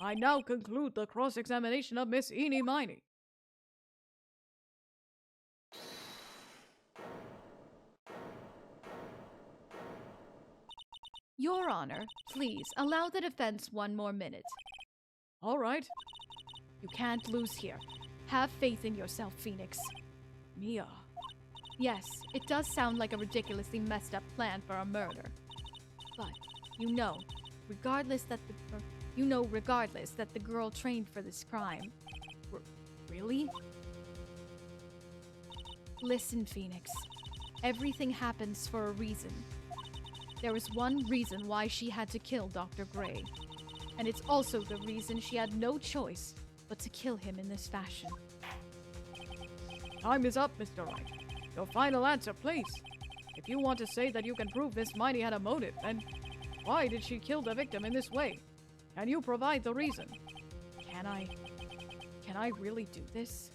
I now conclude the cross-examination of Miss Miney. Your Honor, please allow the defense one more minute. All right. You can't lose here. Have faith in yourself, Phoenix. Mia. Yes, it does sound like a ridiculously messed up plan for a murder. But regardless that the girl trained for this crime. Really? Listen, Phoenix. Everything happens for a reason. There was one reason why she had to kill Dr. Gray. And it's also the reason she had no choice but to kill him in this fashion. Time is up, Mr. Wright. Your final answer, please. If you want to say that you can prove Miss Miney had a motive, then why did she kill the victim in this way? Can you provide the reason? Can I really do this?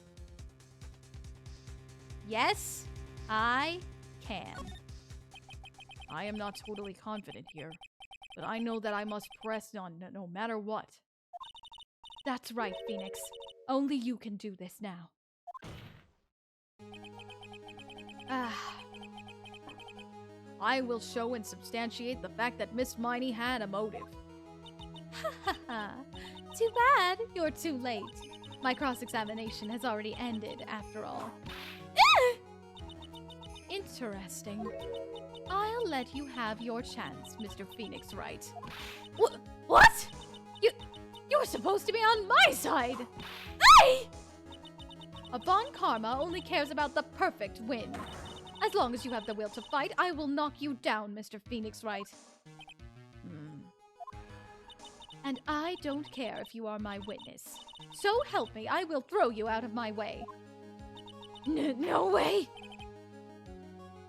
Yes, I can. I am not totally confident here, but I know that I must press on no matter what. That's right, Phoenix. Only you can do this now. I will show and substantiate the fact that Miss Miney had a motive. Ha ha. Too bad you're too late. My cross-examination has already ended, after all. Interesting. I'll let you have your chance, Mr. Phoenix Wright. What? You were supposed to be on my side! Hey! A Von Karma only cares about the perfect win. As long as you have the will to fight, I will knock you down, Mr. Phoenix Wright. And I don't care if you are my witness. So help me, I will throw you out of my way. No way!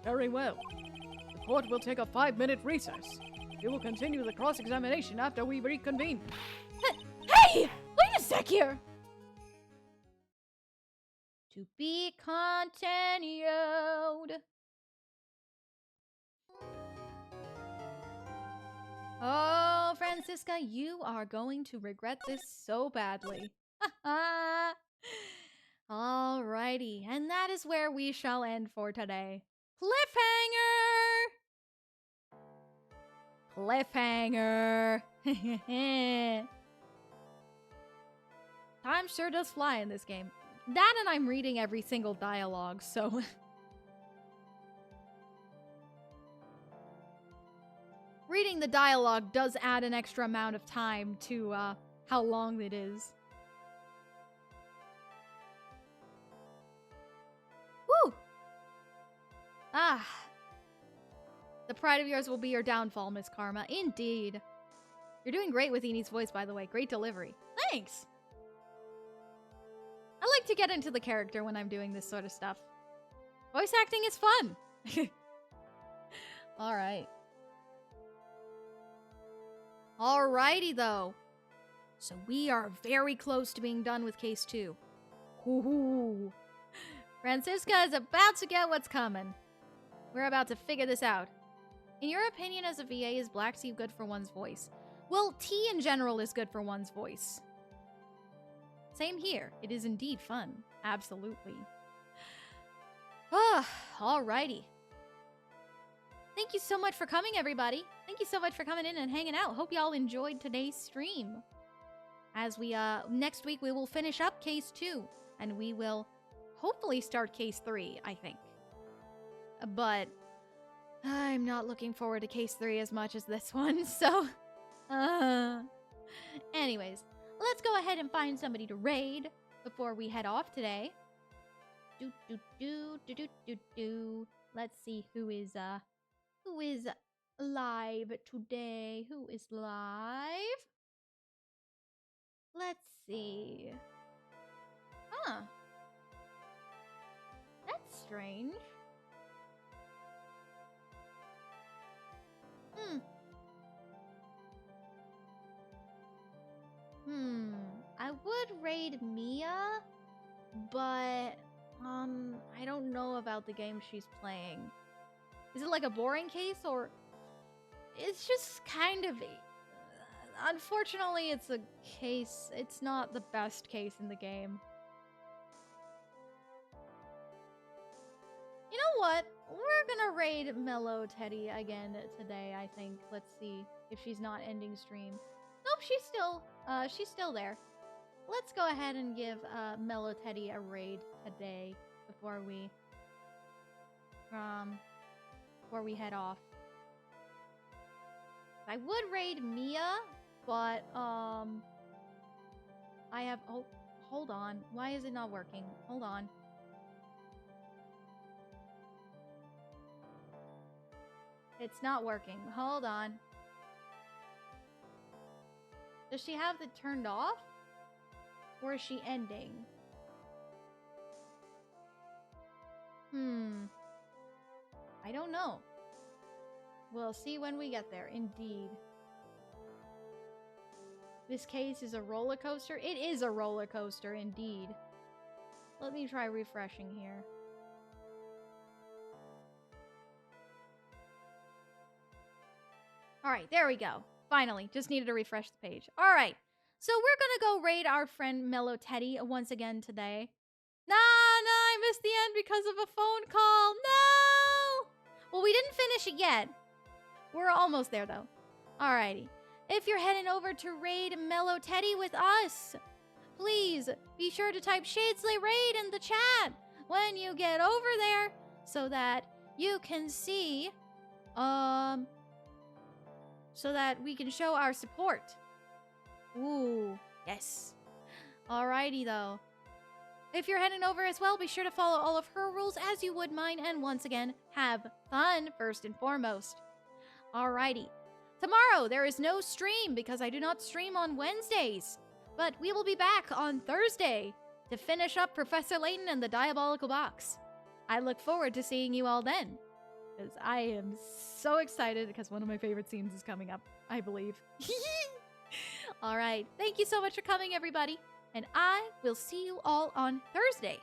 Very well. The court will take a 5-minute recess. We will continue the cross-examination after we reconvene. Hey! Wait a sec here! To be continued. Oh, Francisca, you are going to regret this so badly. Alrighty, and that is where we shall end for today. Cliffhanger! Cliffhanger! Time sure does fly in this game. That and I'm reading every single dialogue, so... Reading the dialogue does add an extra amount of time to how long it is. Woo! Ah. The pride of yours will be your downfall, Miss Karma. Indeed. You're doing great with Eni's voice, by the way. Great delivery. Thanks! I like to get into the character when I'm doing this sort of stuff. Voice acting is fun! Alright. Alrighty, though. So we are very close to being done with Case 2. Ooh. Francisca is about to get what's coming. We're about to figure this out. In your opinion, as a VA, is black tea good for one's voice? Well, tea in general is good for one's voice. Same here. It is indeed fun. Absolutely. Ah, alrighty. Thank you so much for coming, everybody. Thank you so much for coming in and hanging out. Hope y'all enjoyed today's stream. As we, next week we will finish up Case 2. And we will hopefully start Case 3, I think. But I'm not looking forward to Case 3 as much as this one, so... Anyways, let's go ahead and find somebody to raid before we head off today. Let's see who is live today. Who is live? Let's see. Huh. That's strange. I would raid Mia, but I don't know about the game she's playing. Is it like a boring case, or it's just kind of unfortunately it's a case. It's not the best case in the game. You know what? We're gonna raid Mellow Teddy again today, I think. Let's see if she's not ending stream. Nope, she's still there. Let's go ahead and give Mellow Teddy a raid today before we head off. I would raid Mia, but I have hold on. Why is it not working? Hold on. It's not working. Hold on. Does she have it turned off? Or is she ending? I don't know. We'll see when we get there. Indeed. This case is a roller coaster? It is a roller coaster, indeed. Let me try refreshing here. Alright, there we go. Finally, just needed to refresh the page. Alright, so we're gonna go raid our friend Mellow Teddy once again today. Nah, I missed the end because of a phone call. No! Well, we didn't finish it yet. We're almost there, though. Alrighty. If you're heading over to raid Mellow Teddy with us, please be sure to type Shadeslay raid in the chat when you get over there so that you can see, so that we can show our support. Ooh, yes. Alrighty, though. If you're heading over as well, be sure to follow all of her rules as you would mine, and once again, have fun first and foremost. Alrighty. Tomorrow, there is no stream because I do not stream on Wednesdays, but we will be back on Thursday to finish up Professor Layton and the Diabolical Box. I look forward to seeing you all then, because I am so excited because one of my favorite scenes is coming up, I believe. Alright, thank you so much for coming, everybody. And I will see you all on Thursday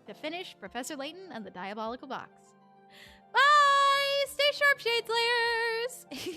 to finish Professor Layton and the Diabolical Box. Bye! Stay sharp, Shadeslayers!